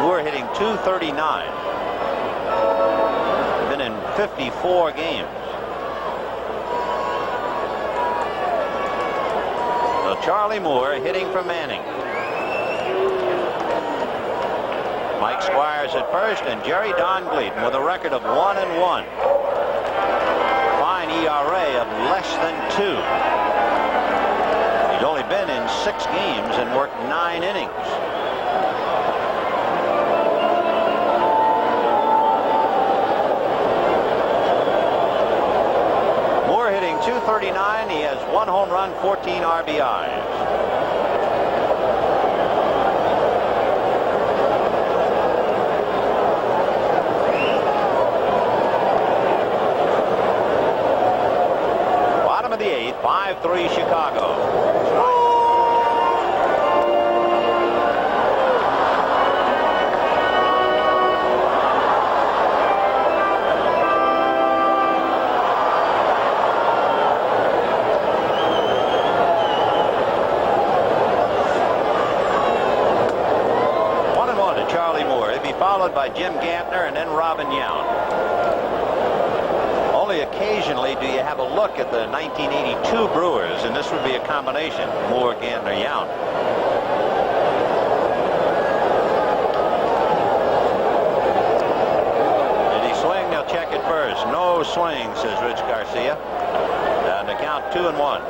Moore hitting .239. Been in 54 games. So Charlie Moore hitting for Manning. Mike Squires at first, and Jerry Don Gleaton with a record of 1-1. Fine ERA of less than 2. He's only been in 6 games and worked 9 innings. Moore hitting .239. He has 1 home run, 14 RBIs. The 8th, 5-3 Chicago. They'd be followed by Jim Gantner and then Robin Yount. Only occasionally do you have a look at the 1982 Brewers, and this would be a combination, Moore, Gantner, Yount. Did he swing? They'll check it first. No swing, says Rich Garcia. And the count 2-1.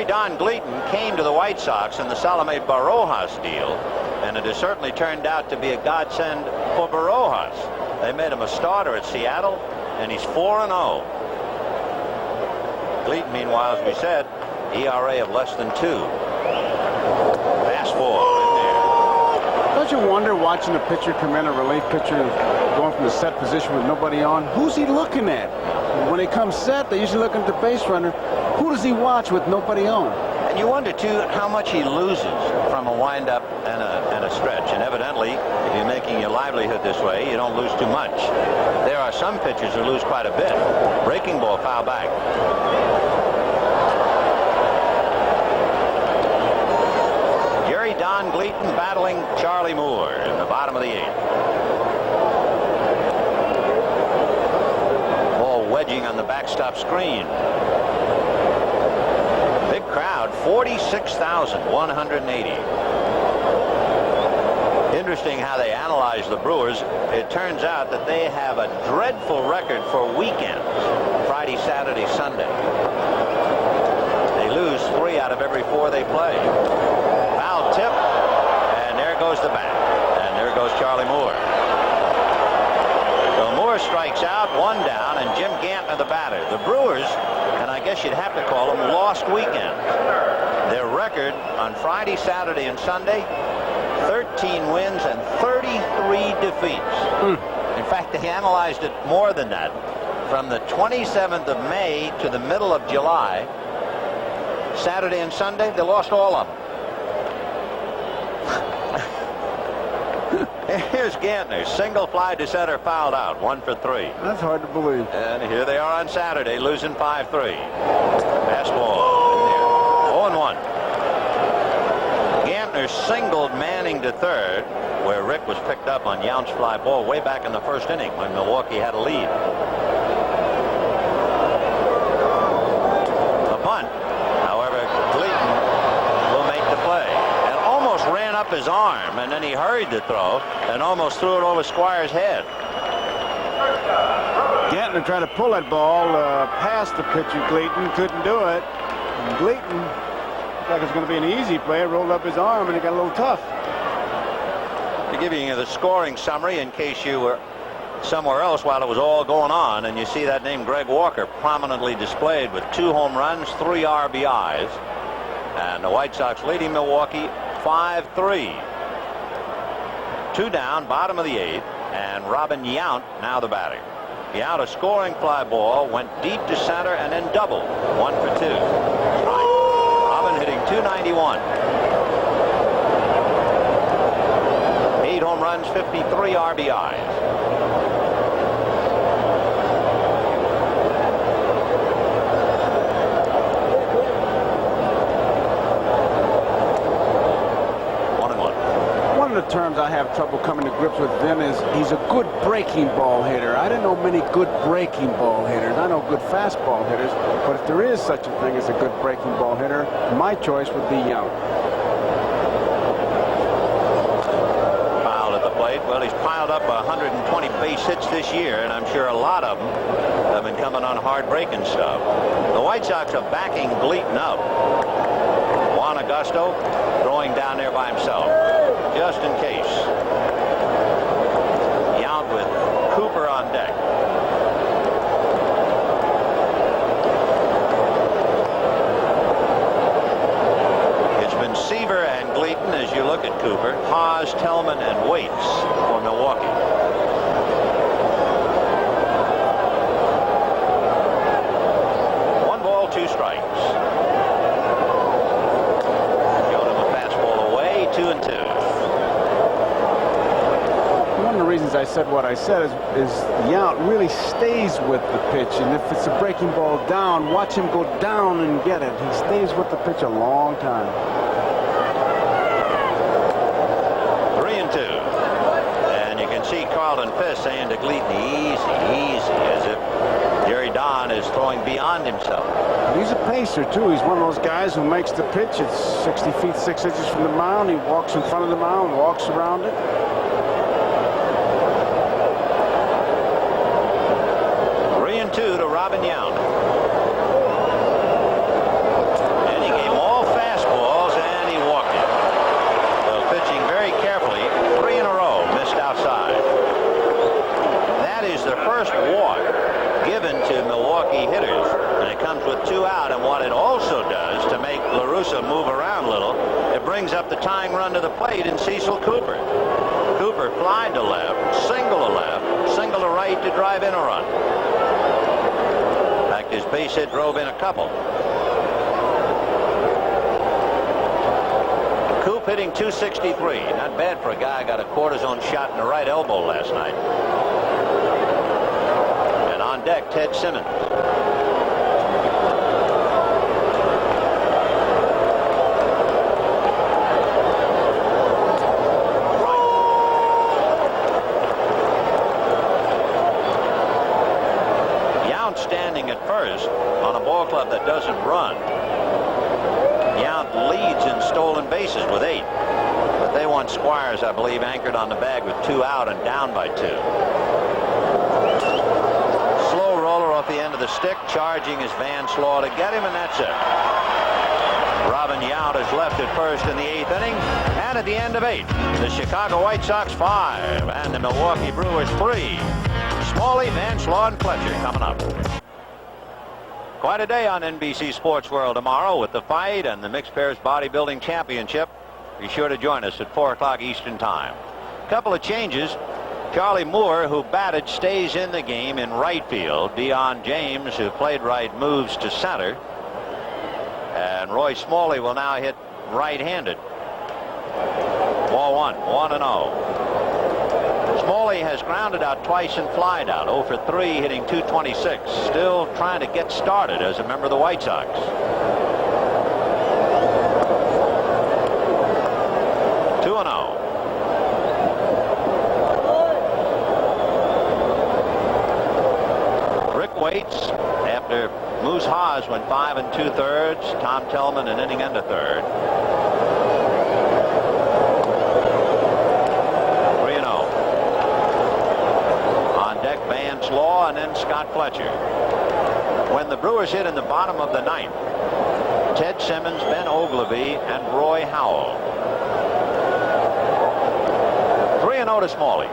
Don Gleaton came to the White Sox in the Salome Barojas deal, and it has certainly turned out to be a godsend for Barojas. They made him a starter at Seattle, and he's 4-0. Gleaton, meanwhile, as we said, ERA of less than 2. Fastball in there. Don't you wonder, watching a pitcher come in, a relief pitcher, going from the set position with nobody on, who's he looking at? When they come set, they usually look at the base runner. Who does he watch with nobody on? And you wonder, too, how much he loses from a windup and a stretch. And evidently, if you're making your livelihood this way, you don't lose too much. There are some pitchers who lose quite a bit. Breaking ball, foul back. Jerry Don Gleaton battling Charlie Moore in the bottom of the 8th. Ball wedging on the backstop screen. Big crowd, 46,180. Interesting how they analyze the Brewers. It turns out that they have a dreadful record for weekends, Friday, Saturday, Sunday. They lose 3 out of every 4 they play. Foul tip, and there goes the bat. And there goes Charlie Moore. So Moore strikes out, 1 down, and Jim Gantner the batter. The Brewers, and I guess you'd have to call them lost weekends. Their record on Friday, Saturday, and Sunday, 13 wins and 33 defeats. In fact, they analyzed it more than that. From the 27th of May to the middle of July, Saturday and Sunday, they lost all of them. Here's Gantner, single fly to center, fouled out, 1 for 3. That's hard to believe. And here they are on Saturday, losing 5-3. Fastball in there, 0-1. Gantner singled Manning to third, where Rick was picked up on Yount's fly ball way back in the first inning when Milwaukee had a lead. A bunt, however, Gleaton will make the play. And almost ran up his arm, and then he hurried to throw and almost threw it over Squire's head. Gantner tried to pull that ball past the pitcher, Gleaton. Couldn't do it. And Gleaton, looked like it was going to be an easy play, rolled up his arm, and it got a little tough. To give you the scoring summary in case you were somewhere else while it was all going on, and you see that name Greg Walker prominently displayed with 2 home runs, 3 RBIs, and the White Sox leading Milwaukee 5-3. 2 down, bottom of the 8th, and Robin Yount now the batter. Yount, a scoring fly ball, went deep to center and then doubled, 1 for 2. Right. Robin hitting .291. 8 home runs, 53 RBIs. One of the terms I have trouble coming to grips with Vin is he's a good breaking ball hitter. I don't know many good breaking ball hitters. I know good fastball hitters, but if there is such a thing as a good breaking ball hitter, my choice would be Yount. Foul at the plate. Well, he's piled up 120 base hits this year, and I'm sure a lot of them have been coming on hard breaking stuff. The White Sox are backing Gleaton up. Juan Augusto throwing down there by himself, just in case. Yount with Cooper on deck. It's been Seaver and Gleaton as you look at Cooper. Haas, Tellman, and Waits for Milwaukee. One ball, 2 strikes. 2-2. One of the reasons I said what I said is Yount really stays with the pitch, and if it's a breaking ball down, watch him go down and get it. He stays with the pitch a long time. 3-2. And you can see Carlton Fisk saying to Gleaton, easy, easy, as if Jerry Don is throwing beyond himself. He's a pacer, too. He's one of those guys who makes the pitch. It's 60 feet, 6 inches from the mound. He walks in front of the mound, walks around it. To Robin Yount. And he gave all fastballs and he walked it. So pitching very carefully, 3 in a row, missed outside. That is the first walk given to Milwaukee hitters. And it comes with 2 out, and what it also does to make La Russa move around a little, it brings up the tying run to the plate in Cecil Cooper. Cooper flied to left, single to right to drive in a run. His base hit drove in a couple. Coop hitting .263. Not bad for a guy who got a cortisone shot in the right elbow last night. And on deck, Ted Simmons. Standing at first on a ball club that doesn't run. Yount leads in stolen bases with 8. But they want Squires, I believe, anchored on the bag with 2 out and down by 2. Slow roller off the end of the stick. Charging is Van Slaw to get him, and that's it. Robin Yount is left at first in the 8th inning. And at the end of 8, the Chicago White Sox 5 and the Milwaukee Brewers 3. Smalley, Van Slaw, and Fletcher coming up. Quite a day on NBC Sports World tomorrow with the fight and the Mixed Pairs Bodybuilding Championship. Be sure to join us at 4 o'clock Eastern Time. Couple of changes. Charlie Moore, who batted, stays in the game in right field. Dion James, who played right, moves to center. And Roy Smalley will now hit right-handed. Ball 1, 1-0. Smalley has grounded out twice and flied out. 0 for 3, hitting .226. Still trying to get started as a member of the White Sox. Rick waits after Moose Haas went 5 2/3. Tom Tellman an inning and a third. Van Slaw and then Scott Fletcher. When the Brewers hit in the bottom of the 9th, Ted Simmons, Ben Oglivie, and Roy Howell. 3-0 to Smalley.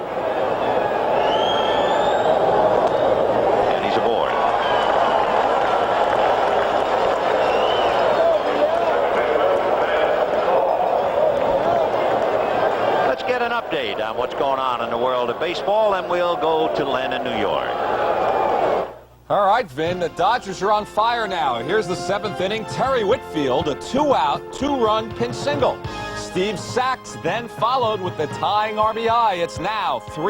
And he's aboard. Let's get an update on what's going on in the world of baseball, and we'll go to Len in New York. All right, Vin, the Dodgers are on fire now. Here's the 7th inning. Terry Whitfield, a 2-out, 2-run pinch single. Steve Sachs then followed with the tying RBI. It's now 3